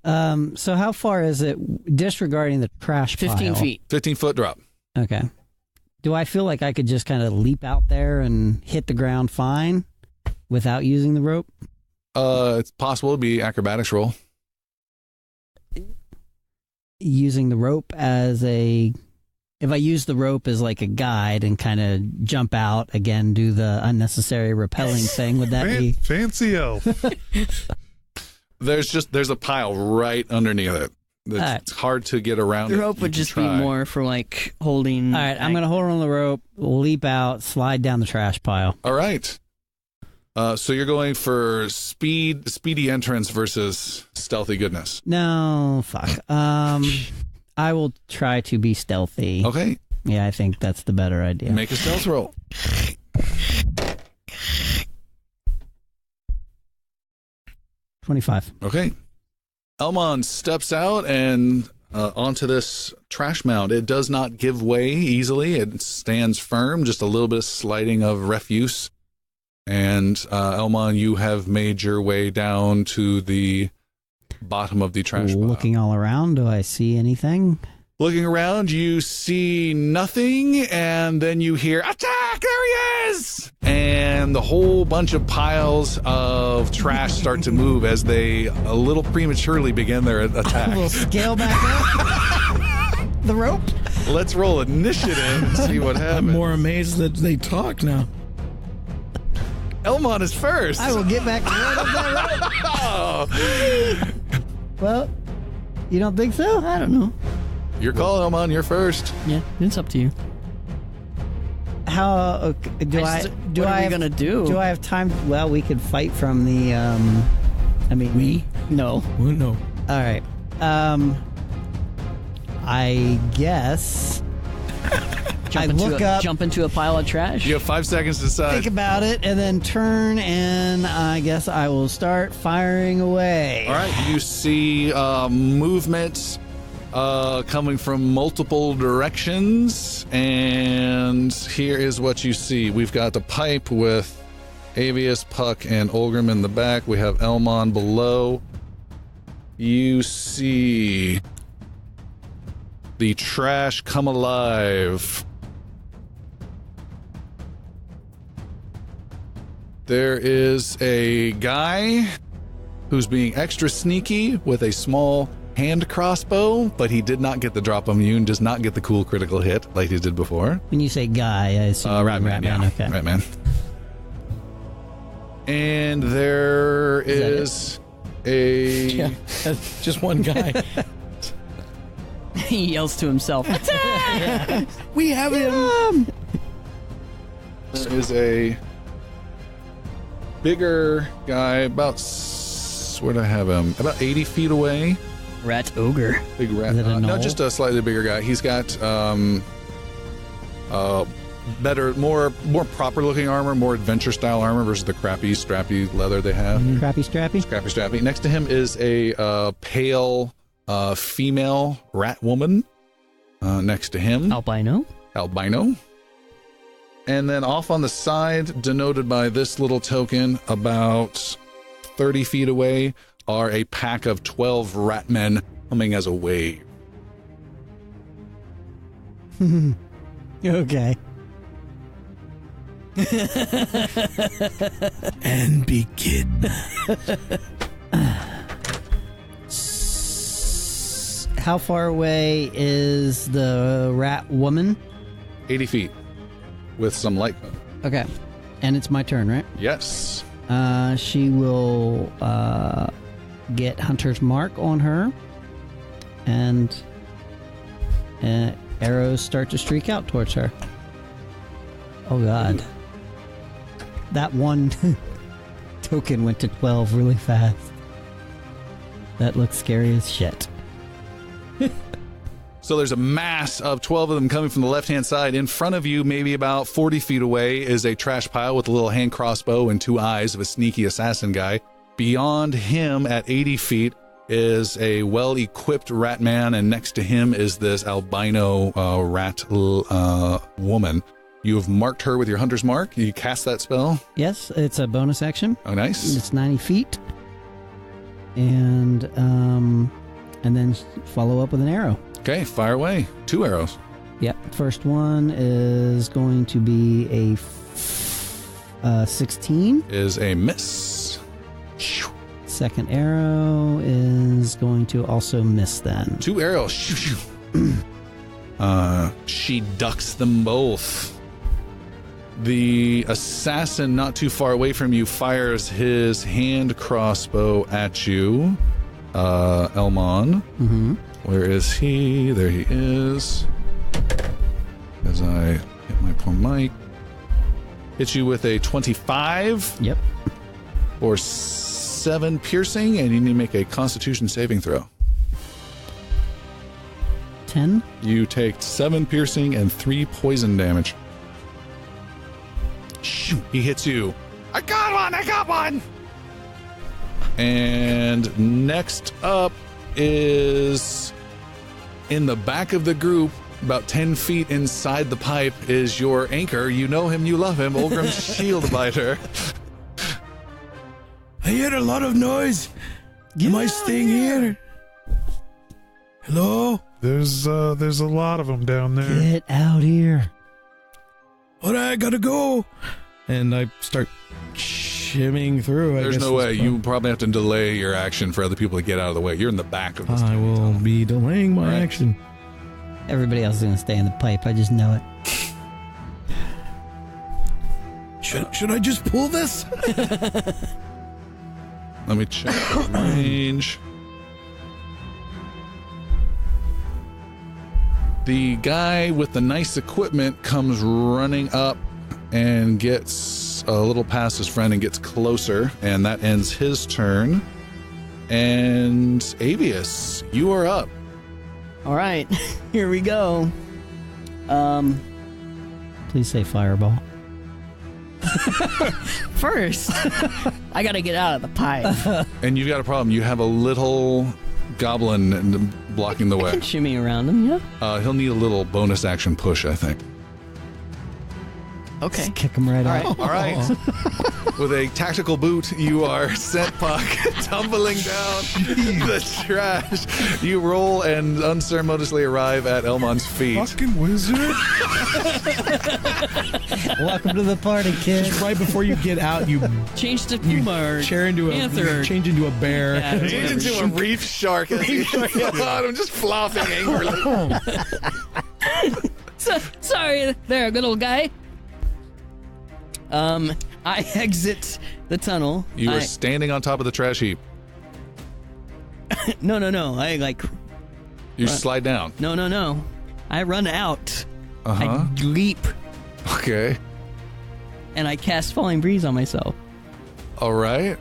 So how far is it, disregarding the trash 15 pile? feet. 15-foot drop. Okay. Do I feel like I could just kind of leap out there and hit the ground fine without using the rope? It's possible to be acrobatics roll. Using the rope as a... If I use the rope as like a guide and kind of jump out, again, do the unnecessary rappelling thing, would that be... Fancy elf. There's a pile right underneath it. It's hard to get around. The it. rope You would can just be try. more for like holding. All right, I'm going to hold on the rope, leap out, slide down the trash pile. All right. So you're going for speedy entrance versus stealthy goodness. No, fuck. I will try to be stealthy. Okay. Yeah, I think that's the better idea. Make a stealth roll. 25. Okay. Elmon steps out and onto this trash mound. It does not give way easily. It stands firm, just a little bit of sliding of refuse. And Elmon, you have made your way down to the bottom of the trash pile. Looking all around, do I see anything? Looking around, you see nothing, and then you hear, attack, there he is! And the whole bunch of piles of trash start to move as they a little prematurely begin their attack. We'll scale back up the rope. Let's roll initiative and see what I'm happens. more amazed that they talk now. Elmon is first. I will get back right up that rope. Oh. Well, you don't think so? I don't know. Your call, Elmon, you're first. Yeah, it's up to you. How okay, do What are we gonna do? Do I have time? Well, we could fight from the. No. Well, no. All right. I guess. Jump into a pile of trash. You have 5 seconds to decide. Think about it, and then turn, and I guess I will start firing away. All right, you see movement coming from multiple directions, and here is what you see. We've got the pipe with Avius, Puck, and Olgrim in the back. We have Elmon below. You see the trash come alive. There is a guy who's being extra sneaky with a small hand crossbow, but he did not get the drop immune, does not get the cool critical hit like he did before. When you say guy, I assume Ratman, yeah. Okay. Ratman. And there is a... Yeah, just one guy. He yells to himself. We have him. There is a bigger guy, about... Where do I have him? About 80 feet away. Rat ogre. Big rat. Is it a No, gnoll? just a slightly bigger guy. He's got better, more proper looking armor, more adventure style armor versus the crappy strappy leather they have. Crappy strappy? Crappy strappy. Next to him is a pale female rat woman. Next to him, Albino. albino. And then off on the side, denoted by this little token, about 30 feet away, are a pack of 12 ratmen coming as a wave. Okay. And begin. How far away is the rat woman? 80 feet with some light. Okay. And it's my turn, right? Yes. She will get Hunter's Mark on her, and arrows start to streak out towards her. Oh, God. That one token went to 12 really fast. That looks scary as shit. So there's a mass of 12 of them coming from the left-hand side. In front of you, maybe about 40 feet away, is a trash pile with a little hand crossbow and 2 eyes of a sneaky assassin guy. Beyond him at 80 feet is a well-equipped rat man, and next to him is this albino rat woman. You have marked her with your hunter's mark. You cast that spell. Yes, it's a bonus action. Oh, nice. It's 90 feet. And then follow up with an arrow. Okay, fire away. 2 arrows. Yep. First one is going to be a 16. Is a miss. Second arrow is going to also miss then. 2 arrows. She ducks them both. The assassin not too far away from you fires his hand crossbow at you, Elmon. Mm-hmm. Where is he? There he is. As I hit my poor mic. Hits you with a 25. Yep. Or 7 piercing, and you need to make a Constitution saving throw. 10. You take 7 piercing and 3 poison damage. Shoot, he hits you. I got one! And next up is in the back of the group, about 10 feet inside the pipe, is your anchor. You know him, you love him, Olgrim's shield biter. I hear a lot of noise. Am I staying here? Hello? There's a lot of them down there. Get out here. All right, I gotta go. And I start shimmying through. There's no way. You probably have to delay your action for other people to get out of the way. You're in the back of this. I will be delaying my Right. action. Everybody else is going to stay in the pipe. I just know it. Should I just pull this? Let me check the range. The guy with the nice equipment comes running up and gets a little past his friend and gets closer, and that ends his turn. And Avius, you are up. All right, here we go. Please say fireball. First, I gotta get out of the pipe. And you've got a problem. You have a little goblin blocking the I way. can shimmy around him, yeah? He'll need a little bonus action push, I think. Okay. Just kick him right out. All right. With a tactical boot, you are sent, Puck, tumbling down the trash. You roll and unceremoniously arrive at Elmon's feet. Fucking wizard. Welcome to the party, kid. Just right before you get out, you Change to Puma or change into a bear. Yeah, Change whatever. into a reef shark as you I'm just flopping angrily. Sorry there, good old guy. I exit the tunnel. You are standing on top of the trash heap. No. I like. You slide down. No. I run out. Uh-huh. I leap Okay. and I cast Falling Breeze on myself All right.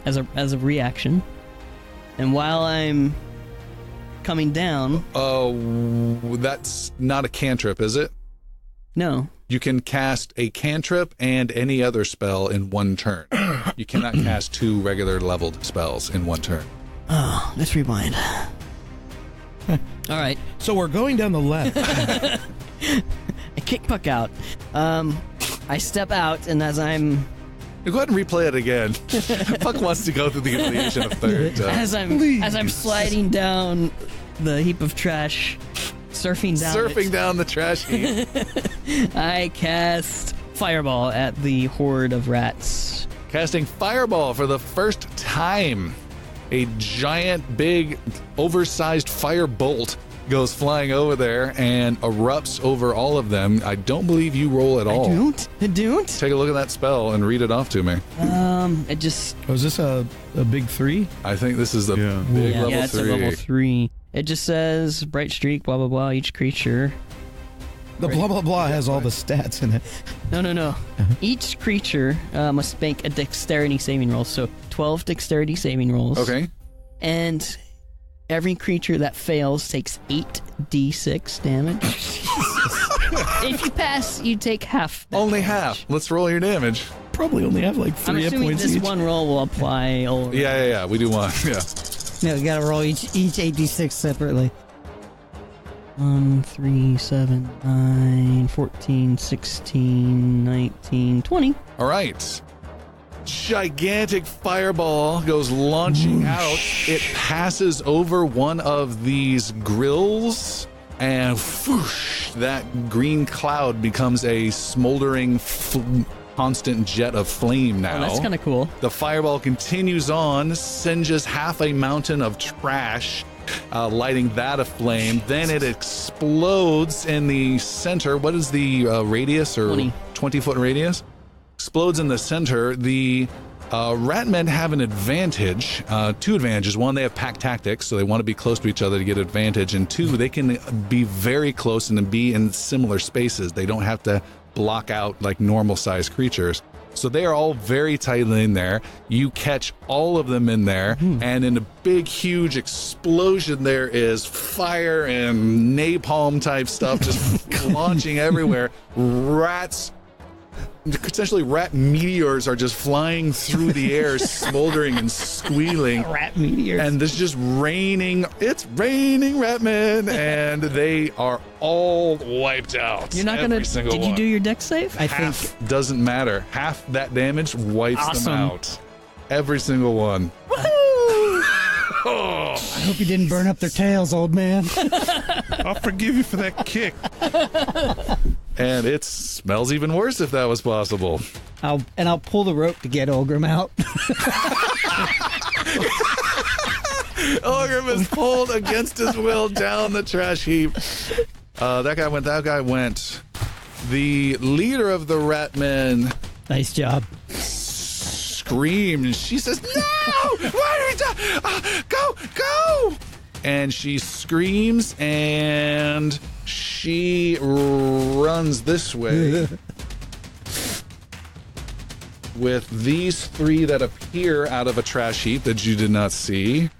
as a reaction. And while I'm coming down, That's not a cantrip, is it? no. You can cast a cantrip and any other spell in one turn. You cannot cast 2 regular leveled spells in one turn. Oh, let's rewind. All right. So we're going down the left. I kick Puck out. I step out, and as I'm Go ahead and replay it again. Puck wants to go through the affiliation a third time. as I'm sliding down the heap of trash, surfing down the trash heap. I cast Fireball at the horde of rats. Casting Fireball for the first time. A giant, big, oversized fire bolt goes flying over there and erupts over all of them. I don't believe you roll at all. I don't. Take a look at that spell and read it off to me. It just Was this a big 3? I think this is the Yeah. big yeah, level it's 3. a level 3. It just says bright streak, blah blah blah. Each creature The blah, blah, blah has all the stats in it. No. Each creature must make a dexterity saving roll. So 12 dexterity saving rolls. Okay. And every creature that fails takes 8d6 damage. If you pass, you take half. Only damage. half. Let's roll your damage. Probably only have like I'm 3 hit assuming points this each. one roll will apply all. Yeah. We do one. Yeah. No, you gotta roll each 8d6 separately. 1, 3, 7, 9, 14, 16, 19, 20. All right. Gigantic fireball goes launching out. It passes over one of these grills, and whoosh, that green cloud becomes a smoldering, constant jet of flame now. Oh, that's kind of cool. The fireball continues on, singes half a mountain of trash, lighting that aflame. Then it explodes in the center. What is the radius, or 20-foot radius? Explodes in the center. The ratmen have an advantage, 2 advantages. One, they have pack tactics, so they want to be close to each other to get advantage. And 2, they can be very close and be in similar spaces. They don't have to block out like normal-sized creatures. So they are all very tightly in there. You catch all of them in there, and in a big, huge explosion, there is fire and napalm type stuff just launching everywhere. Rats, essentially rat meteors, are just flying through the air, smoldering and squealing. Rat meteors. And there's just raining. It's raining ratmen, and they are all wiped out. You're not Every going to. single Did you one. do your dex save? Half doesn't matter. Half that damage wipes Awesome. them out. Every single one. Oh. I hope you didn't burn up their tails, old man. I'll forgive you for that kick. And it smells even worse if that was possible. I'll pull the rope to get Olgrim out. Ogrim is pulled against his will down the trash heap. That guy went. The leader of the ratmen Nice job. screams. She says, "No! Why are you go! And she screams, and she runs this way with these 3 that appear out of a trash heap that you did not see.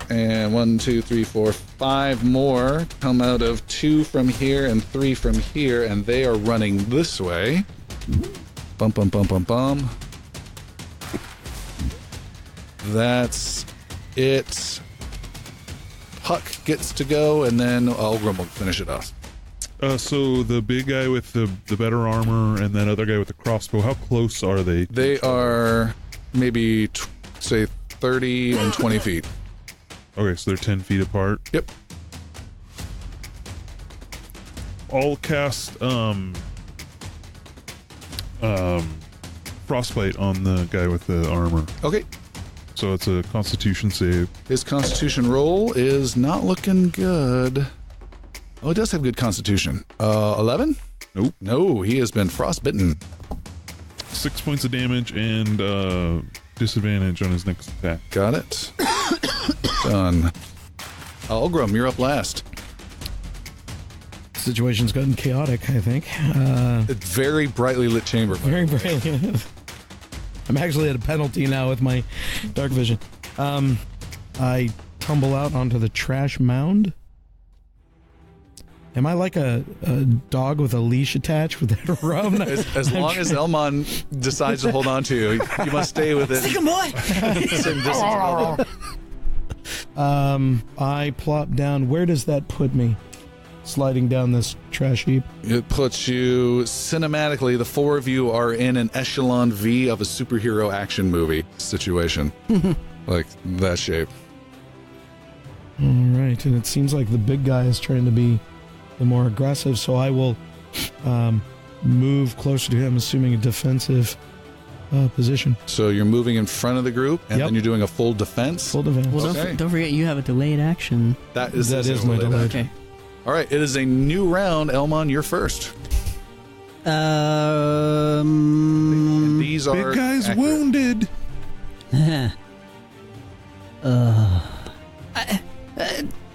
And 1, 2, 3, 4, 5 more come out of 2 from here and 3 from here, and they are running this way. Bum, bum, bum, bum, bum. That's it. Puck gets to go, and then Olgrim will finish it off. So the big guy with the better armor and that other guy with the crossbow, how close are they? They are maybe, say, 30 and 20 feet. Okay, so they're 10 feet apart. Yep. I'll cast frostbite on the guy with the armor. Okay. So it's a Constitution save. His Constitution roll is not looking good. Oh, it does have good Constitution. 11? Nope. No, he has been frostbitten. 6 points of damage and disadvantage on his next attack. Got it. Done. Olgrim, you're up last. Situation's gotten chaotic, I think. It's very brightly lit chamber. Very brilliant. I'm actually at a penalty now with my dark vision. I tumble out onto the trash mound. Am I like a dog with a leash attached with that rum? As long as Elmon decides to hold on to you, you must stay with it. Sing 'em, boy! Same distance. I plop down. Where does that put me? Sliding down this trash heap. It puts you cinematically, the 4 of you are in an echelon V of a superhero action movie situation. Like that shape. All right, and it seems like the big guy is trying to be the more aggressive, so I will move closer to him, assuming a defensive position. So you're moving in front of the group, and Yep. then you're doing a full defense. Full defense. Well, Okay. don't forget you have a delayed action. That is my delayed. Okay. All right, it is a new round. Elmon, you're first. And these are Big guy's accurate. wounded.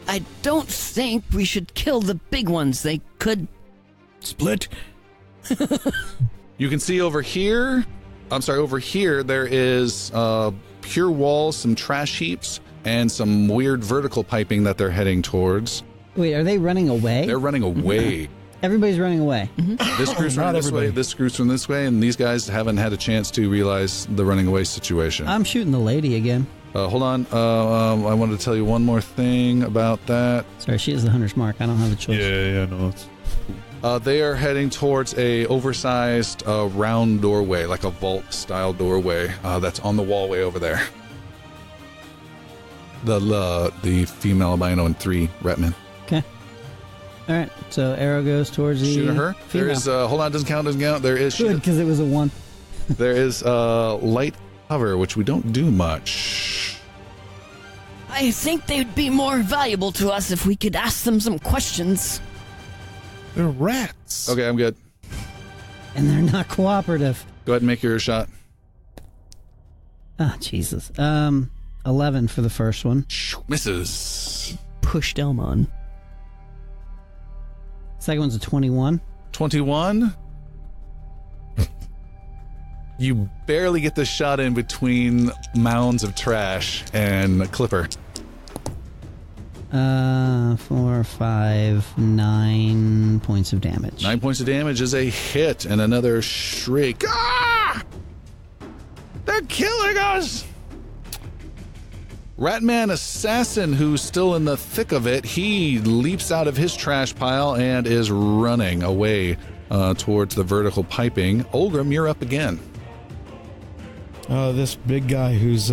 I don't think we should kill the big ones. They could split. You can see over here, there is pure walls, some trash heaps, and some weird vertical piping that they're heading towards. Wait, are they running away? They're running away. Everybody's running away. This crew's running this way, this crew's from this way, and these guys haven't had a chance to realize the running away situation. I'm shooting the lady again. Hold on. I wanted to tell you one more thing about that. Sorry, she has the hunter's mark. I don't have a choice. Yeah, no, it's... They are heading towards a oversized round doorway, like a vault-style doorway that's on the wallway over there. The female albino and 3 ratmen. Okay. All right. So arrow goes towards the Shooting her. female. There is. Hold on. Doesn't count. There is. Good, because it was a 1. There is light cover, which we don't do much. I think they'd be more valuable to us if we could ask them some questions. They're rats. Okay, I'm good. And they're not cooperative. Go ahead and make your shot. Ah, Jesus. 11 for the first one. Misses. Pushed Elmon. Second one's a 21. 21. You barely get the shot in between mounds of trash and Clipper. 4, 5, 9 points of damage. 9 points of damage is a hit, and another shriek. Ah! They're killing us! Ratman Assassin, who's still in the thick of it, he leaps out of his trash pile and is running away towards the vertical piping. Olgrim, you're up again. This big guy who's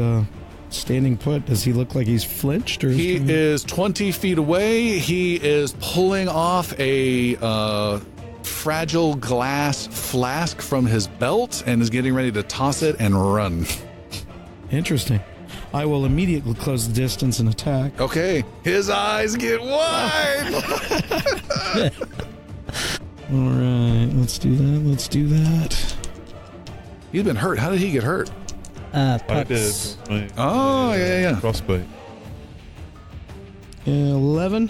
standing put, does he look like he's flinched? Or He is 20 feet away. He is pulling off a fragile glass flask from his belt and is getting ready to toss it and run. Interesting. I will immediately close the distance and attack. Okay, his eyes get wide. All right, let's do that. He's been hurt. How did he get hurt? I did. Oh, yeah. Frostbite. 11.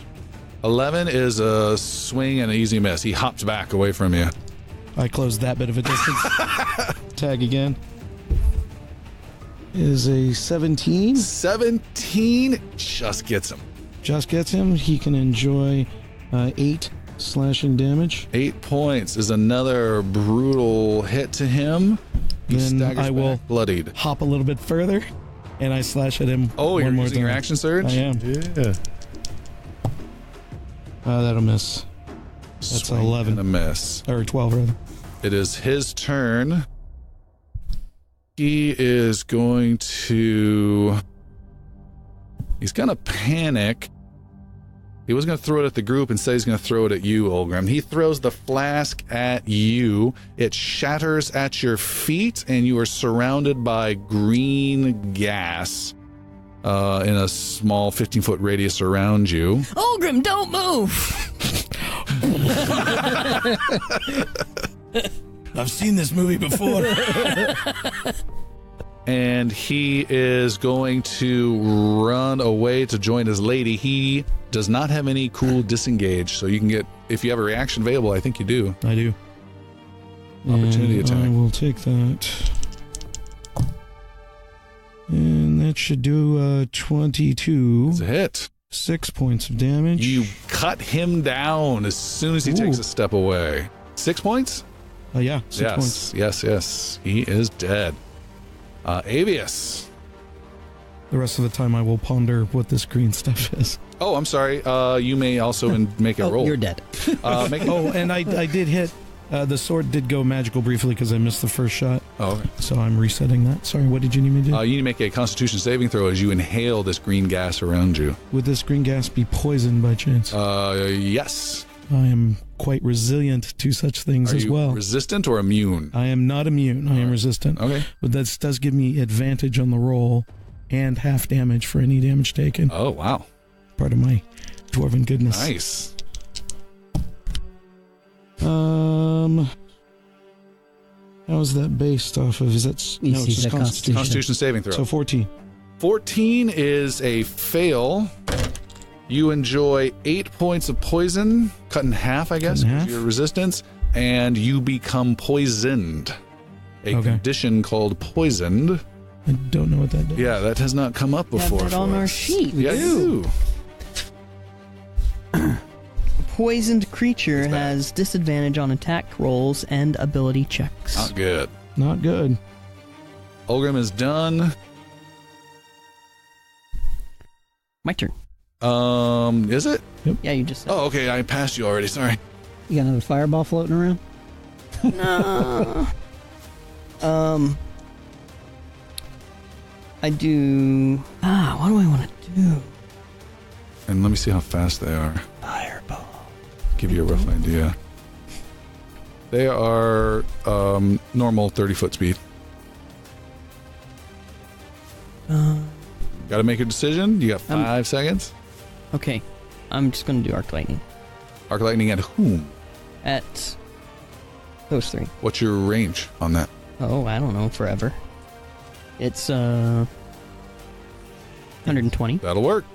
11 is a swing and an easy miss. He hops back away from you. I closed that bit of a distance. Tag again. Is a 17. 17 just gets him. Just gets him. He can enjoy 8 slashing damage. 8 points is another brutal hit to him. He Then staggers I will back, bloodied. hop a little bit further, and I slash at him. Oh, one you're more using your time. action surge? I am. Yeah. That'll miss. That's Swing 11. and a miss. Or 12, rather. It is his turn. He is going to... He's going to panic. He was going to throw it at the group and say he's going to throw it at you, Olgrim. He throws the flask at you. It shatters at your feet, and you are surrounded by green gas in a small 15-foot radius around you. Olgrim, don't move! I've seen this movie before. And he is going to run away to join his lady. He does not have any cool disengage, so you can get, if you have a reaction available, I think you do. I do. Opportunity And attack. I will take that. And that should do 22. It's a hit. 6 points of damage. You cut him down as soon as he takes a step away. 6 points? Yeah, 6 points. Yes. He is dead. Avius. The rest of the time I will ponder what this green stuff is. Oh, I'm sorry. You may also make a roll. You're dead. Make Oh, and I did hit. The sword did go magical briefly because I missed the first shot. Oh, okay. So I'm resetting that. Sorry, what did you need me to do? You need to make a Constitution saving throw as you inhale this green gas around you. Would this green gas be poisoned by chance? Yes. I am quite resilient to such things Are as you well. resistant or immune? I am not immune. I am resistant. Okay. But that does give me advantage on the roll and half damage for any damage taken. Oh, wow. Part of my dwarven goodness. Nice. How is that based off of? Is that You no? see It's just the Constitution. Constitution saving throw. So 14. 14 is a fail. You enjoy 8 points of poison cut in half, I guess, Cut in is half? your resistance, and you become poisoned. A Okay. condition called poisoned. I don't know what that does. Yeah, that has not come up before. Have that on for our us. sheet. Yeah, you do. Poisoned creature It's bad. has disadvantage on attack rolls and ability checks. Not good. Not good. Ulgrim is done. My turn. Is it? Yeah, you just said. Oh, okay. I passed you already. Sorry. You got another fireball floating around? No. I do. What do I want to do? And let me see how fast they are. Fireball. Give you a rough idea. They are normal 30-foot speed. Got to make a decision. You got 5 seconds. Okay, I'm just gonna do arc lightning Arc lightning at whom? at those 3. What's your range on that? Oh, I don't know. Forever. It's 120. That'll work.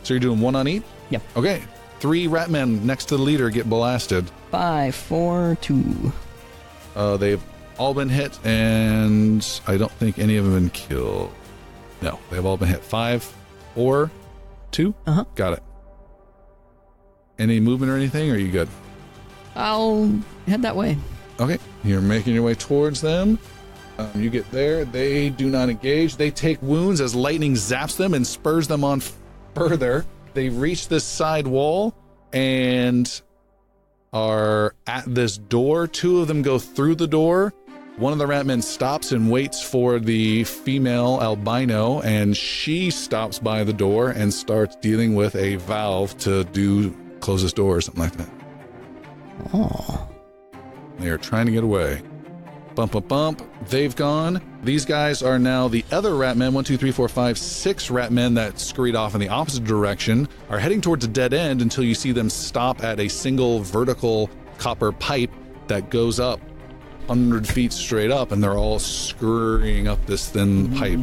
So you're doing 1 on each? Yep. Okay. 3 ratmen next to the leader get blasted. 5, 4, 2. They've all been hit, and I don't think any of them have been killed. No, they've all been hit. 5, 4, 2. Uh-huh. Got it. Any movement or anything? Or are you good? I'll head that way. Okay. You're making your way towards them. You get there. They do not engage. They take wounds as lightning zaps them and spurs them on further. They reach this side wall and are at this door. 2 of them go through the door. One of the ratmen stops and waits for the female albino, and she stops by the door and starts dealing with a valve to close this door or something like that. Oh. They are trying to get away. Bump, bump, bump. They've gone. These guys are now the other ratmen. 1, 2, 3, 4, 5, 6 ratmen that scurried off in the opposite direction are heading towards a dead end until you see them stop at a single vertical copper pipe that goes up 100 feet straight up, and they're all scurrying up this thin pipe.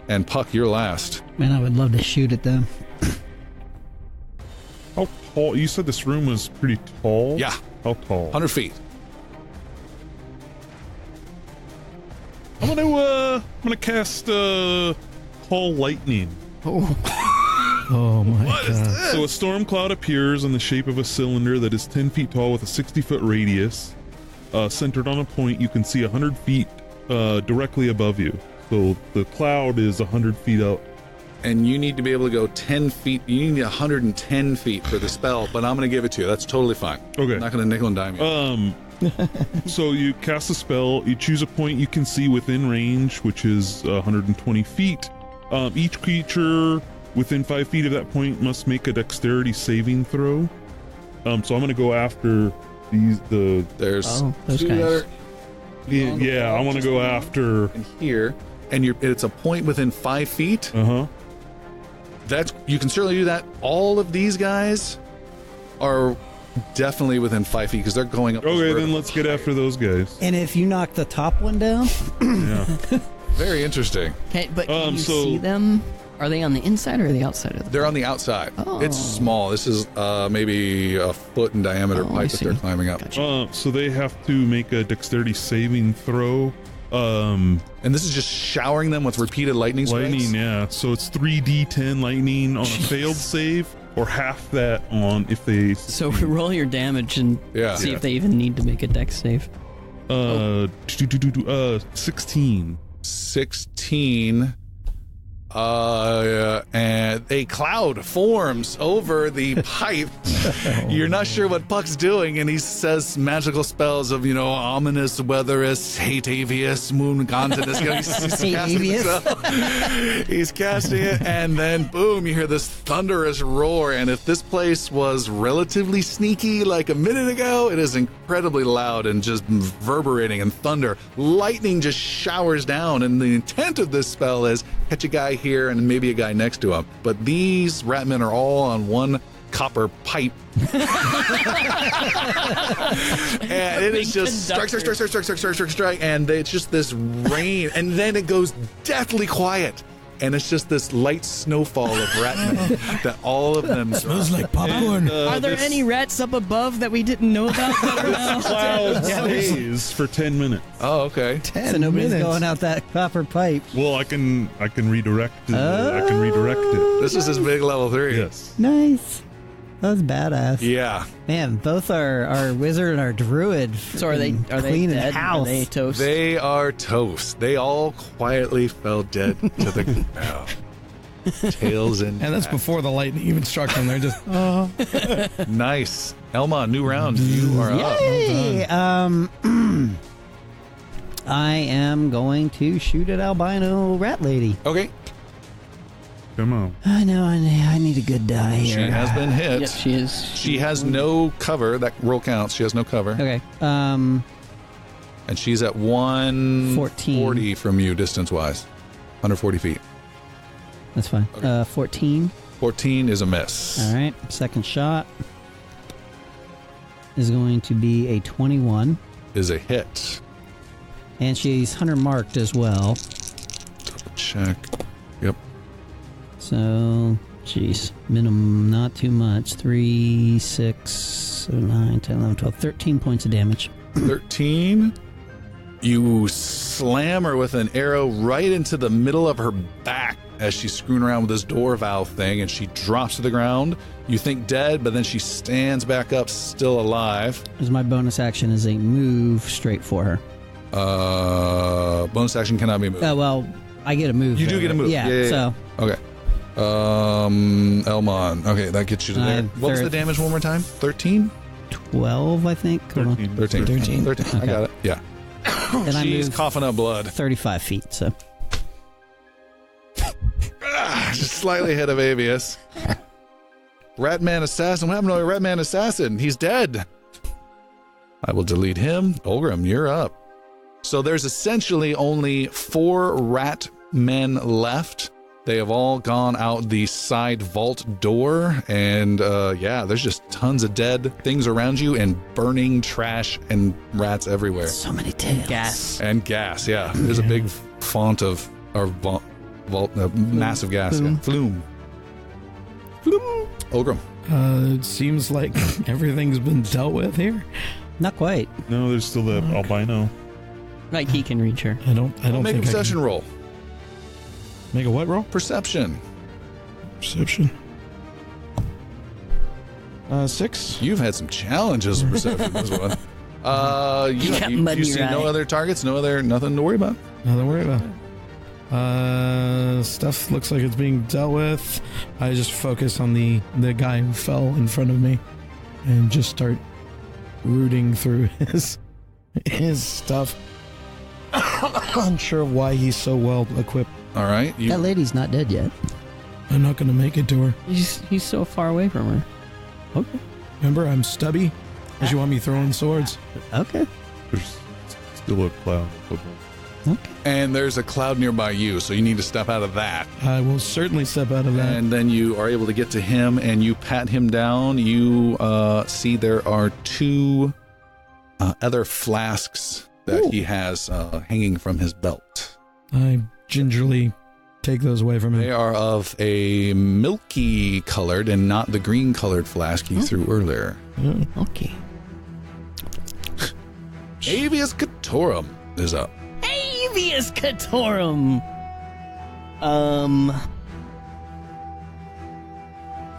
And Puck, you're last. Man, I would love to shoot at them. How tall? You said this room was pretty tall? Yeah, How tall? 100 feet. I'm gonna cast call lightning. Oh my god. So a storm cloud appears in the shape of a cylinder that is 10 feet tall with a 60-foot radius, centered on a point you can see 100 feet directly above you. So the cloud is 100 feet out. And you need to be able to go 10 feet. You need 110 feet for the spell, but I'm going to give it to you. That's totally fine. Okay. I'm not going to nickel and dime you. So you cast a spell, you choose a point you can see within range, which is 120 feet. Each creature within 5 feet of that point must make a dexterity saving throw. So I'm going to go after There's those 2 guys. that are yeah, I want to go after. in here, and it's a point within 5 feet. You can certainly do that. All of these guys are definitely within 5 feet because they're going up. this Okay, then vertical let's get pipe. after those guys. And if you knock the top one down, Yeah. Very interesting. Okay, but can you so- see them? Are they on the inside or the outside of the? They're on the outside. Oh. It's small. This is maybe a foot in diameter I pipe that they're see. climbing up. Gotcha. So they have to make a dexterity saving throw. And this is just showering them with repeated lightning strikes. Lightning, yeah. So it's 3d10 lightning on a failed save, or half that on if they. So roll your damage and Yeah. see if they even need to make a dex save. 16. 16. And a cloud forms over the pipe. You're not sure what Puck's doing, and he says magical spells of, ominous, weatherous, hatavious, moon continus. He's casting it, and then boom, you hear this thunderous roar. And if this place was relatively sneaky like a minute ago, it is incredibly loud and just reverberating and thunder. Lightning just showers down, and the intent of this spell is catch a guy here and maybe a guy next to him. But these ratmen are all on one copper pipe. And it is just strike, and it's just this rain, and then it goes deathly quiet. and it's just this light snowfall of ratmen that all of them Smells like popcorn. Are there any rats up above that we didn't know about? cloud stays for 10 minutes. Oh, okay. 10 So nobody's minutes. going out that copper pipe. Well, I can redirect it. I can redirect it. This is his big level 3. Yes. Nice. That was badass. Yeah. Man, both our wizard and our druid. So are they cleaning dead? house? Are they toast? They are toast. They all quietly fell dead to the ground. Tails in And that's back. before the lightning even struck them. They're just, Nice. Elma, new round. You are up. Yay! I am going to shoot at albino rat lady. Okay. Come on. I know. I need a good die She here. has been hit. Yes, she is. She has no cover. That roll counts. She has no cover. Okay. And she's at 140 14. from you, distance-wise. 140 feet. That's fine. Okay. 14. 14 is a miss. All right. Second shot is going to be a 21, Is a hit. and she's hunter marked as well. Double check. Yep. So, jeez, minimum, not too much. 3, 6, 7, 9, 10, 11, 12, 13 points of damage. 13. You slam her with an arrow right into the middle of her back as she's screwing around with this door valve thing, and she drops to the ground. You think dead, but then she stands back up, still alive. As my bonus action is a move straight for her. Bonus action cannot be moved. Well, I get a move. You do there, get a right? move. Yeah, Yeah. so Okay. Elmon. Okay, that gets you to there. What was the damage one more time? 13? 12, I think. Hold on. 13. 13. I Okay. got it. Yeah. And I She's move coughing up blood. 35 feet, so. Just slightly ahead of Avius. Ratman Assassin. What happened to Ratman Assassin? He's dead. I will delete him. Olgrim, you're up. So there's essentially only 4 rat men left. They have all gone out the side vault door, and there's just tons of dead things around you and burning trash and rats everywhere. So many tails. Gas. And gas, yeah. There's a big font of, or massive gas. Yeah. Flume. Olgrim. it seems like everything's been dealt with here. Not quite. No, there's still the albino. Like he can reach her. I don't Make a think I perception roll. can. Make a what roll? Perception. Perception. 6. You've had some challenges with perception this one. You got mud you in see your no eye. other targets, nothing to worry about. Nothing to worry about. Stuff looks like it's being dealt with. I just focus on the guy who fell in front of me and just start rooting through his stuff. Unsure of why he's so well equipped. All right. That lady's not dead yet. I'm not going to make it to her. He's so far away from her. Okay. Remember, I'm stubby. Because you want me throwing swords. Okay. There's still a cloud above. Okay. And there's a cloud nearby you, so you need to step out of that. I will certainly step out of that. And then you are able to get to him, and you pat him down. You see there are 2 other flasks that he has hanging from his belt. I gingerly take those away from They him. are of a milky colored and not the green colored flask he threw earlier. Okay. Avius Catorum is up. Avius Catorum.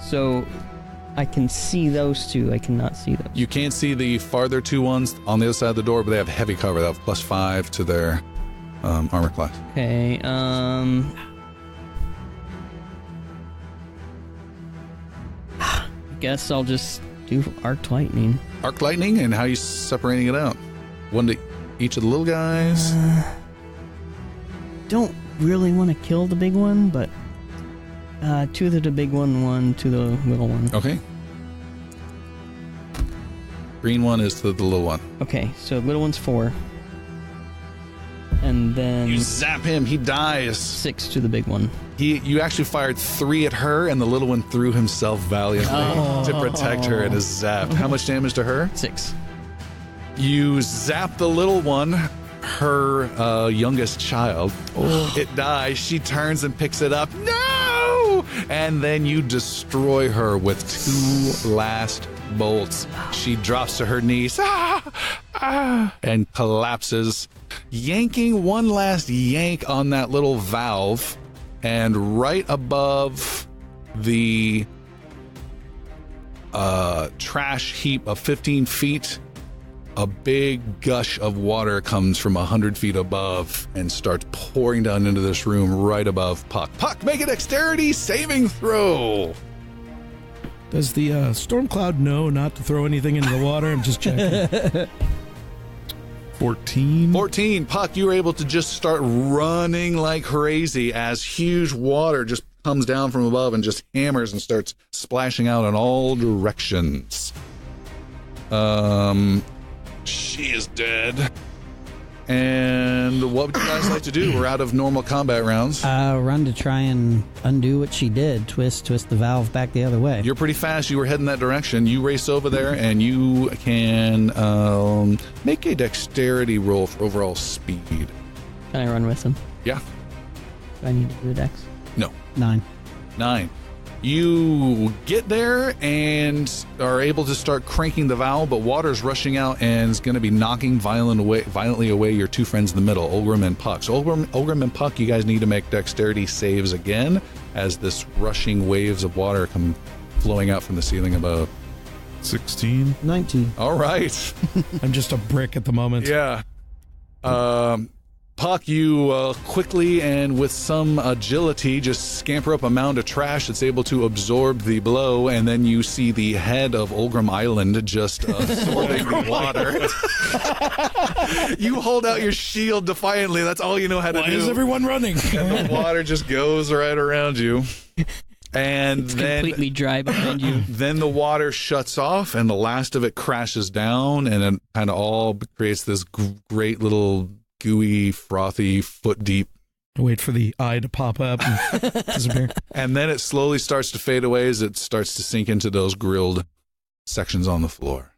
So I can see those 2. I cannot see those. You can't see the farther 2 ones on the other side of the door, but they have heavy cover. They have +5 to their armor class. Okay. I guess I'll just do arc lightning. Arc lightning, and how are you separating it out? 1 to each of the little guys. Don't really want to kill the big one, but 2 to the big one, 1 to the little one. Okay. Green one is to the little one. Okay, so little one's 4. And then You zap him, he dies. 6 to the big one. You actually fired 3 at her, and the little one threw himself valiantly to protect her and is zapped. How much damage to her? 6. You zap the little one. her youngest child. It dies. She turns and picks it up. No! And then you destroy her with 2 last bolts. She drops to her knees and collapses, yanking one last yank on that little valve. And right above the trash heap of 15 feet, a big gush of water comes from 100 feet above and starts pouring down into this room right above Puck. Puck, make a dexterity saving throw. Does the storm cloud know not to throw anything into the water? I'm just checking. 14. 14. Puck, you were able to just start running like crazy as huge water just comes down from above and just hammers and starts splashing out in all directions. She is dead. And what would you guys like to do? We're out of normal combat rounds. Run to try and undo what she did. Twist the valve back the other way. You're pretty fast. You were heading that direction. You race over there, and you can make a dexterity roll for overall speed. Can I run with him? Yeah. Do I need to do a dex? No. 9. 9. You get there and are able to start cranking the valve, but water's rushing out and is going to be knocking violently away your 2 friends in the middle, Ulgrim and Puck. So Ulgrim and Puck, you guys need to make dexterity saves again as this rushing waves of water come flowing out from the ceiling above. 16. 19. All right. I'm just a brick at the moment. Yeah. Puck, you quickly and with some agility just scamper up a mound of trash that's able to absorb the blow, and then you see the head of Ulgrim Island just absorbing the water. You hold out your shield defiantly. That's all you know how to do. Why is everyone running? And the water just goes right around you. And It's then completely dry behind you. Then the water shuts off and the last of it crashes down, and it kind of all creates this great little gooey, frothy, foot deep. Wait for the eye to pop up and disappear. And then it slowly starts to fade away as it starts to sink into those grilled sections on the floor.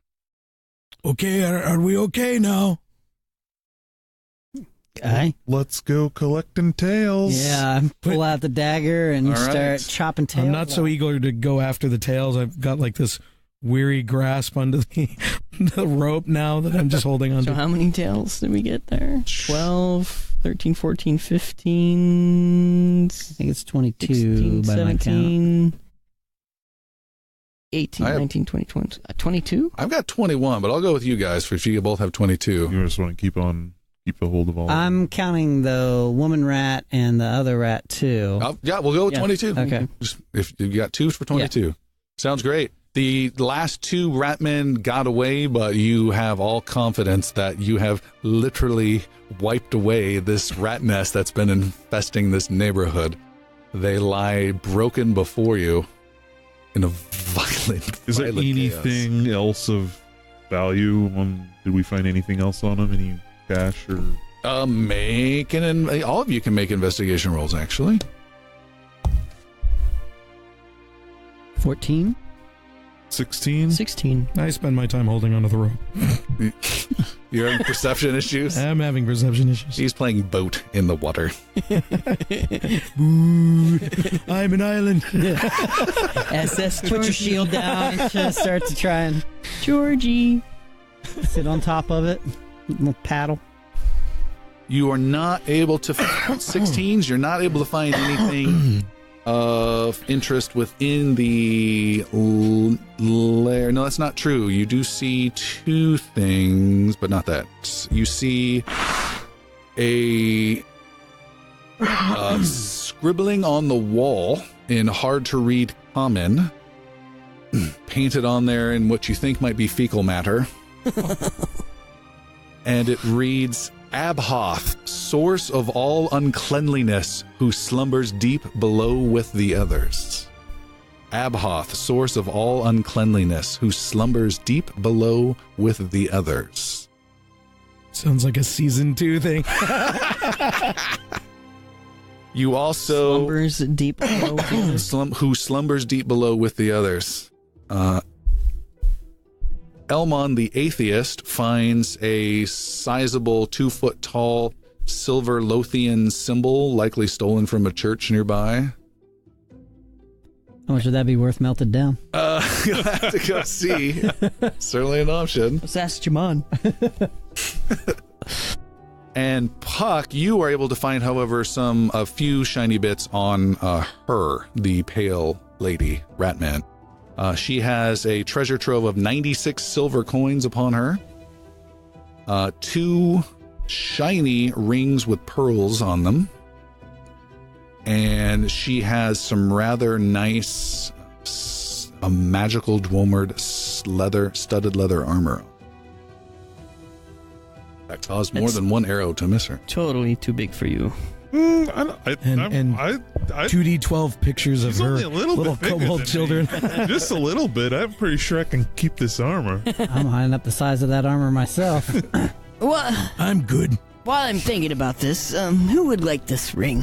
Okay, are we okay now? Aye. Let's go collecting tails. Yeah, pull out the dagger and All right. start chopping tails. I'm not so eager to go after the tails. I've got like this weary grasp onto the rope now that I'm just holding on So to. how many tails did we get there? 12, 13, 14, 15, I think it's 22 16, by my count. 17, 18, I have- 19, 20, 22? I've got 21, but I'll go with you guys for if you both have 22. You just want to keep a hold of all. I'm counting the woman rat and the other rat too. Yeah, we'll go with Yeah. 22. Okay. Just, if you got 2 for 22. Sounds great. The last 2 ratmen got away, but you have all confidence that you have literally wiped away this rat nest that's been infesting this neighborhood. They lie broken before you in a violent Is there chaos. anything else of value? Did we find anything else on them? Any cash or? All of you can make investigation rolls, actually. 14? 16? 16. I spend my time holding onto the rope. You're having perception issues? I'm having perception issues. He's playing boat in the water. Boo. I'm an island. SS Put your shield down. Just start to try and Georgie. sit on top of it. Little paddle. You are not able to 16s. You're not able to find anything of interest within the lair. No, that's not true. You do see 2 things, but not that. You see a scribbling on the wall in hard to read common, painted on there in what you think might be fecal matter. And it reads, Abhoth, source of all uncleanliness, who slumbers deep below with the others. Abhoth, source of all uncleanliness, who slumbers deep below with the others. Sounds like a season 2 thing. You also... Slumbers deep below. who slumbers deep below with the others. Elmon the Atheist finds a sizable 2-foot-tall silver Lothian symbol, likely stolen from a church nearby. How much would that be worth melted down? You'll have to go see. Certainly an option. Let's ask Jamon. And Puck, you are able to find, however, a few shiny bits on her, the pale lady, Ratman. She has a treasure trove of 96 silver coins upon her. 2 shiny rings with pearls on them. And she has some rather nice, magical dwomered studded leather armor. That caused more than one arrow to miss her. Totally too big for you. And 2D12 pictures of She's her only a little little bit bigger kobold than children. Just a little bit. I'm pretty sure I can keep this armor. I'm lining up the size of that armor myself. Well, I'm good. while I'm thinking about this, who would like this ring?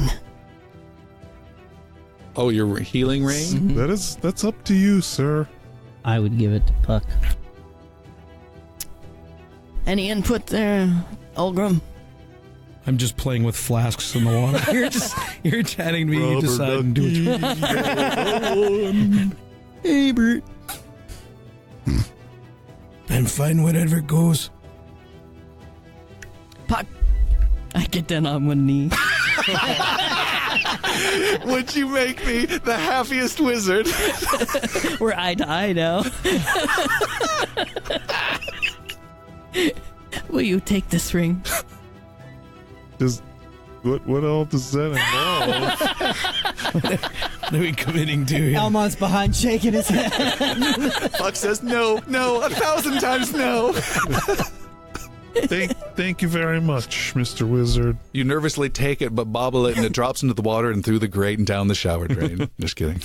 Oh, your healing ring? That's up to you, sir. I would give it to Puck. Any input there, Ulgrim? I'm just playing with flasks in the water. You're chatting to me. You decide and do what you Hey, Bert. I'm fine, whatever goes. Puck. I get down on one knee. Would you make me the happiest wizard? We're eye to eye now. Will you take this ring? What all does that involve? What are we committing to here? Elmon's behind shaking his head. Puck says no, 1,000 times no. Thank you very much, Mr. Wizard. You nervously take it, but bobble it, and it drops into the water and through the grate and down the shower drain. Just kidding.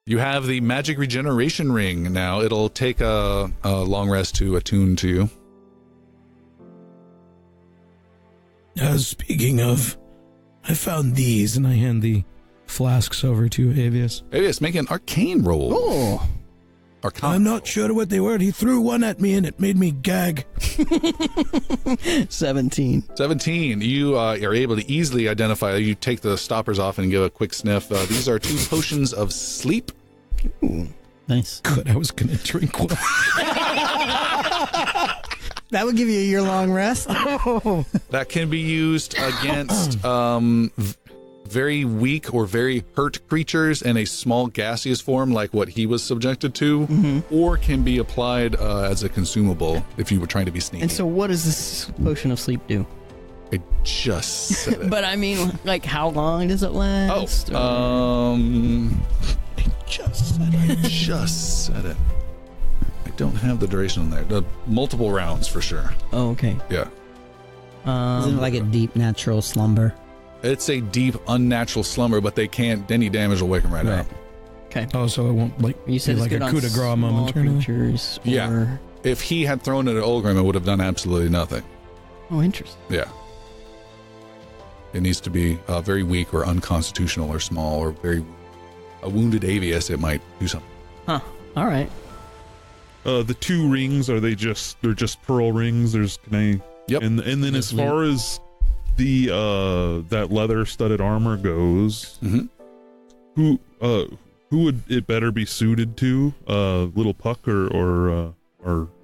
You have the magic regeneration ring now. It'll take a long rest to attune to you. Speaking of, I found these, and I hand the flasks over to Avius. Avius, make an arcane roll. Oh. Arcana. I'm not sure what they were. He threw one at me, and it made me gag. 17. 17. You are able to easily identify. You take the stoppers off and give a quick sniff. These are 2 potions of sleep. Ooh. Nice. Good, I was going to drink one. That would give you a year-long rest. That can be used against very weak or very hurt creatures in a small gaseous form like what he was subjected to, or can be applied as a consumable if you were trying to be sneaky. And so what does this potion of sleep do? I just said it. But I mean, like, how long does it last? I just said it. I don't have the duration on there. The multiple rounds for sure. Oh, okay. Yeah. Isn't it like a deep natural slumber? It's a deep, unnatural slumber, but they can't. Any damage will wake them right up. Okay. Oh, so it won't You said be it's like good a on coup de grace small momentarily. creatures. Or... Yeah. If he had thrown it at Ulgrim, it would have done absolutely nothing. Oh, interesting. Yeah. It needs to be very weak or unconstitutional or small or very a wounded Avius. It might do something. Huh. All right. The 2 rings, they're just pearl rings? Yep. And then as far as the that leather studded armor goes, who would it better be suited to? Little Puck or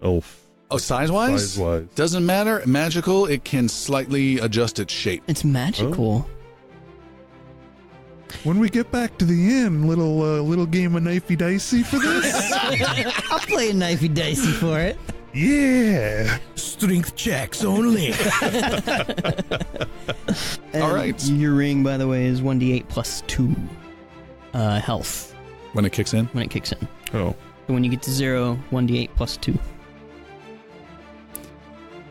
elf? Oh, size-wise? Size-wise. Doesn't matter. Magical, it can slightly adjust its shape. It's magical. When we get back to the inn, little game of knifey dicey for this. I'll play a knifey dicey for it. Yeah. Strength checks only. All right. Your ring, by the way, is 1d8 plus 2 health When it kicks in? when it kicks in. Oh. So when you get to 0, 1d8 plus 2.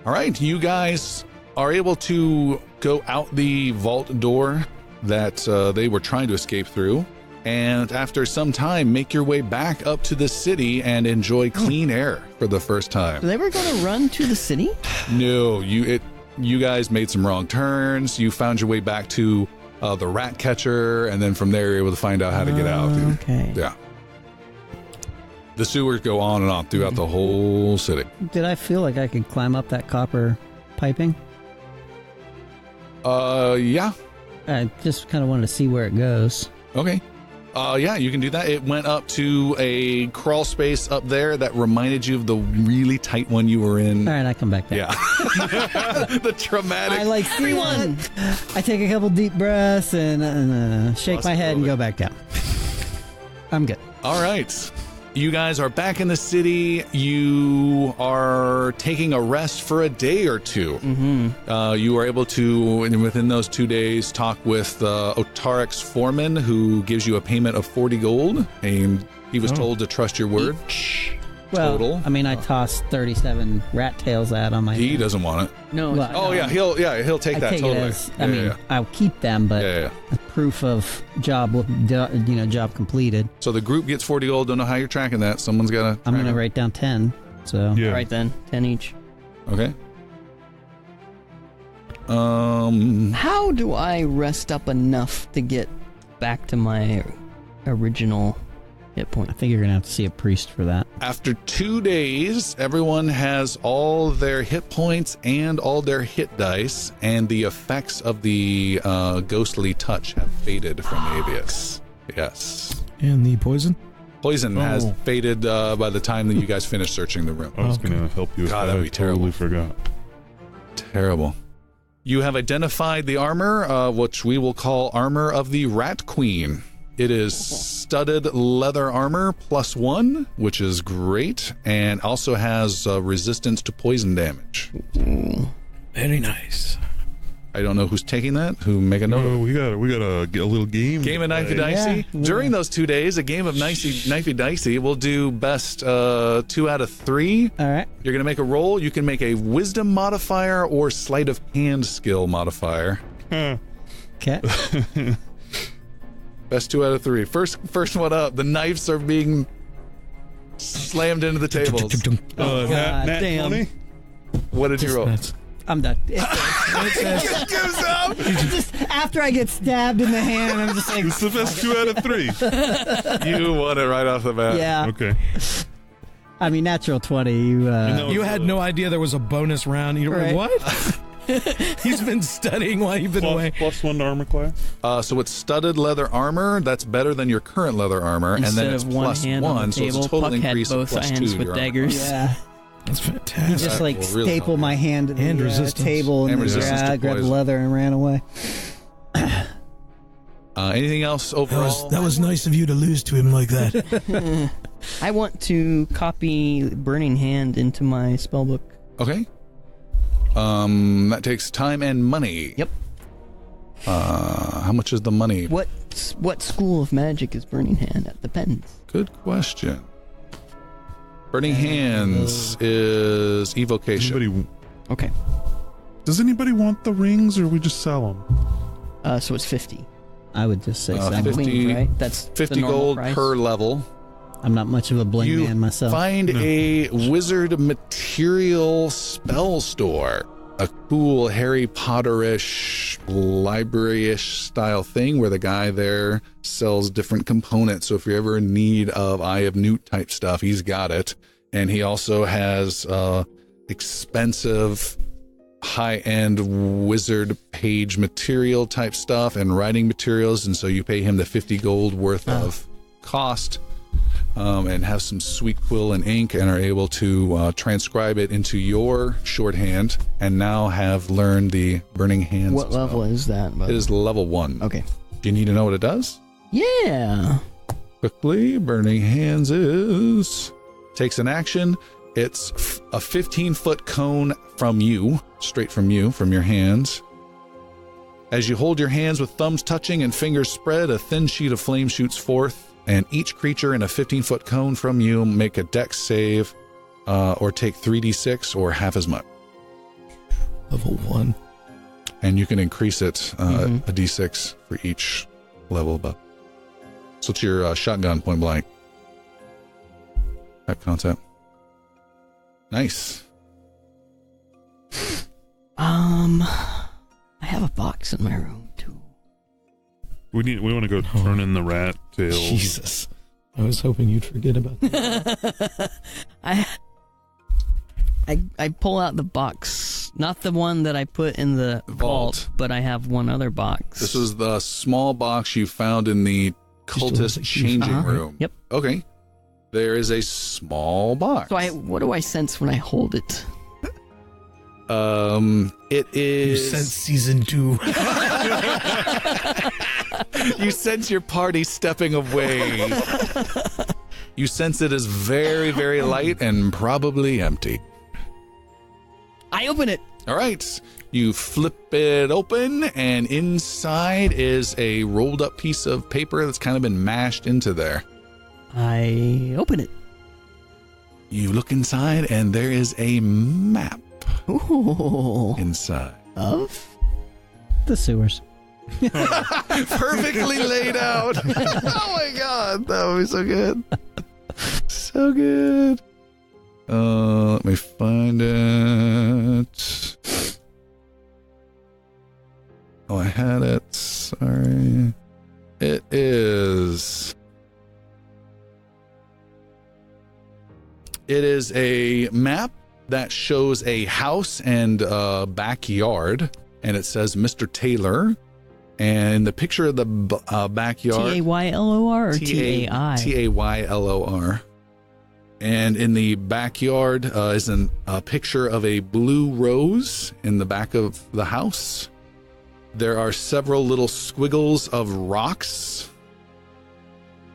All right. You guys are able to go out the vault door that they were trying to escape through. And after some time, make your way back up to the city and enjoy clean air for the first time. So they were going to run to the city? No, you guys made some wrong turns. You found your way back to the rat catcher, and then from there you're able to find out how to get out. Okay. Yeah. The sewers go on and on throughout the whole city. Did I feel like I could climb up that copper piping? Yeah. I just kind of wanted to see where it goes. Okay. Yeah, you can do that. It went up to a crawl space up there that reminded you of the really tight one you were in. All right, I come back down. Yeah. The traumatic. I like everyone. I take a couple deep breaths and shake my head and go back down. I'm good. All right. You guys are back in the city. You are taking a rest for a day or two. Mm-hmm. You are able to, within those 2 days, talk with Otarik's foreman, who gives you a payment of 40 gold. And he was told to trust your word. Well, Total. I mean, I tossed 37 rat tails out on my. He doesn't want it. No. Well, Oh yeah, he'll take I that take totally. it as, I mean, I'll keep them, but Yeah. proof of job completed. So the group gets 40 gold. Don't know how you're tracking that. Someone's got to. I'm going to write down 10. So Yeah. All right then, 10 each. Okay. How do I rest up enough to get back to my original hit point? I think you're going to have to see a priest for that. After 2 days, everyone has all their hit points and all their hit dice, and the effects of the ghostly touch have faded from Avius. Yes. And the poison? Poison has faded by the time that you guys finish searching the room. I was going to help you with God, that. that'd be I totally terrible. forgot. Terrible. You have identified the armor, which we will call Armor of the Rat Queen. It is studded leather armor +1, which is great, and also has resistance to poison damage. Very nice. I don't know who's taking that. Who make a note? Oh, we got a little game. Game of Knifey Dicey. Yeah. During those 2 days, a game of Knifey Dicey. We'll do best 2 out of 3. All right. You're going to make a roll. You can make a wisdom modifier or sleight of hand skill modifier. Okay. Best 2 out of 3. First one up. The knives are being slammed into the tables. God Nat damn. 20? What did you roll? I'm done. Just gives up. Just after I get stabbed in the hand, I'm just like, It's the best 2 out of 3. You won it right off the bat. yeah. Okay. I mean, natural 20. You had no idea there was a bonus round. You were Right. like, what? He's been studying while you've been away. +1 to armor class. So it's studded leather armor. That's better than your current leather armor. Instead and then it's of one hand on +1, the so it's table, a total Puck had increase of both +2 hands to with your armor. daggers. Yeah. That's He fantastic. just like will really stapled help. my hand to And the resistance. table And and resistance to grabbed the poison. leather and ran away. Anything else overall? That was nice of you to lose to him like that. I want to copy Burning Hand into my spellbook. Okay. That takes time and money. Yep. How much is the money? What school of magic is Burning Hand? That depends. Good question. Burning Hands is evocation. Okay. Does anybody want the rings, or we just sell them? So it's 50. I would just say 50 Queen, right? That's 50 the normal gold price. per level. I'm not much of a bling You man myself. find a wizard material spell store. A cool Harry Potter-ish, library-ish style thing where the guy there sells different components. So if you're ever in need of Eye of Newt type stuff, he's got it. And he also has expensive high-end wizard page material type stuff and writing materials. And so you pay him the 50 gold worth of cost. And have some sweet quill and ink and are able to transcribe it into your shorthand and now have learned the Burning Hands What spell. level is that? It is level 1. Okay. Do you need to know what it does? Yeah. Quickly, Burning Hands is... Takes an action. It's a 15-foot cone from you, straight from you, from your hands. As you hold your hands with thumbs touching and fingers spread, a thin sheet of flame shoots forth. And each creature in a 15-foot cone from you make a dex save or take 3d6 or half as much. Level 1. And you can increase it a d6 for each level above. So it's your shotgun point blank type concept. Nice. I have a box in my room too. We want to go turn in the rat tails. Jesus. I was hoping you'd forget about that. I pull out the box, not the one that I put in the vault, but I have one other box. This was the small box you found in the cultist changing room. Yep. Okay. There is a small box. So what do I sense when I hold it? It is. You sense season 2. You sense your party stepping away. You sense it is very, very light and probably empty. I open it. All right. You flip it open, and inside is a rolled up piece of paper that's kind of been mashed into there. I open it. You look inside, and there is a map inside. Of? The sewers. Perfectly laid out. Oh my god, that would be so good. So good. Let me find it. Oh, I had it. Sorry. It is a map that shows a house and a backyard, and it says Mr. Taylor. And the picture of the backyard. Taylor or Tai? Taylor. And in the backyard is a picture of a blue rose in the back of the house. There are several little squiggles of rocks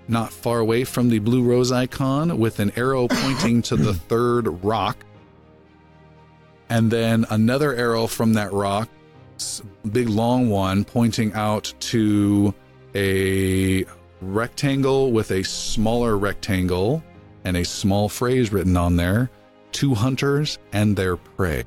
not far away from the blue rose icon, with an arrow pointing to the third rock. And then another arrow from that rock, big long one, pointing out to a rectangle with a smaller rectangle and a small phrase written on there: 2 hunters and their prey.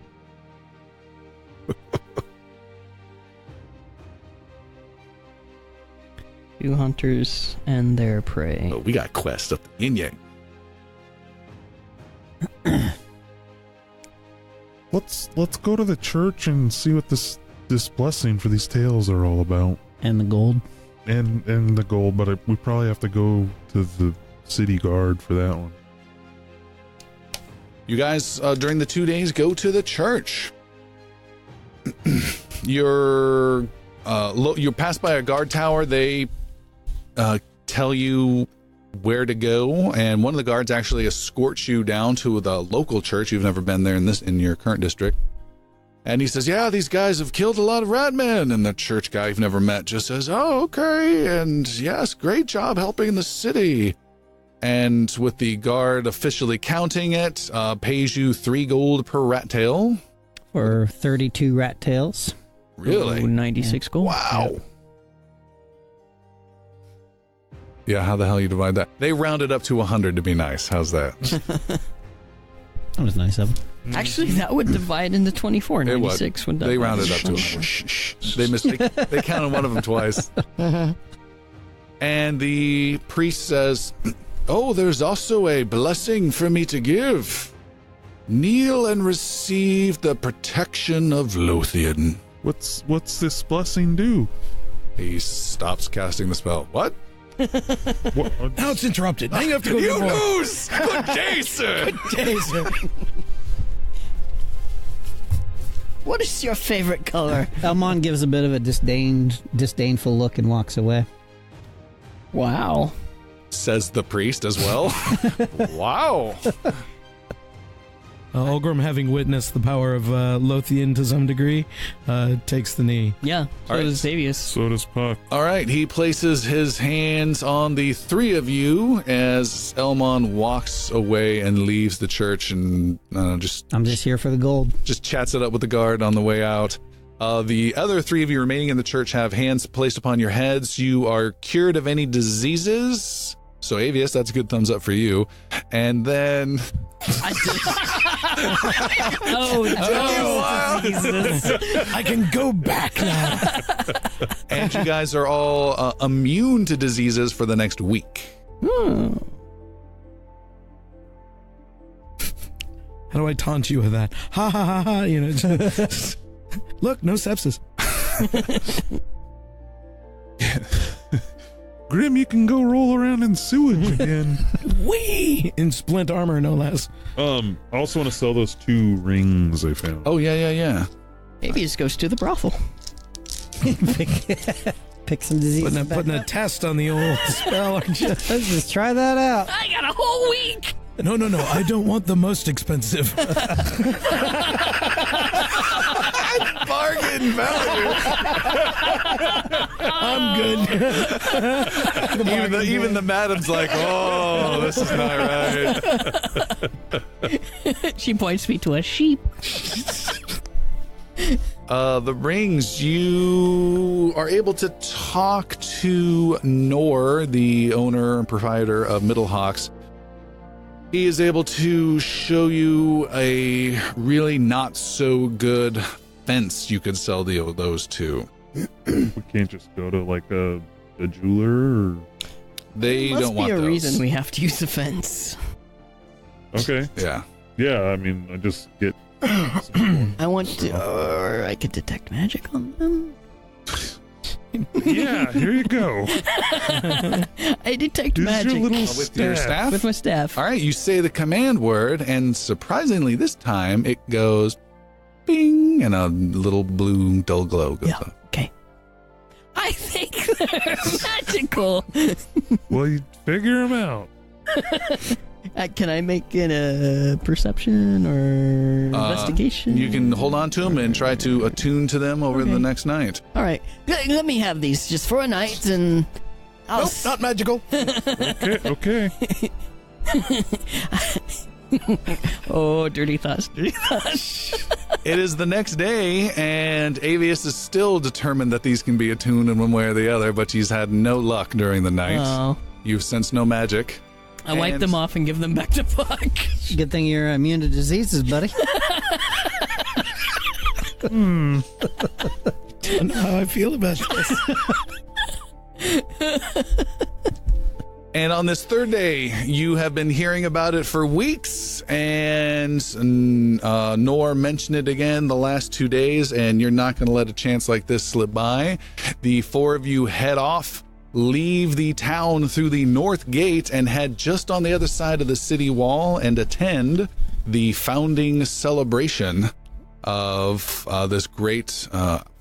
Two hunters and their prey. Oh, we got quest up the yin yang. Let's go to the church and see what this blessing for these tales are all about. And the gold. And the gold, but we probably have to go to the city guard for that one. You guys, during the 2 days, go to the church. You're passed by a guard tower. They tell you where to go, and one of the guards actually escorts you down to the local church. You've never been there in your current district. And he says, yeah, these guys have killed a lot of ratmen. And the church guy you've never met just says, oh, okay. And yes, great job helping the city. And with the guard officially counting it, pays you 3 gold per rat tail. For 32 rat tails. Really? 96 gold. Wow. Yep. Yeah, how the hell you divide that? They rounded up to 100 to be nice. How's that? That was nice of them. Actually, that would divide into 24. 96 would. They rounded up to 100. They counted one of them twice. And the priest says, oh, there's also a blessing for me to give. Kneel and receive the protection of Lothian. What's this blessing do? He stops casting the spell. What? What? Now it's interrupted. Now you have to go You get more. lose! Good day, sir! Good day, sir. What is your favorite color? Elmon gives a bit of a disdainful look and walks away. Wow. Says the priest as well. Wow. Olgrim, having witnessed the power of Lothian to some degree, takes the knee. Yeah, so All right. does Xavius. So does Puck. All right, he places his hands on the 3 of you as Elmon walks away and leaves the church and I'm just here for the gold. just chats it up with the guard on the way out. The other 3 of you remaining in the church have hands placed upon your heads. You are cured of any diseases. So, Avius, that's a good thumbs up for you. And then... Jesus. I can go back now. And you guys are all immune to diseases for the next week. How do I taunt you with that? Ha ha ha ha. You know, just, look, no sepsis. Grim, you can go roll around in sewage again. Wee! In splint armor, no less. I also want to sell those 2 rings I found. Oh, yeah. Maybe he just goes to the brothel. Pick some disease. Putting a test on the old spell, aren't you? Let's just try that out. I got a whole week. No. I don't want the most expensive. Bargain value. I'm good. even the madam's like, oh, this is not right. She points me to a sheep. The rings, you are able to talk to Nor, the owner and proprietor of Middlehawks. He is able to show you a really not so good fence you could sell those to. We can't just go to like a jeweler or... They Must don't want be a those. reason we have to use a fence. Okay. Yeah. Yeah, I mean, I just get... I want to, or I could detect magic on them. Yeah, here you go. I detect Use magic your little With your staff? with my staff. All right, you say the command word, and surprisingly this time it goes bing, and a little blue dull glow goes up. Okay. I think they're magical. Well, you figure them out. Can I make it a perception or investigation? You can hold on to them and try to attune to them over the next night. All right. Let me have these just for a night, and I'll Nope, not magical. Okay. Oh, dirty thoughts. It is the next day, and Avius is still determined that these can be attuned in one way or the other, but he's had no luck during the night. Oh. You've sensed no magic. I wipe And- them off and give them back to Puck. Good thing you're immune to diseases, buddy. I don't know how I feel about this. And on this third day, you have been hearing about it for weeks, and Nor mentioned it again the last 2 days, and you're not going to let a chance like this slip by. The 4 of you head off, leave the town through the north gate, and head just on the other side of the city wall and attend the founding celebration of this great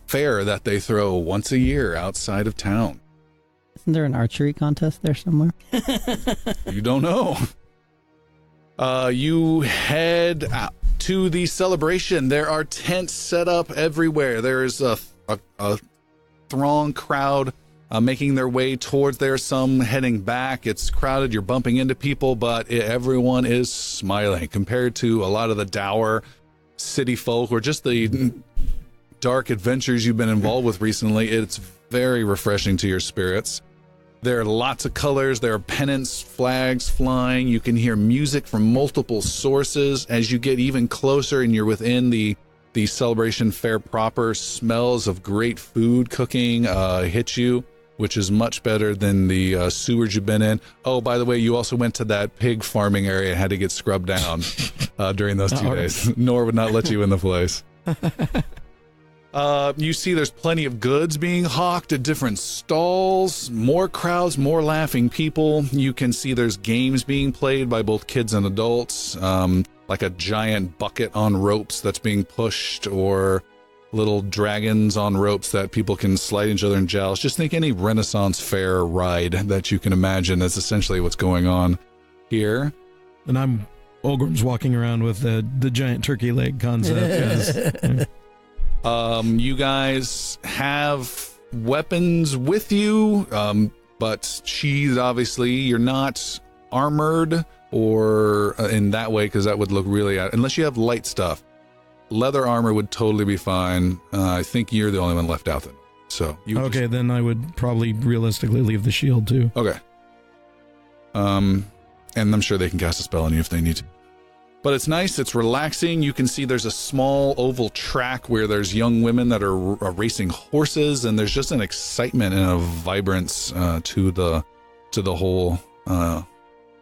fair that they throw once a year outside of town. Isn't there an archery contest there somewhere? You don't know. You head out to the celebration. There are tents set up everywhere. There is a throng crowd making their way towards there, some heading back. It's crowded. You're bumping into people, but everyone is smiling compared to a lot of the dour city folk or just the dark adventures you've been involved with recently. It's very refreshing to your spirits. There are lots of colors. There are pennants, flags flying. You can hear music from multiple sources. As you get even closer and you're within the celebration fair proper, smells of great food cooking hit you, which is much better than the sewers you've been in. Oh, by the way, you also went to that pig farming area and had to get scrubbed down during those 2 days. Nor would not let you in the place. You see there's plenty of goods being hawked at different stalls, more crowds, more laughing people. You can see there's games being played by both kids and adults, like a giant bucket on ropes that's being pushed, or little dragons on ropes that people can slide each other in joust. Just think any Renaissance fair ride that you can imagine. That's essentially what's going on here. And I'm Olgrim's walking around with the giant turkey leg concept. Yes. You guys have weapons with you, but she's obviously, you're not armored or in that way, because that would look really, unless you have light stuff. Leather armor would totally be fine. I think you're the only one left out then. So you Okay, then I would probably realistically leave the shield too. Okay. And I'm sure they can cast a spell on you if they need to. But it's nice, it's relaxing. You can see there's a small oval track where there's young women that are racing horses, and there's just an excitement and a vibrance to the whole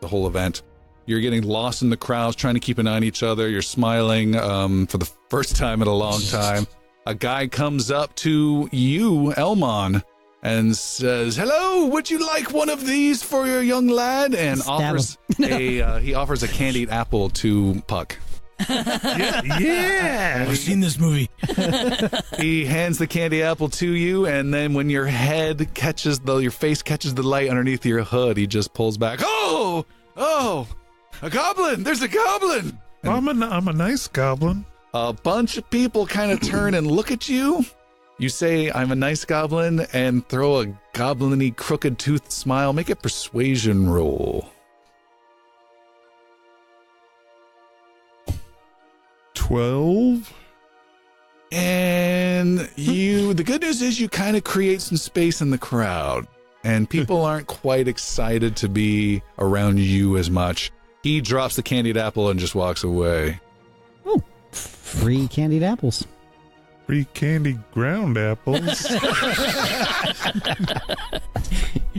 event. You're getting lost in the crowds, trying to keep an eye on each other. You're smiling for the first time in a long time. A guy comes up to you, Elmon, and says, "Hello, would you like one of these for your young lad?" And offers he offers a candied apple to Puck. Yeah. I've seen this movie. He hands the candy apple to you, and then when your face catches the light underneath your hood, he just pulls back. Oh, a goblin! There's a goblin! I'm a nice goblin. A bunch of people kind of turn and look at you. You say, "I'm a nice goblin," and throw a goblin-y crooked toothed smile. Make a persuasion roll. 12. And the good news is you kind of create some space in the crowd, and people aren't quite excited to be around you as much. He drops the candied apple and just walks away. Oh, free candied apples. Free candy ground apples.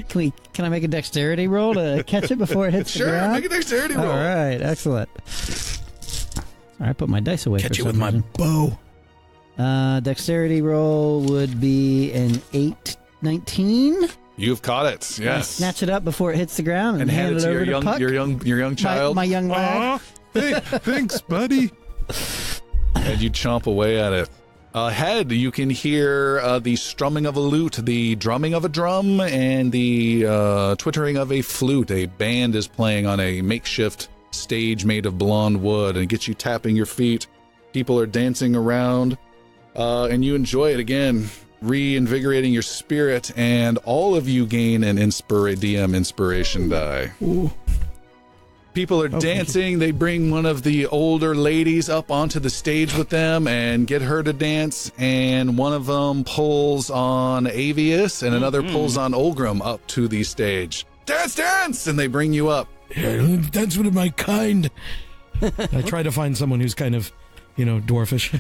Can I make a dexterity roll to catch it before it hits the ground? Sure, make a dexterity roll. All right, excellent. All right, put my dice away. Catch for it with some my reason. bow. Dexterity roll would be an 19. You've caught it. I Yes. snatch it up before it hits the ground and hand it to over your to Puck, young child. my young lad. Aw, thanks, buddy. And you chomp away at it. Ahead, you can hear the strumming of a lute, the drumming of a drum, and the twittering of a flute. A band is playing on a makeshift stage made of blonde wood, and it gets you tapping your feet. People are dancing around, and you enjoy it again, reinvigorating your spirit, and all of you gain an DM inspiration die. Ooh. People are dancing. They bring one of the older ladies up onto the stage with them and get her to dance. And one of them pulls on Avius and another pulls on Olgrim up to the stage. Dance, dance! And they bring you up. Yeah, that's one of my kind. I try to find someone who's kind of, dwarfish.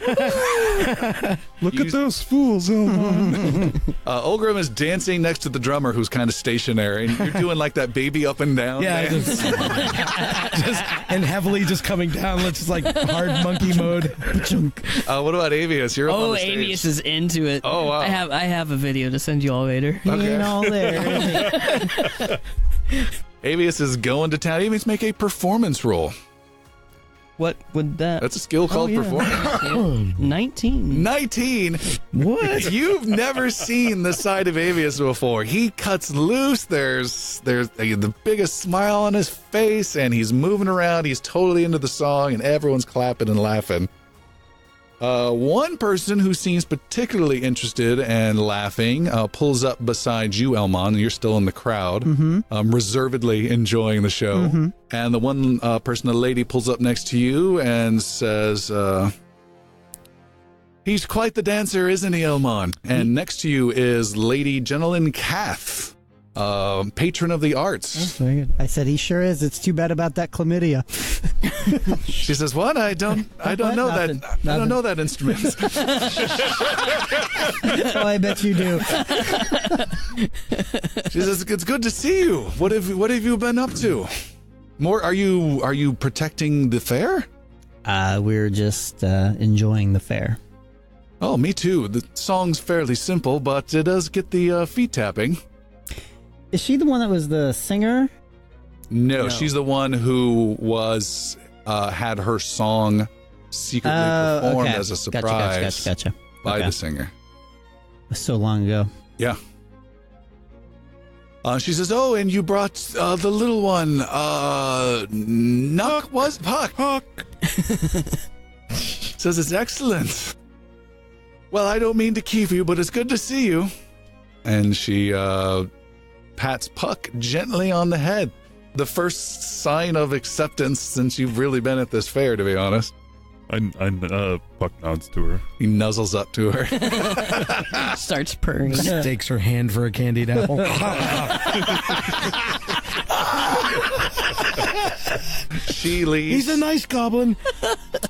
Look at those fools, Elmon. Olgrim is dancing next to the drummer who's kind of stationary. And you're doing like that baby up and down dance. And heavily just coming down. It's just like hard monkey mode. What about Avius? You're up on the stage. Avius is into it. Oh, wow. I have a video to send you all later. He ain't all there. Avius is going to town. Avius, make a performance roll. What would that? That's a skill called performance. 19. 19? What? You've never seen the side of Avius before. He cuts loose. There's the biggest smile on his face, and he's moving around. He's totally into the song, and everyone's clapping and laughing. One person who seems particularly interested and laughing pulls up beside you, Elmon, and you're still in the crowd, reservedly enjoying the show. And the one person, a lady, pulls up next to you and says, "He's quite the dancer, isn't he, Elmon?" And next to you is Lady Jenilyn Cath, patron of the arts. Very good. I said he sure is. It's too bad about that chlamydia. She says, "What? I don't know Nothing. that. I don't know that instrument." Oh, I bet you do. She says, "It's good to see you. What have you been up to? More? Are you protecting the fair?" We're just enjoying the fair. Oh, me too. The song's fairly simple, but it does get the feet tapping. Is she the one that was the singer? No, she's the one who was had her song secretly performed okay. as a surprise Gotcha. by Okay. the singer. So long ago. Yeah. She says, "Oh, and you brought the little one. Puck. Says it's excellent. Well, I don't mean to keep you, but it's good to see you." And she pats Puck gently on the head. The first sign of acceptance since you've really been at this fair, to be honest. Puck nods to her. He nuzzles up to her. Starts purring. Takes her hand for a candied apple. She leaves. He's a nice goblin.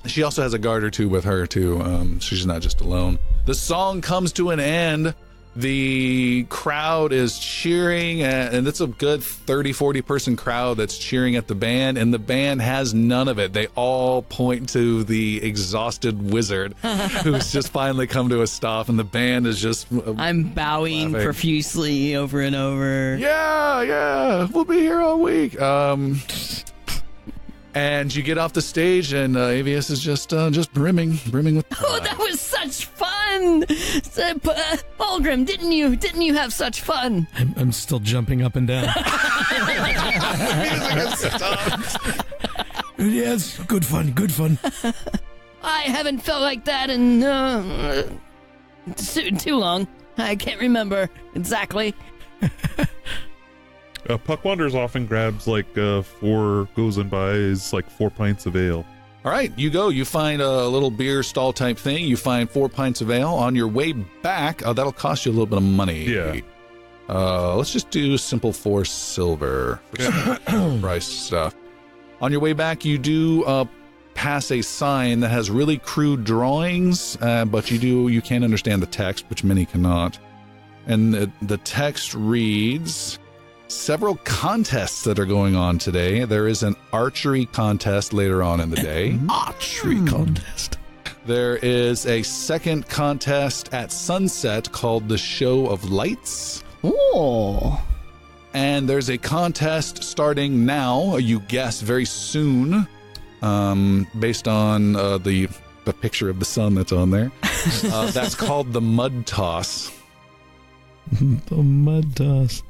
She also has a guard or two with her, too. She's not just alone. The song comes to an end. The crowd is cheering, and it's a good 30, 40 person crowd that's cheering at the band, and the band has none of it. They all point to the exhausted wizard who's just finally come to a stop, and the band is just... I'm bowing laughing profusely over and over. Yeah, we'll be here all week. And you get off the stage, and Avius is just brimming with pride. Oh, that was such fun! Holgrim, didn't you have such fun? I'm still jumping up and down. Yes, good fun. I haven't felt like that in too long. I can't remember exactly. Puck wanders off and grabs goes and buys 4 pints of ale. All right, you go. You find a little beer stall type thing. You find 4 pints of ale. On your way back, that'll cost you a little bit of money. Yeah. Let's just do simple 4 silver for some price stuff. On your way back, you do pass a sign that has really crude drawings, but you can understand the text, which many cannot. And the text reads... Several contests that are going on today. There is an archery contest later on in the day. Archery contest. There is a second contest at sunset called the Show of Lights. Oh. And there's a contest starting now, you guess very soon, based on the picture of the sun that's on there. That's called the Mud Toss. The Mud Toss.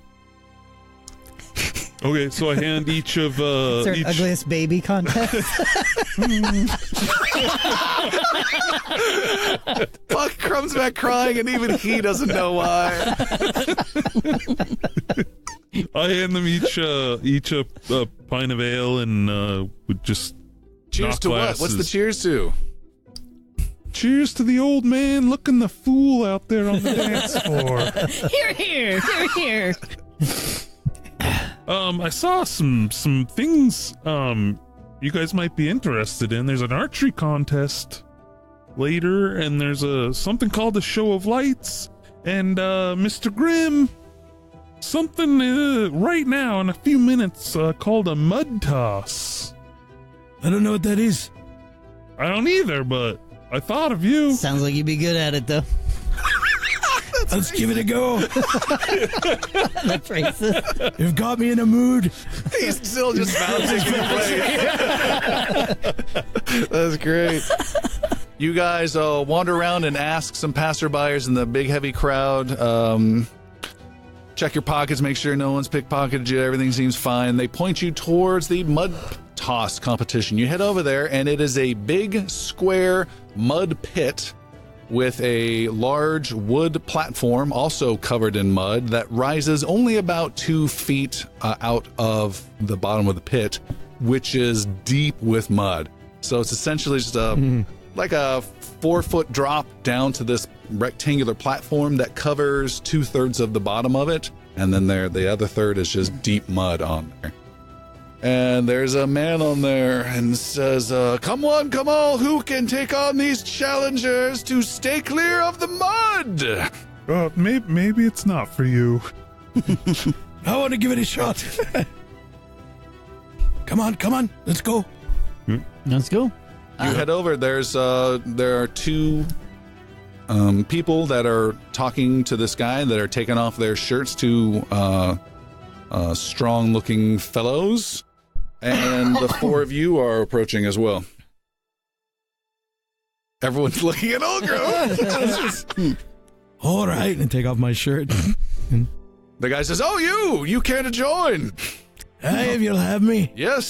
Okay, so I hand each of Is there an ugliest baby contest? Puck comes back crying, and even he doesn't know why. I hand them each a pint of ale and would just Cheers to what? What's the cheers to? Cheers to the old man looking the fool out there on the dance floor. Here. I saw some things you guys might be interested in. There's an archery contest later, and there's something called the Show of Lights, and Mr. Grimm, something right now in a few minutes called a Mud Toss. I don't know what that is. I don't either, but I thought of you. Sounds like you'd be good at it, though. Let's give it a go. That's racist. You've got me in a mood. He's still just bouncing in place. That's great. You guys wander around and ask some passerbyers in the big heavy crowd. Check your pockets, make sure no one's pickpocketed you. Everything seems fine. They point you towards the mud toss competition. You head over there, and it is a big square mud pit with a large wood platform also covered in mud that rises only about 2 feet out of the bottom of the pit, which is deep with mud. So it's essentially just like a 4-foot drop down to this rectangular platform that covers 2/3 of the bottom of it, and then the other third is just deep mud on there. And there's a man on there and says, come on, who can take on these challengers to stay clear of the mud? Maybe it's not for you. I want to give it a shot. Come on, let's go. Let's go. You head over. There are 2 people that are talking to this guy that are taking off their shirts to strong-looking fellows. And the 4 of you are approaching as well. Everyone's looking at Olgrim. All right, and take off my shirt. The guy says, you care to join? Hey, if you'll have me. Yes,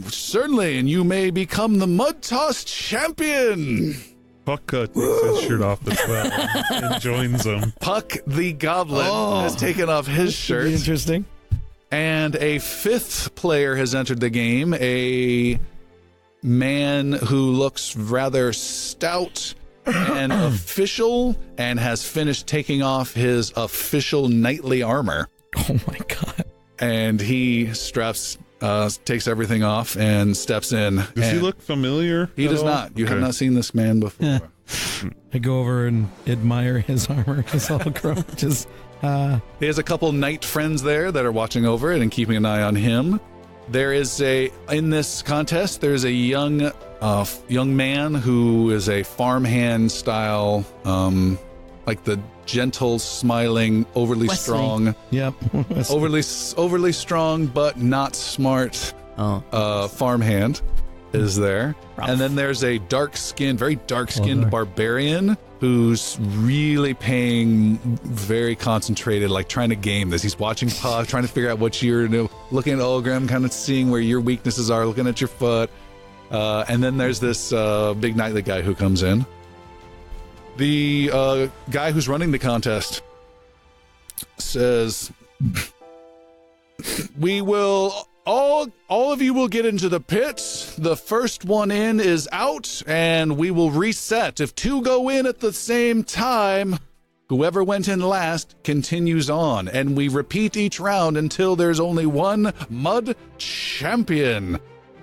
certainly, and you may become the Mud Toss champion. Puck takes his shirt off as well and joins them. Puck the Goblin has taken off his shirt. Interesting. And a 5th player has entered the game, a man who looks rather stout and official and has finished taking off his official knightly armor. Oh my God. And he takes everything off and steps in. Does he look familiar? He does not. You have not seen this man before. Yeah. I go over and admire his armor. It's all grown. Just, He has a couple knight friends there that are watching over it and keeping an eye on him. There is in this contest, there's a young man who is a farmhand style, like the gentle, smiling, overly Wesley. strong, yep. overly strong but not smart farmhand is there. Rough. And then there's a very dark-skinned barbarian who's really paying very concentrated, like trying to game this. He's watching Puck, trying to figure out what you're doing, looking at Olgrim, kind of seeing where your weaknesses are, looking at your foot. And then there's this big knightly guy who comes in. The guy who's running the contest says, we will... All of you will get into the pits. The first one in is out, and we will reset. If two go in at the same time, whoever went in last continues on, and we repeat each round until there's only one mud champion.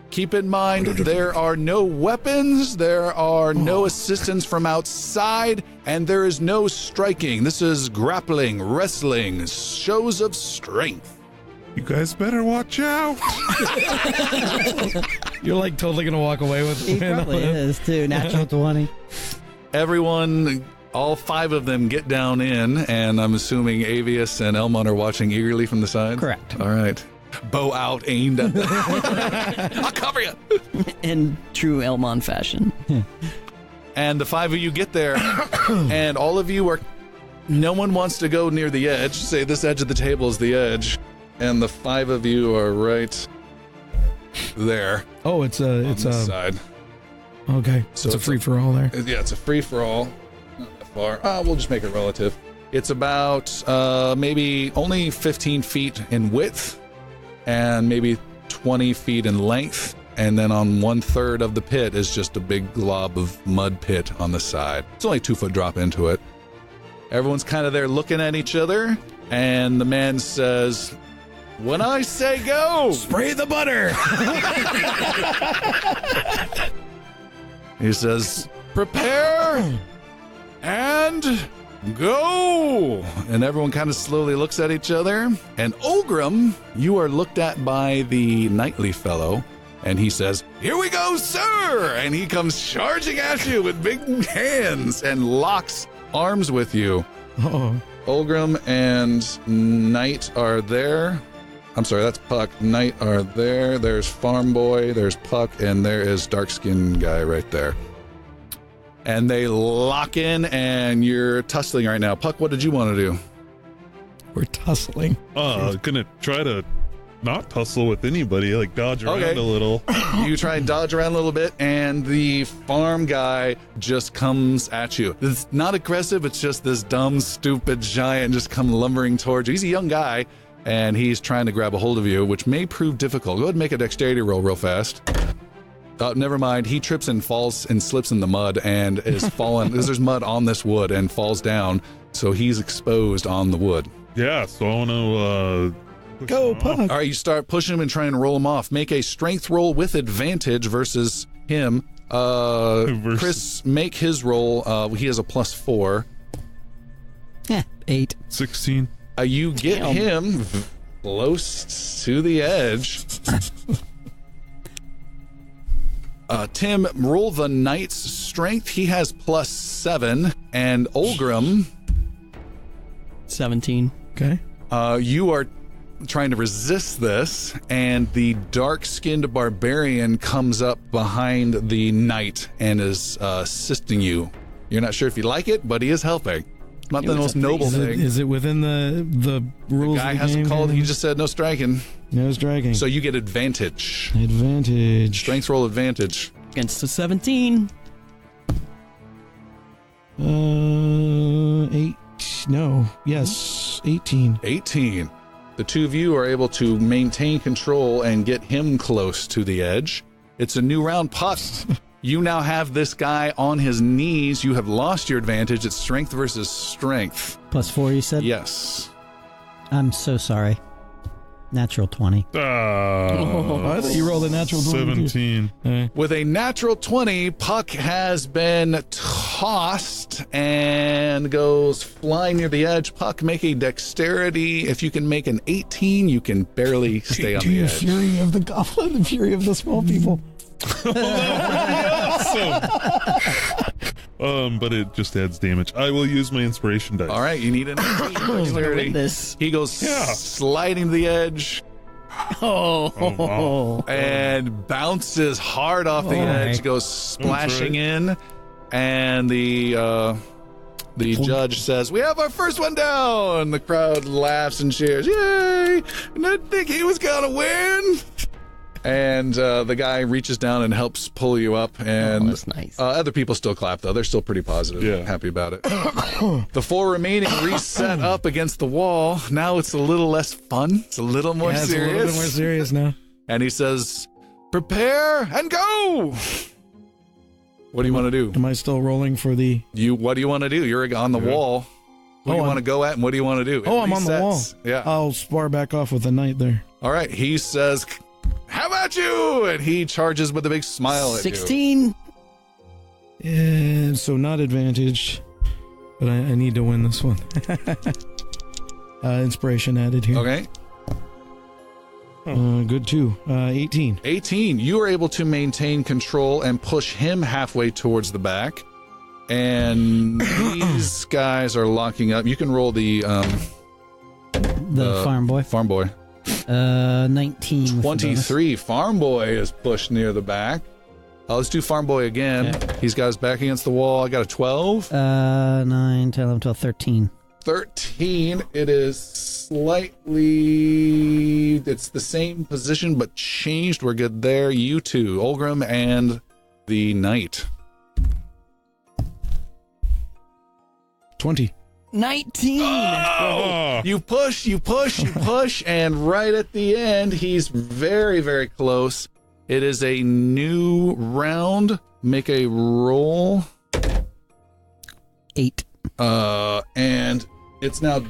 Keep in mind, there are no weapons, there are no assistance from outside, and there is no striking. This is grappling, wrestling, shows of strength. You guys better watch out. You're like totally going to walk away with He probably is, too. Natural 20. Everyone, all five of them get down in, and I'm assuming Avius and Elmon are watching eagerly from the side? Correct. All right. Bow out, aimed at them. I'll cover you. In true Elmon fashion. And the five of you get there, and all of you are... No one wants to go near the edge. Say this edge of the table is the edge. And the five of you are right there. Oh, it's on this side. Okay. So it's a free for all there. Yeah, it's a free for all. Not that far. We'll just make it relative. It's about maybe only 15 feet in width and maybe 20 feet in length. And then on 1/3 of the pit is just a big glob of mud pit on the side. It's only a 2-foot drop into it. Everyone's kind of there looking at each other. And the man says, when I say go, Spray the butter. he says, prepare and go. And everyone kind of slowly looks at each other. And Olgrim, you are looked at by the knightly fellow. And he says, here we go, sir. And he comes charging at you with big hands and locks arms with you. Oh. Olgrim and Knight are there. I'm sorry, that's Puck. Knight are there. There's Farm Boy, there's Puck, and there is Dark-Skinned guy right there. And they lock in, and you're tussling right now. Puck, what did you want to do? We're tussling. Gonna try to not tussle with anybody, like dodge around a little. You try and dodge around a little bit, and the farm guy just comes at you. It's not aggressive, it's just this dumb, stupid giant just come lumbering towards you. He's a young guy, and he's trying to grab a hold of you, which may prove difficult. Go ahead and make a dexterity roll real fast. Never mind. He trips and falls and slips in the mud and is fallen because there's mud on this wood and falls down, so he's exposed on the wood. Yeah, so I want to Go, Puck. All right, you start pushing him and trying to roll him off. Make a strength roll with advantage versus him. Chris, make his roll. He has a +4. 8. 16. You get him close to the edge. Tim, roll the knight's strength. He has +7. And Olgrim, 17. Okay. you are trying to resist this, and the dark-skinned barbarian comes up behind the knight and is assisting you. You're not sure if you like it, but he is helping. Not the most noble thing. Is it within the rules The guy of the hasn't game? called. He just said no striking. No striking. So you get advantage. Advantage. Strength roll advantage. Against the 17. 8. No. Yes. 18. 18. The two of you are able to maintain control and get him close to the edge. It's a new round. Puck. You now have this guy on his knees. You have lost your advantage. It's strength versus strength. +4, you said? Yes. I'm so sorry. Natural 20. I thought you rolled a natural 17. With a natural 20, Puck has been tossed and goes flying near the edge. Puck, make a dexterity. If you can make an 18, you can barely stay on the edge. Fury of the goblin, the fury of the small people. But it just adds damage. I will use my inspiration dice. All right, you need an 18 dexterity. This. He goes sliding to the edge Oh. and bounces hard off the edge, goes splashing in, and the judge says, "We have our first one down." The crowd laughs and cheers. Yay! Didn't think he was gonna win. And the guy reaches down and helps pull you up, and that's nice. Other people still clap, though. They're still pretty positive, happy about it. The 4 remaining reset up against the wall. Now it's a little less fun. It's a little more serious. It's a little bit more serious now. And he says, "Prepare and go!" What do you want to do? Am I still rolling for the... What do you want to do? You're on the wall. Who do you want to go at, and what do you want to do? I'm on the wall. Yeah. I'll spar back off with the knight there. All right. He says, "How about you?" And he charges with a big smile at you. 16. And so not advantaged, but I need to win this one. Inspiration added here. Okay. Good too. 18. 18. You are able to maintain control and push him halfway towards the back. And these guys are locking up. You can roll the farm boy. Farm boy. 19. 23. Farm boy is pushed near the back. Let's do farm boy again. Okay. He's got his back against the wall. I got a 12. 9, 10, 11, 12, 13. 13. It is slightly... It's the same position, but changed. We're good there. You two, Olgrim and the knight. 20. 19. Oh! You push, and right at the end, he's very, very close. It is a new round. Make a roll. 8. And it's now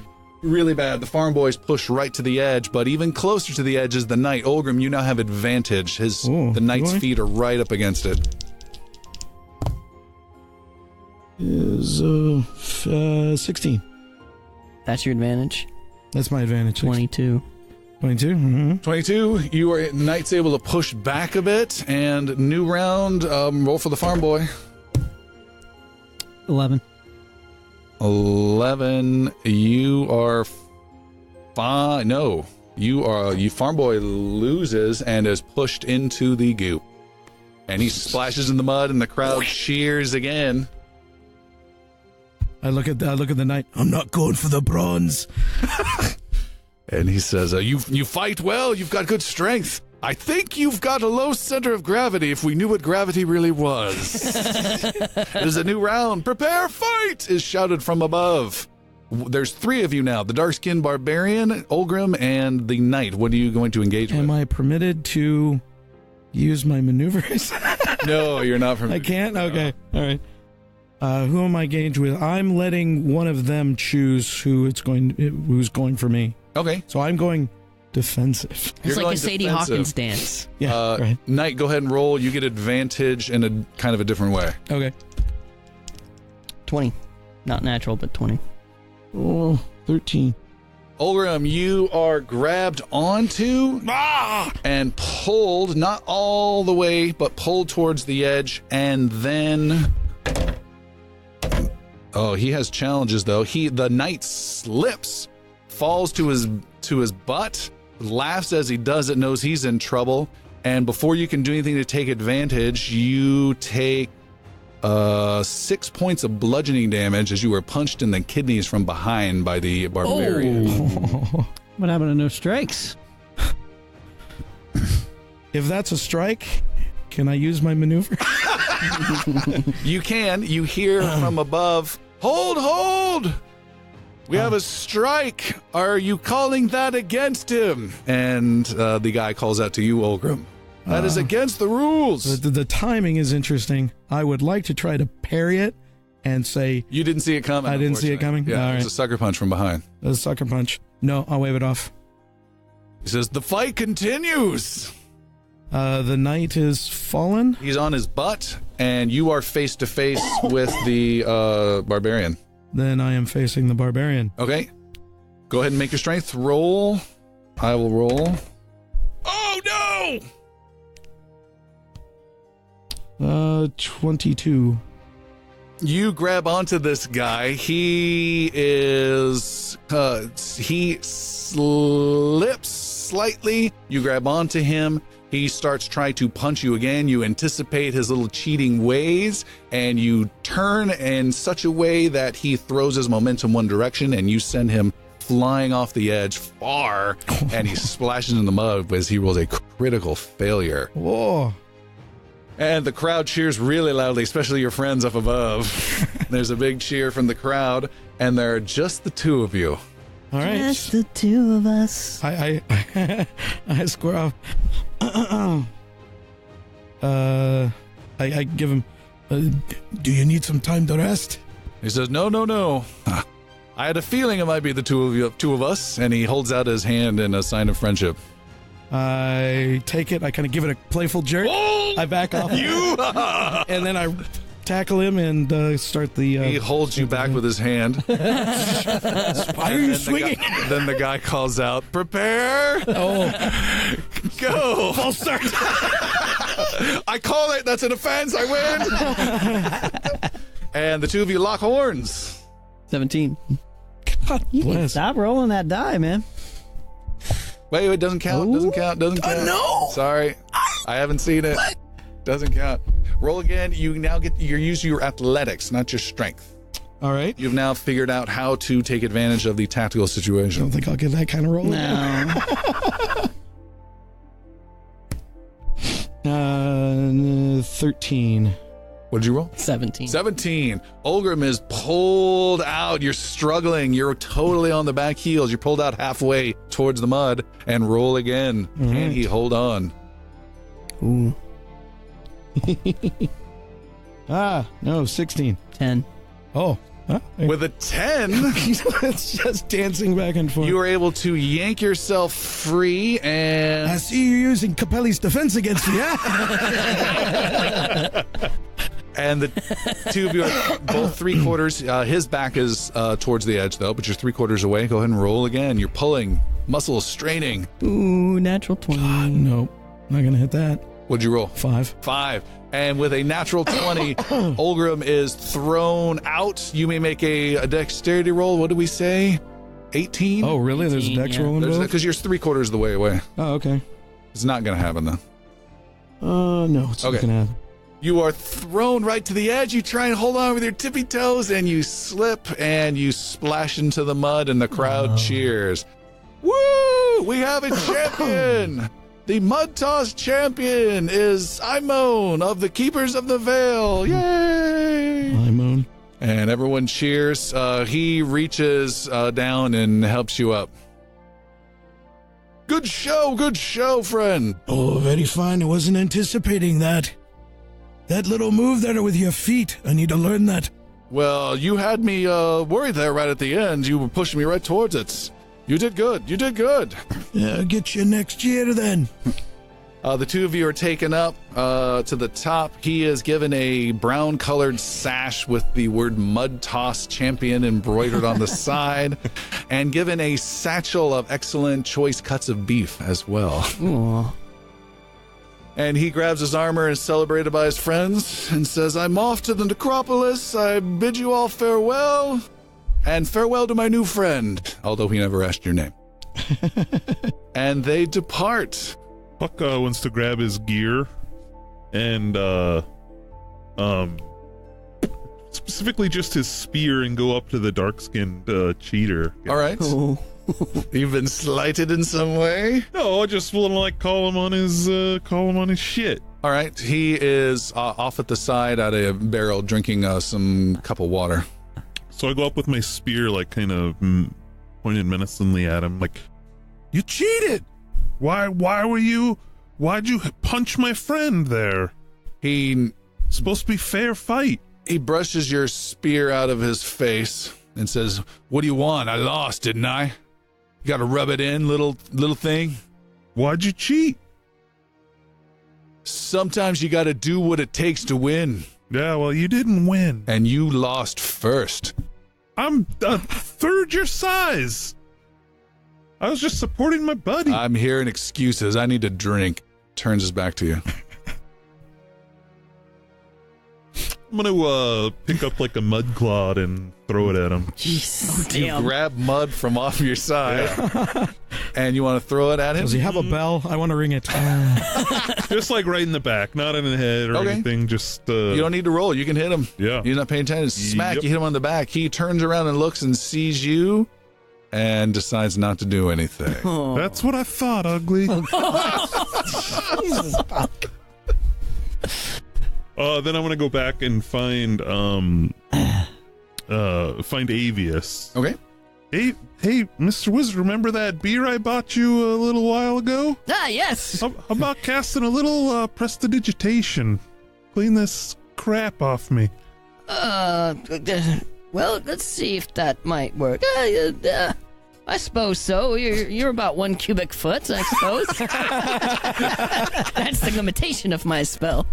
really bad. The farm boys push right to the edge, but even closer to the edge is the knight. Olgrim, you now have advantage. The knight's feet are right up against it. Is 16. That's your advantage. That's my advantage. 22. 22? Mm-hmm. 22. Knight's able to push back a bit, and new round. Roll for the farm boy. 11. 11. You are fine. No, you farm boy loses and is pushed into the goop, and he splashes in the mud, and the crowd cheers again. I look at the knight. I'm not going for the bronze. And he says, "You fight well. You've got good strength. I think you've got a low center of gravity. If we knew what gravity really was." There's a new round. "Prepare, fight!" is shouted from above. There's 3 of you now: the dark-skinned barbarian, Olgrim, and the knight. What are you going to engage with? Am I permitted to use my maneuvers? No, you're not permitted. I can't. Okay, all right. Who am I engaged with? I'm letting one of them choose who's going for me. Okay. So I'm going defensive. It's like a Sadie Hawkins dance. Yeah, right. Knight, go ahead and roll. You get advantage in a kind of a different way. Okay. 20. Not natural, but 20. Oh, 13. Olgrim, you are grabbed onto and pulled, not all the way, but pulled towards the edge, and then... Oh, he has challenges, though. The knight slips, falls to his butt, laughs as he does it, knows he's in trouble, and before you can do anything to take advantage, you take 6 points of bludgeoning damage as you were punched in the kidneys from behind by the barbarian. Oh. What happened to no strikes? If that's a strike, can I use my maneuver? You can. You hear from above, Hold! We have a strike. Are you calling that against him?" And the guy calls out to you, Olgrim. "That is against the rules." The timing is interesting. I would like to try to parry it and say... You didn't see it coming. I didn't see it coming? Yeah, All it was right. a sucker punch from behind. A sucker punch. No, I'll wave it off. He says, "The fight continues." The knight is fallen. He's on his butt, and you are face to face with the barbarian. Then I am facing the barbarian. Okay. Go ahead and make your strength roll. I will roll. Oh no! 22. You grab onto this guy. He slips slightly. You grab onto him. He starts trying to punch you again. You anticipate his little cheating ways, and you turn in such a way that he throws his momentum one direction, and you send him flying off the edge far, and he splashes in the mud as he rolls a critical failure. Whoa. And the crowd cheers really loudly, especially your friends up above. There's a big cheer from the crowd, and there are just the two of you. All right. Just the two of us. I square off. I give him, do you need some time to rest? He says, no. I had a feeling it might be the two of us, and he holds out his hand in a sign of friendship. I take it, I kind of give it a playful jerk. Oh, I back off. you! And then I tackle him and start the... he holds you back with his hand. Why are you swinging? Then the guy calls out, prepare! Oh. Go! False start. I call it, that's an offense, I win! And the two of you lock horns. 17. God You can bless. stop rolling that die, man. Wait, it doesn't count, doesn't count. no! Sorry, I haven't seen it. Doesn't count. Roll again. You now you're using your athletics, not your strength. All right. You've now figured out how to take advantage of the tactical I situation. don't think I'll get that kind of roll. No. 13. What did you roll? 17. 17. Olgrim is pulled out. You're struggling. You're totally on the back heels. You're pulled out halfway towards the mud, and roll again. Can he hold on? Ooh. No, 16. 10. Oh. Huh? With a 10, It's just dancing back and forth. you are able to yank yourself free and... I see you using Capelli's defense against me, huh? And the two of you are both 3/4. His back is towards the edge, though, but you're 3/4 away. Go ahead and roll again. You're pulling, muscles straining. Ooh, natural 20. Nope. Not going to hit that. What'd you roll? 5. 5. And with a natural 20, Olgrim is thrown out. You may make a dexterity roll. What do we say? 18? Oh, really? There's a 18, dex yeah. roll involved? Because you're 3/4 of the way away. Oh, okay. It's not going to happen, though. No, it's not Okay. going to happen. You are thrown right to the edge. You try and hold on with your tippy toes, and you slip, and you splash into the mud, and the crowd cheers. Woo! We have a champion! The mud toss champion is Imone of the Keepers of the Veil. Yay! I moan. And everyone cheers. He reaches down and helps you up. Good show, friend. Oh, very fine. I wasn't anticipating that. That little move there with your feet. I need to learn that. Well, you had me worried there right at the end. You were pushing me right towards it. You did good. Yeah, I'll get you next year then. The two of you are taken up to the top. He is given a brown-colored sash with the word Mud Toss Champion embroidered on the side, and given a satchel of excellent choice cuts of beef as well. Ooh. And he grabs his armor and is celebrated by his friends and says, I'm off to the necropolis. I bid you all farewell. And farewell to my new friend, although he never asked your name. And they depart. Puck wants to grab his gear and specifically just his spear and go up to the dark-skinned cheater. All right. Cool. You've been slighted in some way. No, I just want to like call him on his shit. All right. He is off at the side at a barrel drinking some cup of water. So I go up with my spear, like kind of pointed menacingly at him, like, "You cheated! Why'd you punch my friend there? He Supposed to be fair fight." He brushes your spear out of his face and says, what do you want? I lost, didn't I? You got to rub it in, little thing. Why'd you cheat? Sometimes you gotta do what it takes to win. Yeah, well, you didn't win. And you lost first. I'm a third your size. I was just supporting my buddy. I'm hearing excuses. I need a drink. Turns his back to you. I'm gonna pick up like a mud clod and throw it at him. Jeez. You Damn. grab mud from off your side, and you want to throw it at him? Does he have a bell? I want to ring it. Just like right in the back, not in the head or Okay. anything. Just You don't need to roll. You can hit him. yeah. You're not paying attention. Smack, Yep. you hit him on the back. He turns around and looks and sees you and decides not to do anything. Oh. That's what I thought, ugly. Jesus. Then I'm gonna go back and find Avius. Okay. Hey, Mr. Wizard, remember that beer I bought you a little while ago? Ah, yes. How about casting a little prestidigitation? Clean this crap off me. Well, let's see if that might work. I suppose so. You're about 1 cubic foot, I suppose. That's the limitation of my spell.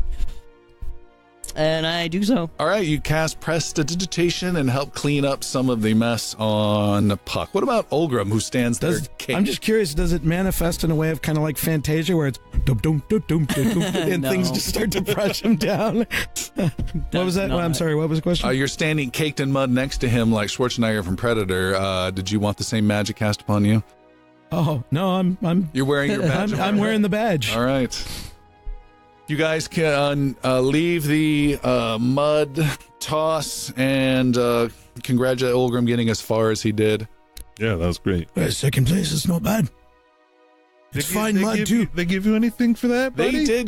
And I do so. All right, you cast prestidigitation and help clean up some of the mess on Puck. What about Olgrim, who stands there? I'm just curious, does it manifest in a way of kind of like Fantasia where it's dum dum dum dum dum dum, and No. things just start to brush him down? What was that? not. I'm sorry, what was the question? You're standing caked in mud next to him like Schwarzenegger from Predator. Did you want the same magic cast upon you? Oh, no, I'm You're wearing your badge. I'm wearing the badge. All right. You guys can leave the mud toss and congratulate Olgrim getting as far as he did. Yeah, that was great. Second place is not bad. It's fine mud, too. They give you anything for that, buddy? They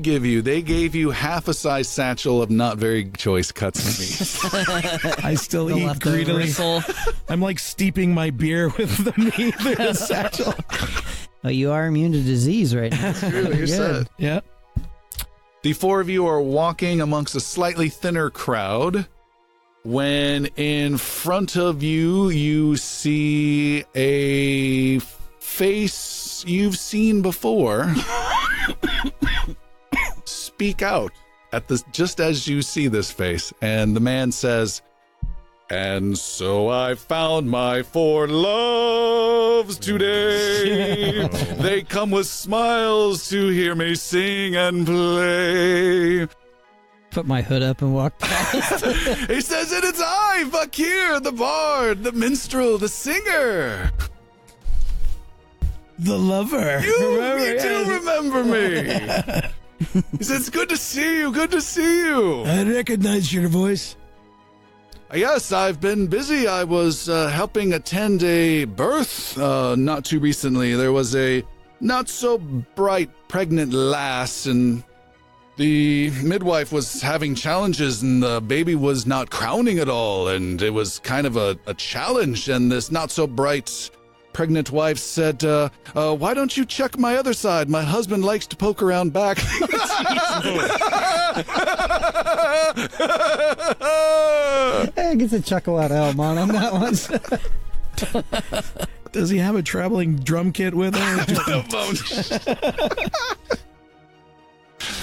gave you half a size satchel of not very choice cuts of meat. I still The eat leftover greedily. full. I'm like steeping my beer with the meat through the satchel. Oh, you are immune to disease right now. You're set. Yeah. The four of you are walking amongst a slightly thinner crowd when in front of you, you see a face you've seen before speak out at this just as you see this face. And the man says, "And so I found my 4 loves today. They come with smiles to hear me sing and play." Put my hood up and walk past. He says, "And it's I, Vakir, the bard, the minstrel, the singer. The lover. You do remember me." He says, "Good to see you, good to see you." I recognize your voice. Yes, I've been busy. I was helping attend a birth not too recently. There was a not so bright pregnant lass, and the midwife was having challenges, and the baby was not crowning at all, and it was kind of a challenge. And this not so bright pregnant wife said, "Why don't you check my other side? My husband likes to poke around back." I get a chuckle out of Elmon on that one. Does he have a traveling drum kit with him?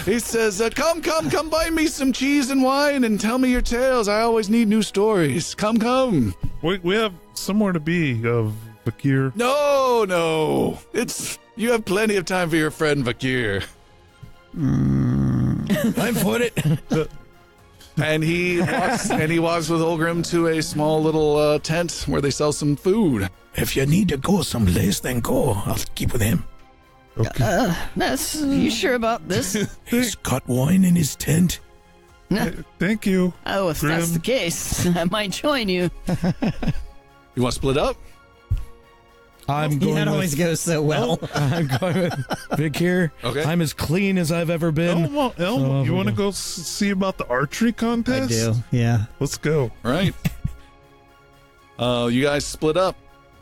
He says, come buy me some cheese and wine and tell me your tales. I always need new stories. Come. We have somewhere to be, Vakir. No. You have plenty of time for your friend Vakir. I'm for it. And he walks with Olgrim to a small little tent where they sell some food. If you need to go someplace, then go. I'll keep with him. Okay. You sure about this? He's got wine in his tent. Thank you. Oh, if Grim. that's the case, I might join you. You want to split up? I'm going That always with, goes so well. I'm going with Vic here. Okay. I'm as clean as I've ever been. Elmo, you want to go see about the archery I contest? do. Yeah. Let's go. All right. You guys split up.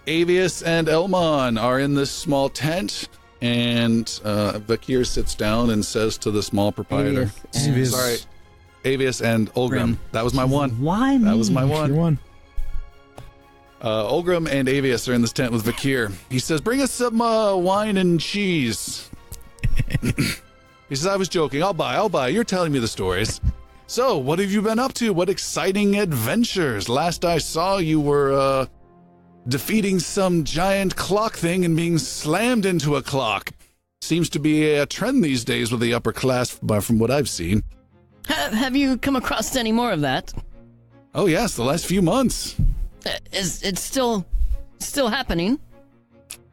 Avius and Elmon are in this small tent, and Vakir sits down and says to the small proprietor, Avius. Sorry, Avius and Olgrim. Grim. That was my one. Why me? That was my one. Your one. Olgrim and Avius are in this tent with Vakir. He says, "Bring us some wine and cheese." He says, I was joking. I'll buy. You're telling me the stories. So, what have you been up to? What exciting adventures? Last I saw, you were, defeating some giant clock thing and being slammed into a clock. Seems to be a trend these days with the upper class, from what I've seen. Have you come across any more of that? Oh, yes, the last few months. Is it still happening?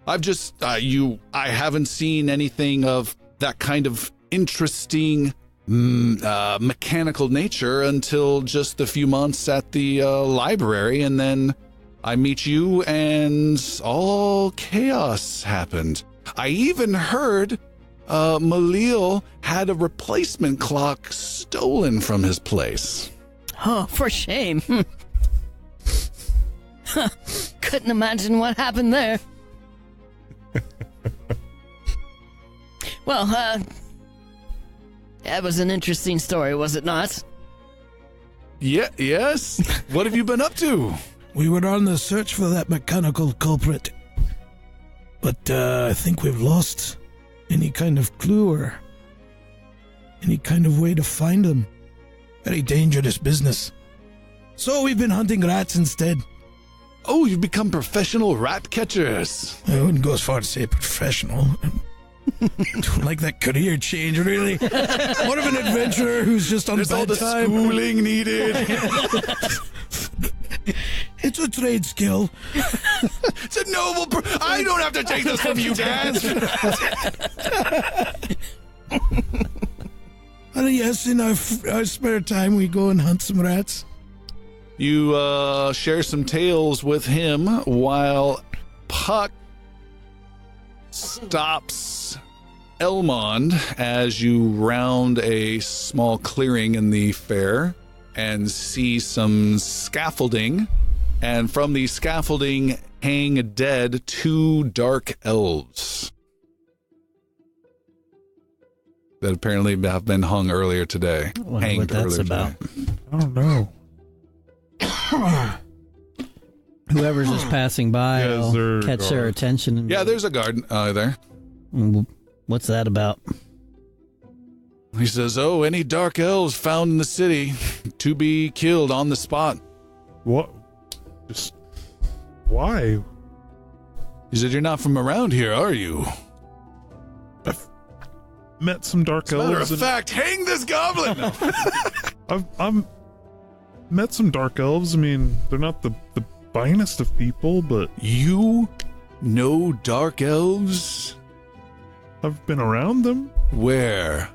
I've just, I haven't seen anything of that kind of interesting mechanical nature until just a few months at the library, and then I meet you and all chaos happened. I even heard Malil had a replacement clock stolen from his place. Oh, for shame. Couldn't imagine what happened there. Well, that was an interesting story, was it not? Yeah, yes? What have you been up to? We were on the search for that mechanical culprit. But I think we've lost any kind of clue or any kind of way to find them. Very dangerous business. So we've been hunting rats instead. Oh, you've become professional rat catchers. I wouldn't go as far to say professional. Don't like that career change, really. What of an adventurer who's just on There's all bad the time? schooling needed. It's a trade skill. It's a noble... I don't have to take this from you, Dad. And yes, in our spare time, we go and hunt some rats. You share some tales with him while Puck stops Elmond as you round a small clearing in the fair and see some scaffolding. And from the scaffolding hang dead 2 dark elves that apparently have been hung earlier today. I wonder what that's about. I don't know. Whoever's just passing by Yeah, is will there catch their guards? attention. And Yeah, there's a guard there. What's that about? He says, oh, any dark elves found in the city to be killed on the spot. What? Just why? He said, you're not from around here, are you? I've met some dark As a matter elves. of fact, hang this goblin! No. I've met some dark elves. I mean, they're not the finest of people, but You know dark elves? I've been around them. Where?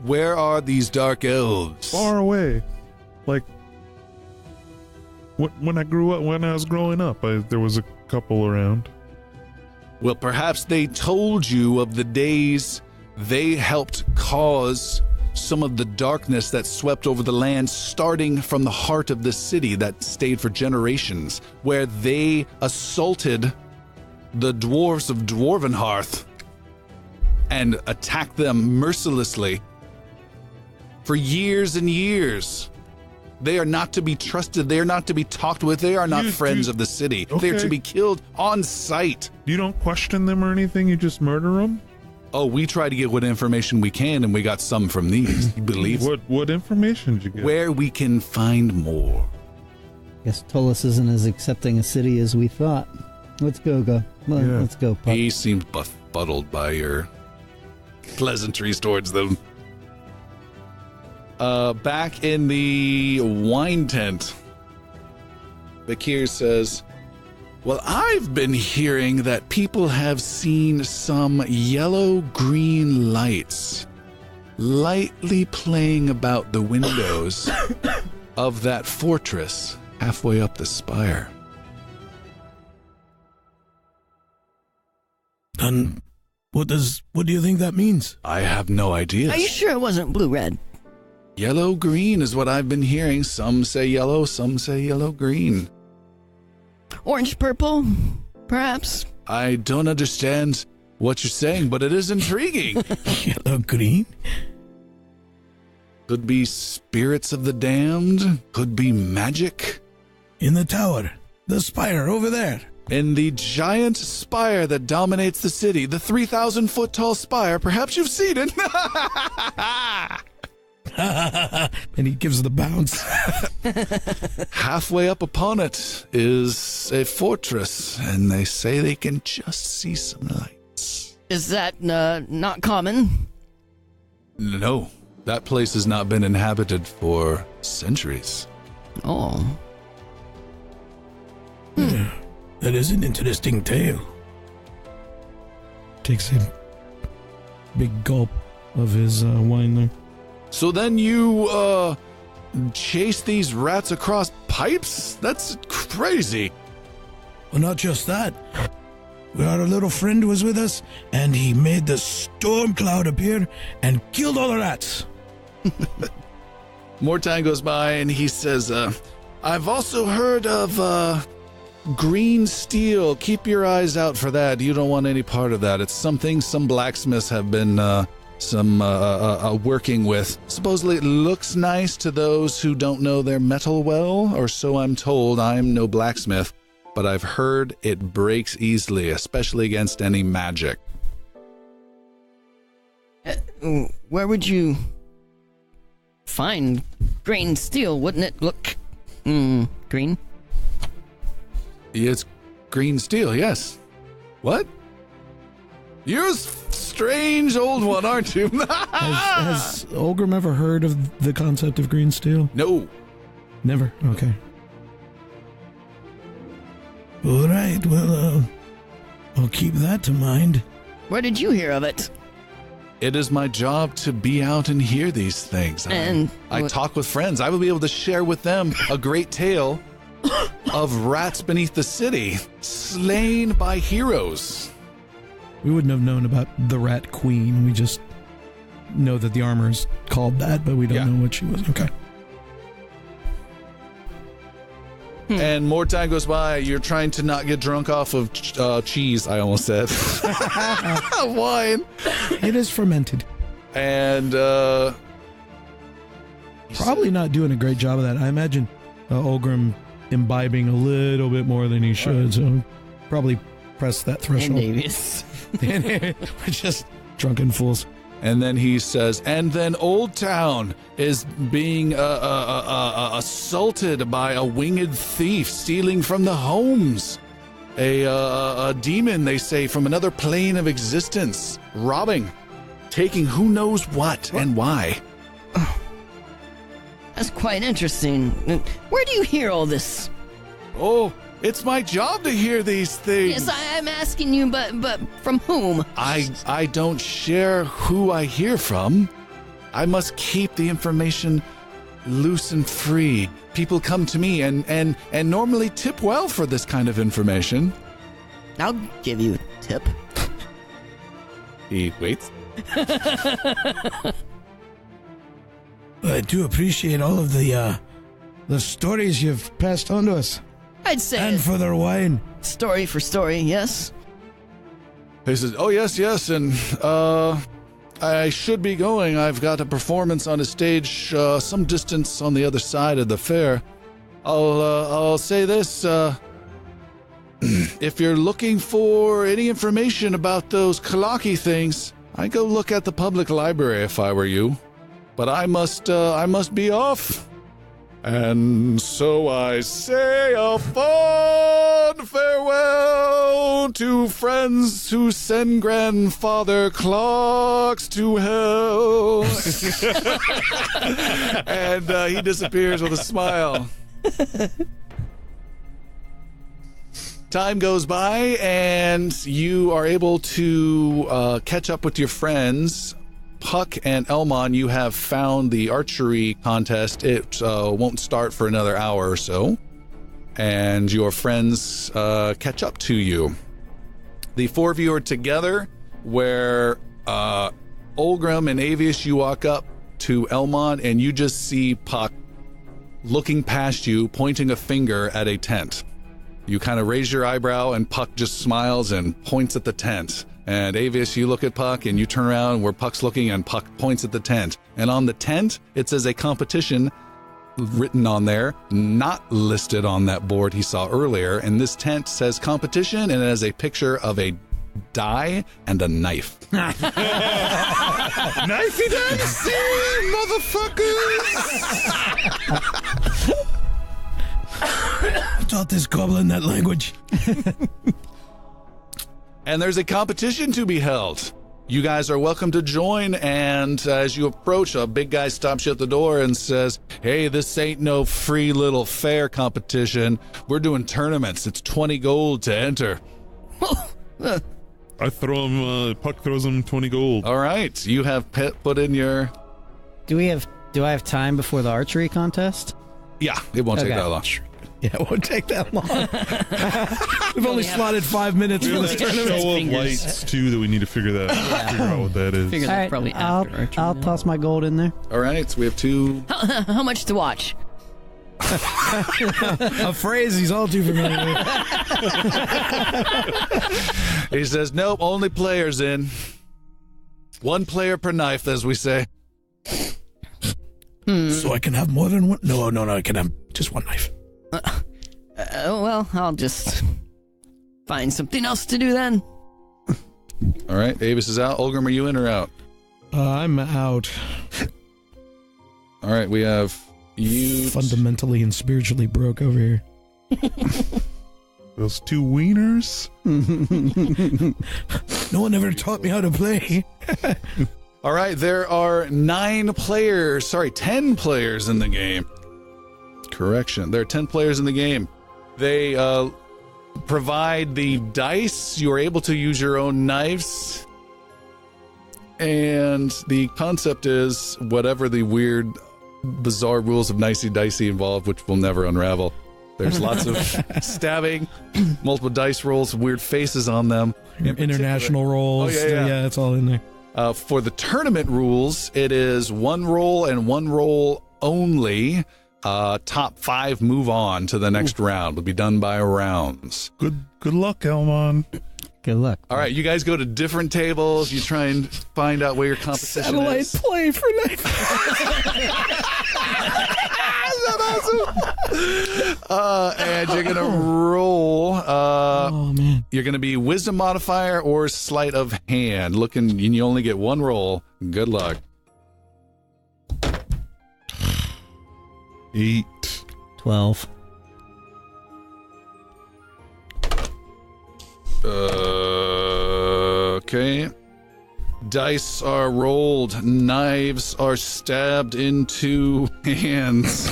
Where are these dark elves? Far away. Like when I was growing up, there was a couple around. Well, perhaps they told you of the days they helped cause some of the darkness that swept over the land, starting from the heart of the city that stayed for generations, where they assaulted the dwarves of Dwarvenhearth and attacked them mercilessly for years and years. They are not to be trusted. They are not to be talked with. They are not friends of the city. They are Okay. to be killed on sight. You don't question them or anything. You just murder them. Oh, we try to get what information we can, and we got some from these. You believe? What information did you get? Where we can find more. Guess Tolis isn't as accepting a city as we thought. Let's go. Yeah. Let's go, Puck. He seems befuddled by your pleasantries towards them. Back in the wine tent, Bakir says, well, I've been hearing that people have seen some yellow-green lights lightly playing about the windows of that fortress halfway up the spire. And what do you think that means? I have no idea. Are you sure it wasn't blue-red? Yellow-green is what I've been hearing. Some say yellow, some say yellow-green. Orange-purple, perhaps? I don't understand what you're saying, but it is intriguing. Yellow green? Could be spirits of the damned. Could be magic. In the tower. The spire over there. in the giant spire that dominates the city, the 3,000-foot tall spire. Perhaps you've seen it. And he gives the bounce. Halfway up upon it is a fortress, and they say they can just see some lights. Is that not common? No, that place has not been inhabited for centuries. Oh. That is an interesting tale. Takes a big gulp of his wine there. So then you, chase these rats across pipes? That's crazy. Well, not just that. Our little friend was with us, and he made the storm cloud appear and killed all the rats. More time goes by, and he says, I've also heard of, green steel. Keep your eyes out for that. You don't want any part of that. It's something some blacksmiths have been, working with. Supposedly it looks nice to those who don't know their metal well, or so I'm told. I'm no blacksmith, but I've heard it breaks easily, especially against any magic. Where would you find green steel? Wouldn't it look green? It's green steel, yes. What? You're a strange old one, aren't you? Has Olgrim ever heard of the concept of green steel? No. Never? Okay. All right, well, I'll keep that to mind. Where did you hear of it? It is my job to be out and hear these things. I talk with friends. I will be able to share with them a great tale of rats beneath the city, slain by heroes. We wouldn't have known about the Rat Queen. We just know that the armor's called that, but we don't know what she was. Okay. And more time goes by. You're trying to not get drunk off of cheese, I almost said. Wine. It is fermented. And probably not doing a great job of that. I imagine Olgrim imbibing a little bit more than he should, so probably press that threshold. And Davies. We're just drunken fools. And then he says, and then Old Town is being assaulted by a winged thief stealing from the homes. A demon, they say, from another plane of existence, robbing, taking who knows what and why. Oh, that's quite interesting. Where do you hear all this? Oh, it's my job to hear these things. Yes, I'm asking you, but from whom? I don't share who I hear from. I must keep the information loose and free. People come to me and normally tip well for this kind of information. I'll give you a tip. He waits. I do appreciate all of the stories you've passed on to us. I'd say and for their wine. Story for story, yes. He says, oh, yes, and I should be going. I've got a performance on a stage some distance on the other side of the fair. I'll say this, if you're looking for any information about those Kalaki things, I'd go look at the public library if I were you. But I must be off. And so I say a fond farewell to friends who send grandfather clocks to hell. And he disappears with a smile. Time goes by, and you are able to catch up with your friends. Puck and Elmon, you have found the archery contest. It won't start for another hour or so. And your friends catch up to you. The four of you are together, where Olgrim and Avius, you walk up to Elmon, and you just see Puck looking past you, pointing a finger at a tent. You kind of raise your eyebrow, and Puck just smiles and points at the tent. And Avius, you look at Puck, and you turn around where Puck's looking, and Puck points at the tent. And on the tent, it says a competition written on there, not listed on that board he saw earlier. And this tent says competition, and it has a picture of a die and a knife. Knifey dicey, motherfuckers! I taught this goblin that language. And there's a competition to be held. You guys are welcome to join, and as you approach, a big guy stops you at the door and says, "Hey, this ain't no free little fair competition. We're doing tournaments. It's 20 gold to enter." I throw him, Puck throws him 20 gold. All right, you have put in your... Do I have time before the archery contest? Yeah, it won't take Okay. that long. Yeah, it won't take that long. We've only slotted 5 minutes for There's this a tournament. show of Fingers. lights, too, that we need to figure out what that is. Figure All that's right, probably I'll after archery. I'll toss my gold in there. All right, so we have two... How much to watch? A phrase he's all too familiar with. He says, "Nope, only players in. One player per knife, as we say." So I can have more than one? No, I can have just one knife. Well, I'll just find something else to do then. All right, Avis is out. Olgrim, are you in or out? I'm out. All right, we have you... Fundamentally and spiritually broke over here. Those two wieners? No one ever taught me how to play. All right, there are 10 players in the game. Correction, there are 10 players in the game. They provide the dice. You are able to use your own knives. And the concept is whatever the weird, bizarre rules of nicey-dicey involved, which will never unravel. There's lots of stabbing, multiple dice rolls, weird faces on them. International rolls. Oh, yeah. It's all in there. For the tournament rules, it is one roll and one roll only. Top 5 move on to the next round. Will be done by rounds. Good luck, Elmon. Good luck. All right, you guys go to different tables. You try and find out where your competition Satellite is. play for knife. And you're gonna roll. Oh, man. You're gonna be wisdom modifier or sleight of hand. Looking, and you only get one roll. Good luck. 8. 12. Okay. Dice are rolled. Knives are stabbed into hands.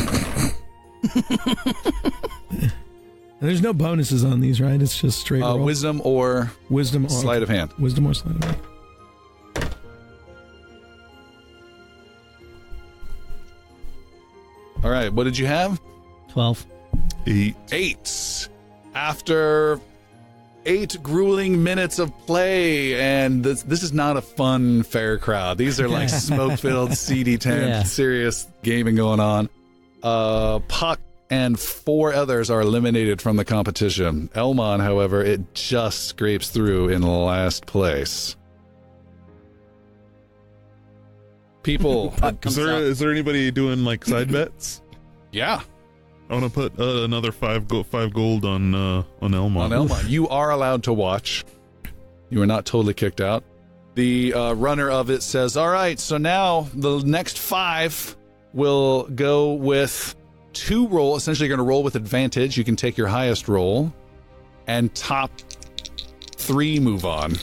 There's no bonuses on these, right? It's just straight roll. Wisdom or Wisdom or sleight of hand. Wisdom or sleight of hand. All right, what did you have? 12. 8. 8. After 8 grueling minutes of play, and this is not a fun, fair crowd. These are like smoke-filled, seedy tent, Yeah. serious gaming going on. Puck and 4 others are eliminated from the competition. Elmon, however, it just scrapes through in last place. People, Is there anybody doing like side bets? yeah, I want to put another 5 gold on Elmon. on Elmon. You are allowed to watch. You are not totally kicked out. The runner of it says, all right, so now the next 5 will go with 2 roll. Essentially, you're going to roll with advantage. You can take your highest roll, and top 3 move on.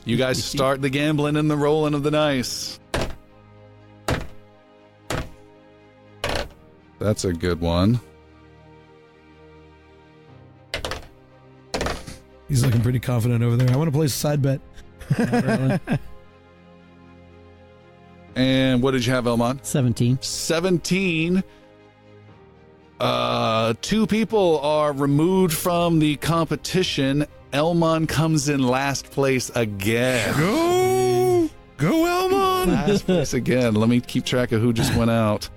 You guys start the gambling and the rolling of the dice. That's a good one. He's looking pretty confident over there. I want to place a side bet. And what did you have, Elmon? 17. 17. 2 people are removed from the competition. Elmon comes in last place again. Go Elmon! Last place again. Let me keep track of who just went out.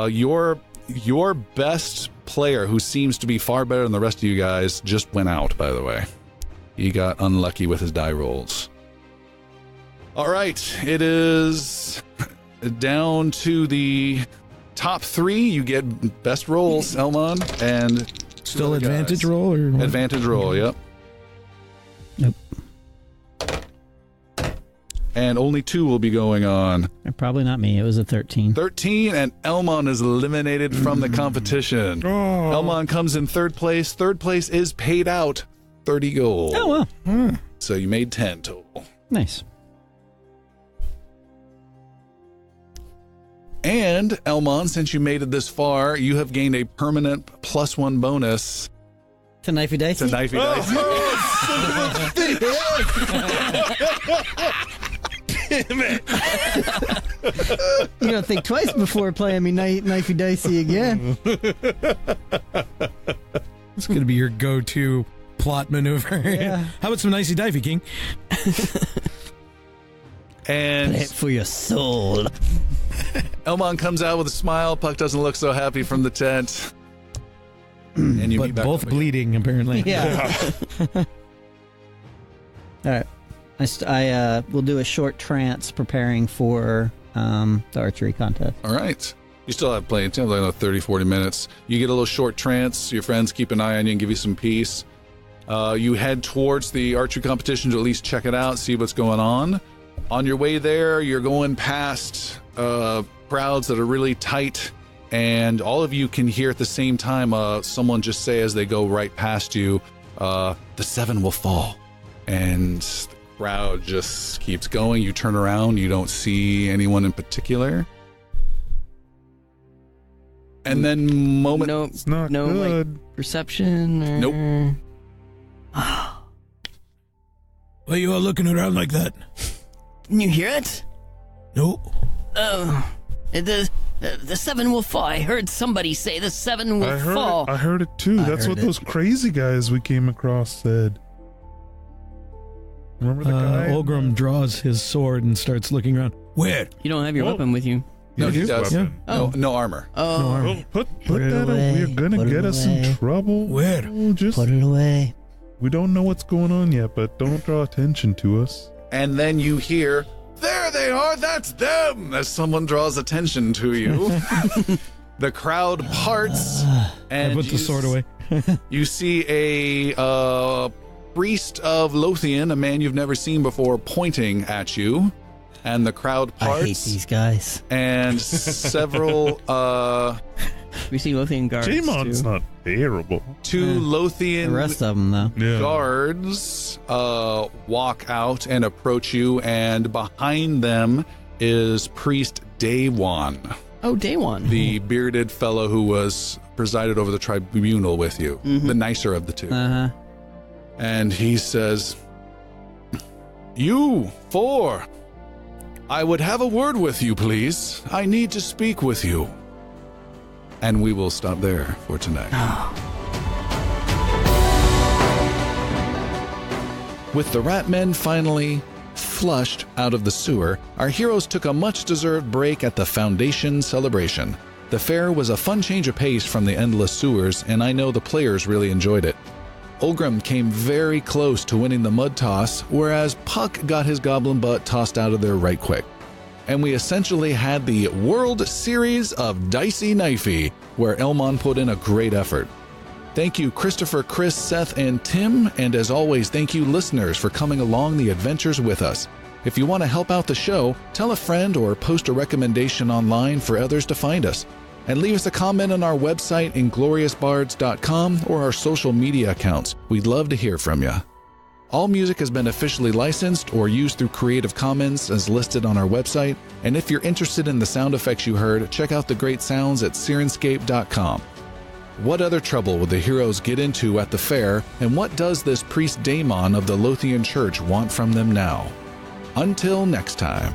Your best player, who seems to be far better than the rest of you guys, just went out, by the way. He got unlucky with his die rolls. All right, it is down to the top 3, you get best rolls, Elmon, and Still advantage roll? Or what? advantage roll, yep. Nope. And only 2 will be going on. Probably not me. It was a 13. 13, and Elmon is eliminated from the competition. Elmon comes in 3rd place. 3rd place is paid out 30 gold. Oh, well. So you made 10 total. Nice. And Elmon, since you made it this far, you have gained a permanent +1 bonus To Knifey Dicey? to Knifey Dice. You don't think twice before playing me Knifey Dicey again. It's going to be your go-to plot maneuver. Yeah. How about some nicey difey, King? And Play it for your soul. Elmon comes out with a smile. Puck doesn't look so happy from the tent. And you But meet back both up again. bleeding, apparently. Yeah. All right. I will do a short trance preparing for the archery contest. All right. You still have plenty of time, like 30, 40 minutes. You get a little short trance. Your friends keep an eye on you and give you some peace. You head towards the archery competition to at least check it out, see what's going on. On your way there, you're going past crowds that are really tight, and all of you can hear at the same time someone just say as they go right past you, the 7 will fall. And the crowd just keeps going. You turn around, you don't see anyone in particular. And then It's not No, good. perception. Or... Nope. Why you all looking around like that? Can you hear it? No. Oh, the 7 will fall. I heard somebody say the 7 will fall. I heard it too. That's heard what it. those crazy guys we came across said. Remember the guy? Olgrim draws his sword and starts looking around. Where? You don't have your Whoa. weapon with you. No, he His does. weapon. No armor. Oh, No armor. Oh, put Put it that away. away. You're gonna Put it get us away. in trouble. Where? Oh, just Put it away. we don't know what's going on yet, but don't draw attention to us. And then you hear, "There they are, that's them!" as someone draws attention to you. The crowd parts, and I put the you sword away. You see a priest of Lothian, a man you've never seen before, pointing at you. And the crowd I hate parts, these guys. and several we see Lothian guards. Jamon's too. not terrible. 2 The Lothian rest of them, though. Yeah. guards walk out and approach you, and behind them is Priest Daywan, Oh, day one. the bearded fellow who was presided over the tribunal with you, the nicer of the 2. Uh-huh. And he says, "You 4, I would have a word with you, please. I need to speak with you." And we will stop there for tonight. With the ratmen finally flushed out of the sewer, our heroes took a much-deserved break at the Foundation celebration. The fair was a fun change of pace from the endless sewers, and I know the players really enjoyed it. Olgrim came very close to winning the mud toss, whereas Puck got his goblin butt tossed out of there right quick. And we essentially had the World Series of Dicey Knifey, where Elmon put in a great effort. Thank you, Christopher, Chris, Seth, and Tim, and as always, thank you, listeners, for coming along the adventures with us. If you want to help out the show, tell a friend or post a recommendation online for others to find us. And leave us a comment on our website, ingloriousbards.com, or our social media accounts. We'd love to hear from you. All music has been officially licensed or used through Creative Commons as listed on our website. And if you're interested in the sound effects you heard, check out the great sounds at Sirenscape.com. What other trouble would the heroes get into at the fair, and what does this priest Daemon of the Lothian Church want from them now? Until next time.